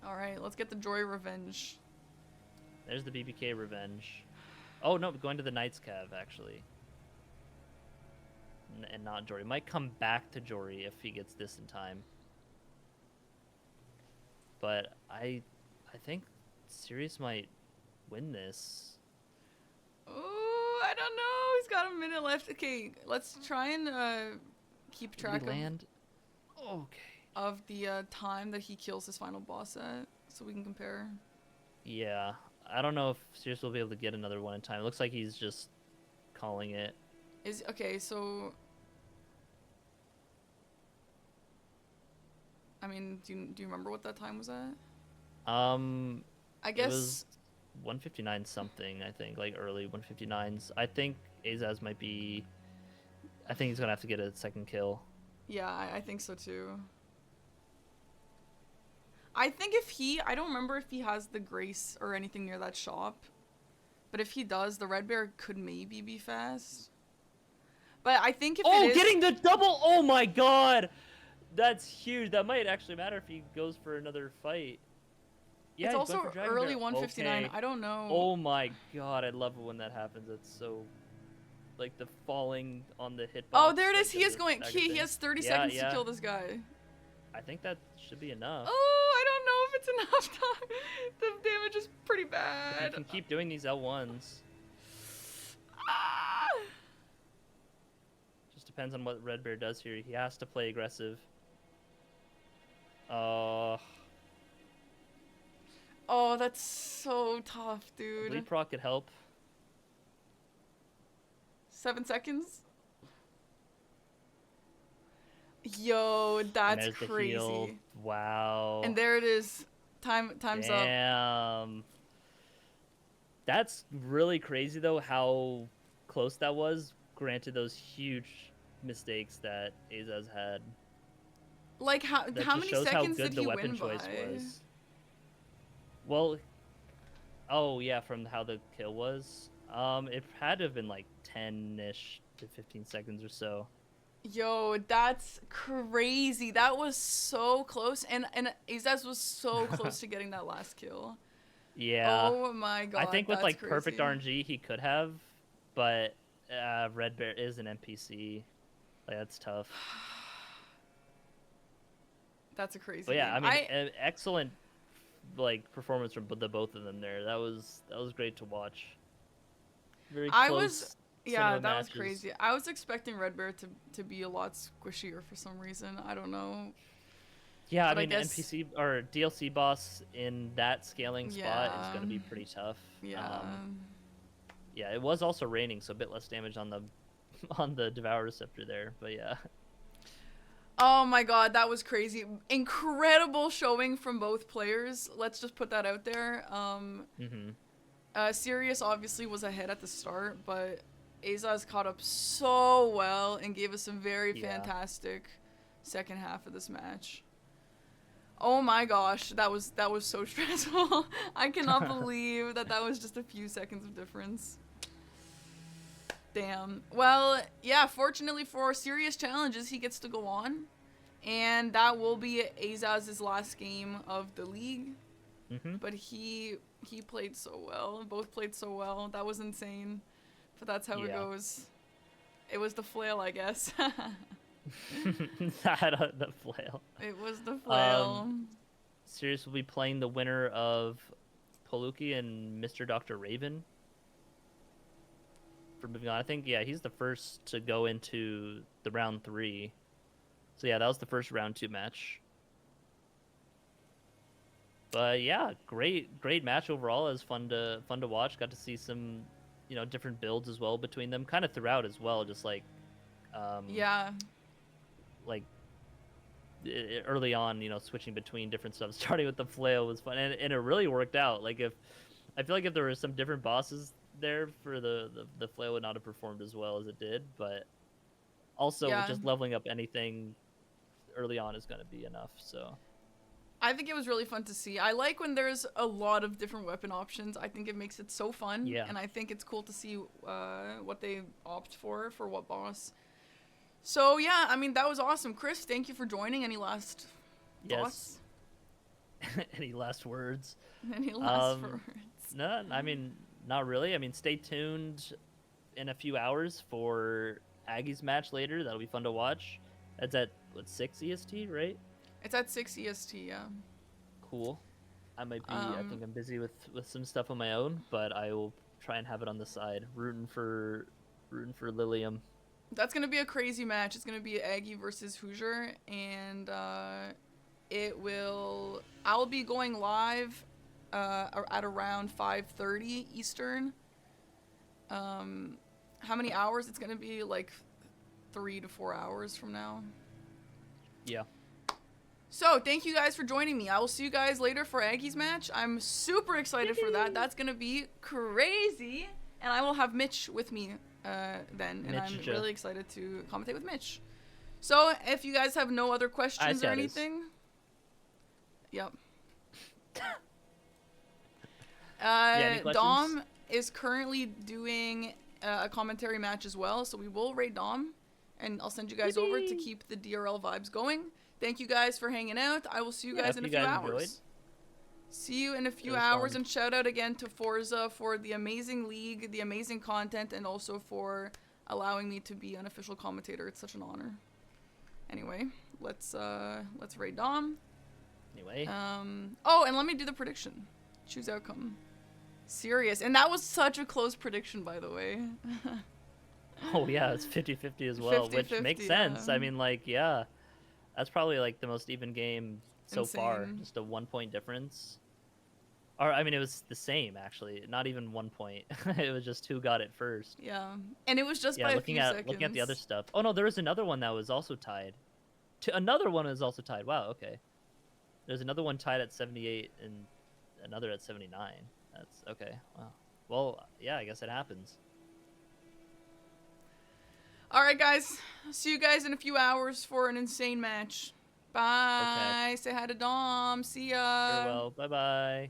All right, let's get the Joy revenge. There's the BBK revenge. Oh no, going to the Knight's Cav actually. And not Jory. Might come back to Jory if he gets this in time. But I think Sirius might win this. Oh, I don't know. He's got a minute left. Okay, let's try and keep track of the time that he kills his final boss at, so we can compare. Yeah, I don't know if Sirius will be able to get another one in time. It looks like he's just calling it. Okay, so I mean, do you remember what that time was at? I guess it was 159 something. I think like early 159s. I think Azaz might be. I think he's gonna have to get a second kill. Yeah, I think so too. I think I don't remember if he has the Grace or anything near that shop, but if he does, the Red Bear could maybe be fast. But I think if it is... getting the double! Oh my god! That's huge. That might actually matter if he goes for another fight. Yeah, it's also early 159. Okay. I don't know. Oh my god, I love it when that happens. It's so... Like the falling on the hitbox. Oh, there it is. Like, He is going. He has 30 seconds to kill this guy. I think that should be enough. Oh, I don't know if it's enough time. The damage is pretty bad. If you can keep doing these L1s. Ah! Just depends on what Red Bear does here. He has to play aggressive. Oh, that's so tough, dude. Bleed proc could help. 7 seconds. Yo, that's crazy. The heal. Wow. And there it is. Time's up. Damn. That's really crazy though how close that was, granted those huge mistakes that Azaz had. Like how many seconds did he win by? Was. Well, oh yeah, from how the kill was. It had to have been like 10-ish to 15 seconds or so. Yo, that's crazy. That was so close, and Azaz was so close to getting that last kill. Yeah. Oh my god. I think with like crazy. perfect RNG he could have, but Red Bear is an NPC. Like that's tough. That's a crazy. But yeah, game. I mean, excellent like performance from the both of them there. That was great to watch. Very close. Yeah, that matches. was crazy. I was expecting Red Bear to be a lot squishier for some reason. I don't know. Yeah, but I mean, NPC or DLC boss in that scaling spot is going to be pretty tough. Yeah. Yeah, it was also raining, so a bit less damage on the Devour Receptor there, but yeah. Oh my god, that was crazy. Incredible showing from both players. Let's just put that out there. Sirius obviously was ahead at the start, but Azaz caught up so well and gave us some very fantastic second half of this match. Oh my gosh, that was so stressful. I cannot believe that was just a few seconds of difference. Damn. Well, yeah, fortunately for SeriousChallenges, he gets to go on. And that will be Azaz's last game of the league. But he played so well. Both played so well. That was insane. But that's how it goes. It was the flail, I guess. The flail. It was the flail. Sirius will be playing the winner of Poluki and Mr. Dr. Raven. For moving on, I think he's the first to go into the round 3. So yeah, that was the first round 2 match. But yeah, great match overall. It was fun to watch. Got to see some, different builds as well between them, kind of throughout as well. Just like, like early on, switching between different stuff. Starting with the flail was fun, and it really worked out. Like I feel like if there were some different bosses there for the flail would not have performed as well as it did, but also just leveling up anything early on is going to be enough. So I think it was really fun to see. I like when there's a lot of different weapon options. I think it makes it so fun. Yeah. And I think it's cool to see what they opt for what boss. So, yeah, I mean, that was awesome. Chris, thank you for joining. Any last thoughts? Any last words? Any last words? No, I mean, not really. I mean, stay tuned in a few hours for Aggie's match later. That'll be fun to watch. That's at, what, 6 EST, right? It's at 6 EST, yeah. Cool. I might be, I think I'm busy with some stuff on my own, but I will try and have it on the side. Rooting for Lilium. That's going to be a crazy match. It's going to be Aggie versus Hoosier, and I'll be going live at around 5:30 Eastern. How many hours? It's going to be like 3 to 4 hours from now. Yeah. So, thank you guys for joining me. I will see you guys later for Aggie's match. I'm super excited for that. That's going to be crazy. And I will have Mitch with me then. And I'm really excited to commentate with Mitch. So, if you guys have no other questions or anything. Yep. Dom is currently doing a commentary match as well. So, we will raid Dom. And I'll send you guys over to keep the DRL vibes going. Thank you guys for hanging out. I will see you guys in a few hours. Enjoyed. See you in a few hours, and shout out again to Forza for the amazing league, the amazing content, and also for allowing me to be an official commentator. It's such an honor. Anyway, let's raid Dom. Anyway. Oh, and let me do the prediction. Choose outcome. Serious. And that was such a close prediction, by the way. Oh yeah, it's 50-50 as well, 50-50, which makes sense. Yeah. I mean, like, yeah. That's probably like the most even game so far. Just a 1 point difference. Or I mean, it was the same actually. Not even 1 point. It was just who got it first. Yeah, and it was just by a few seconds. Looking at the other stuff. Oh no, there was another one that was also tied. Another one was also tied. Wow. Okay. There's another one tied at 78 and another at 79. That's okay. Wow. Well, yeah. I guess it happens. All right, guys. See you guys in a few hours for an insane match. Bye. Okay. Say hi to Dom. See ya. Farewell. Bye-bye.